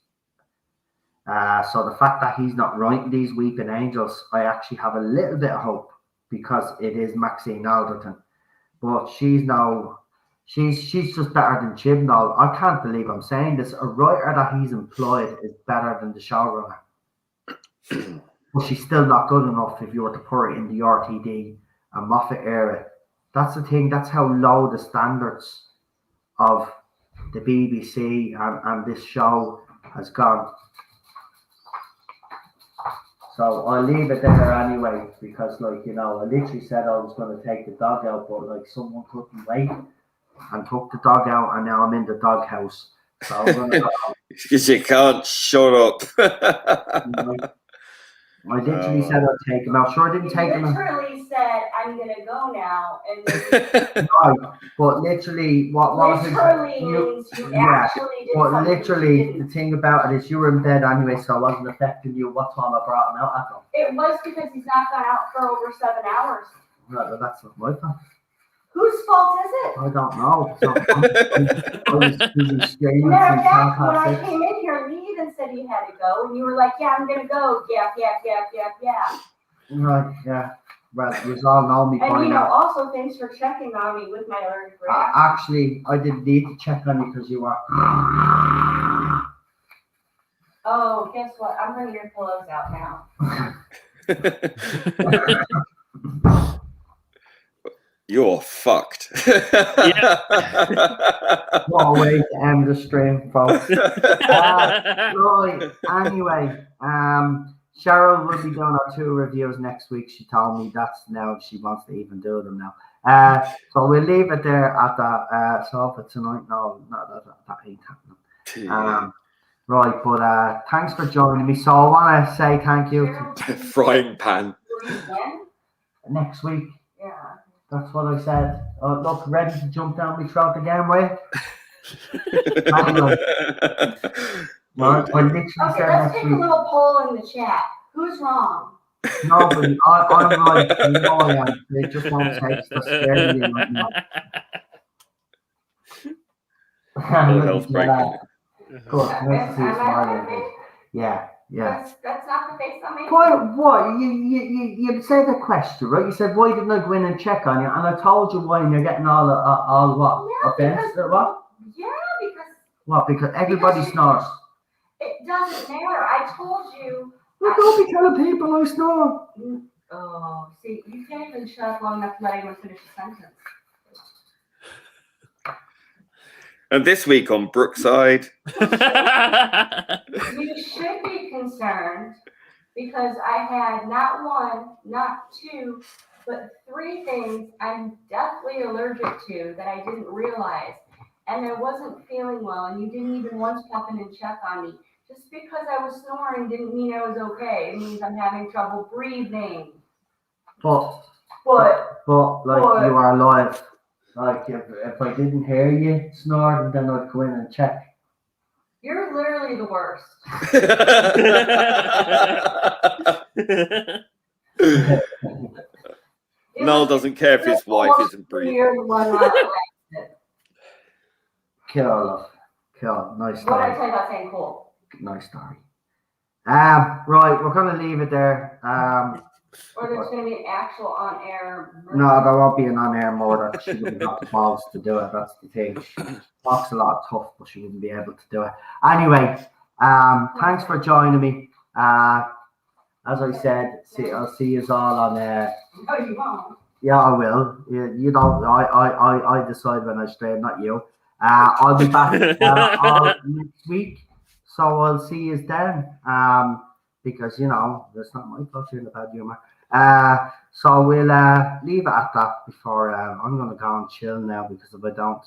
So the fact that he's not writing these Weeping Angels, I actually have a little bit of hope, because it is Maxine Alderton. But she's just better than Chibnall. I can't believe I'm saying this. A writer that he's employed is better than the showrunner. But she's still not good enough if you were to put it in the RTD and Moffat era. That's the thing. That's how low the standards of the BBC and this show has gone. So I'll leave it there anyway, because I literally said I was going to take the dog out, but someone couldn't wait and took the dog out, and now I'm in the doghouse. So I'm going to go. Because you can't shut up. I literally said I'd take him out. Sure, I didn't take him out. Literally said, I'm going to go now. And right, but literally, what was it? Means you actually did but something literally, the thing about it is you were in bed anyway, so it wasn't affecting you what time I brought him out at all. It was because he's not gone out for over 7 hours. Right, well, that's not my fault. Whose fault is it? I don't know. So I was busy screaming Matter of since fact, when I 6:30. came in here, Lee even said you had to go, and you were like, yeah, I'm going to go. Yeah. Right, yeah. Well, you all know me by And now. also thanks for checking on me with my allergic reaction. Actually, I didn't need to check on you because you were. Oh, guess what? I'm bringing your pillows out now. You're fucked. What a way to end the stream, folks. Right, anyway, Cheryl will be doing our 2 reviews next week. She told me that's now she wants to even do them now. So we'll leave it there at that. So for tonight, no, that ain't happening. Right, but thanks for joining me. So I want to say thank you to Frying pan. next week. Yeah. That's what I said. Look, ready to jump down my throat again, way. Anyway, I literally Okay, said let's next take a week. little poll in the chat. Who's wrong? Nobody. I'm like, you know I am. They just won't take the scary like no. Oh, hell's breaking. Good. Nice to see you smiling. Yeah. That's not the face on me. What? You said a question, right? You said, why didn't I go in and check on you? And I told you why, and you're getting all what? Yeah, Offensive or what? Yeah, because. What? Because everybody snores. It doesn't matter. I told you. Well, don't be telling people I snore. Oh, see, you can't even shut up long enough to let anyone finish a sentence. And this week on Brookside. You should be concerned because I had not one, not two, but 3 things I'm deathly allergic to that I didn't realize. And I wasn't feeling well, and you didn't even once pop in and check on me. Just because I was snoring didn't mean I was okay. It means I'm having trouble breathing. But you are alive. Like if I didn't hear you snoring, then I'd go in and check. You're literally the worst. Noel doesn't care if his wife isn't breathing. Cool. Nice What did I story. tell you about saying cool? Nice story. Right, we're gonna leave it there. Or there's going to be an actual on-air murder. No, there won't be an on-air murder. She wouldn't have the balls to do it. That's the thing. She talks a lot of tough, but she wouldn't be able to do it. Anyway, thanks for joining me. As I said, I'll see you all on. No, you won't. Yeah, I will. You don't. I decide when I stream, not you. I'll be back next week, so I'll see you then. Because that's not my culture in the bad humor. So we'll leave it at that before I'm gonna go and chill now, because if I don't,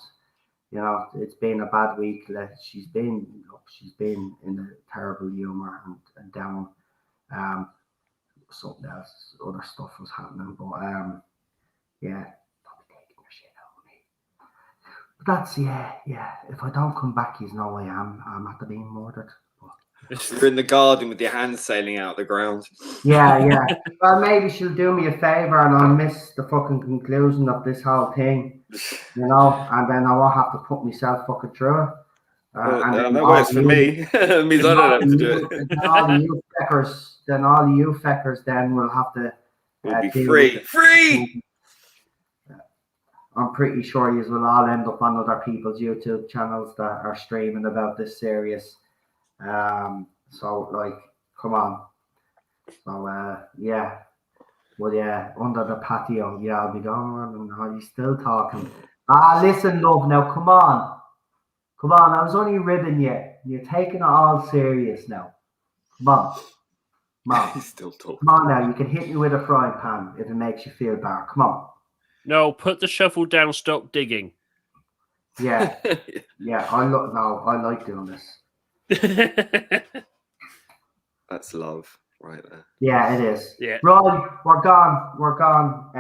it's been a bad week. She's been in a terrible humor and down. Something else, other stuff was happening, but yeah, don't be taking your shit out of me. But that's yeah. If I don't come back, you know I'm after being murdered. You're in the garden with your hands sailing out the ground. Yeah. Well, maybe she'll do me a favor and I'll miss the fucking conclusion of this whole thing, and then I won't have to put myself fucking through it. And that works for me. It means I don't have to do it. Then all you feckers then will have to we'll be free. I'm pretty sure you will all end up on other people's YouTube channels that are streaming about this series. So come on. So yeah. Well, yeah, under the patio. Yeah, I'll be going. Are you still talking? Listen, love. Now, come on. I was only ribbing you. You're taking it all serious now. Come on. He's still talking. Come on now. You can hit me with a frying pan if it makes you feel better. Come on. No, put the shovel down. Stop digging. Yeah. I like doing this. That's love right there. Yeah, it is. Yeah. Right, we're gone.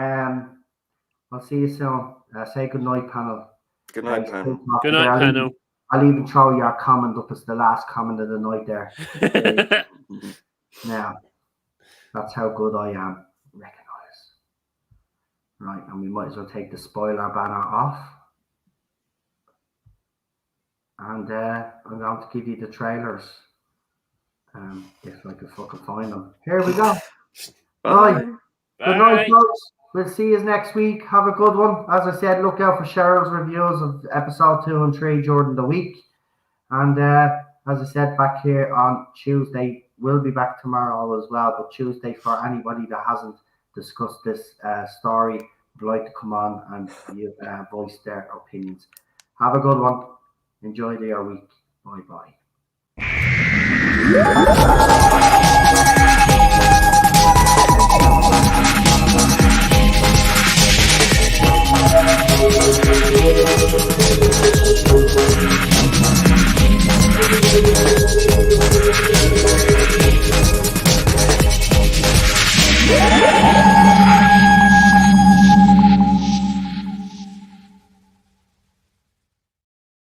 I'll see you soon. Say good night, panel. Good night, panel. Good night, panel. I'll even throw your comment up as the last comment of the night there. Now, that's how good I am. Recognise. Right, and we might as well take the spoiler banner off. And I'm going to give you the trailers. If I could fucking find them. Here we go. Right. Good night, folks. We'll see you next week. Have a good one. As I said, look out for Cheryl's reviews of episode 2 and 3 during the week. And as I said, back here on Tuesday. We'll be back tomorrow as well. But Tuesday, for anybody that hasn't discussed this story, would like to come on and voice their opinions. Have a good one. Enjoy your week. Bye-bye.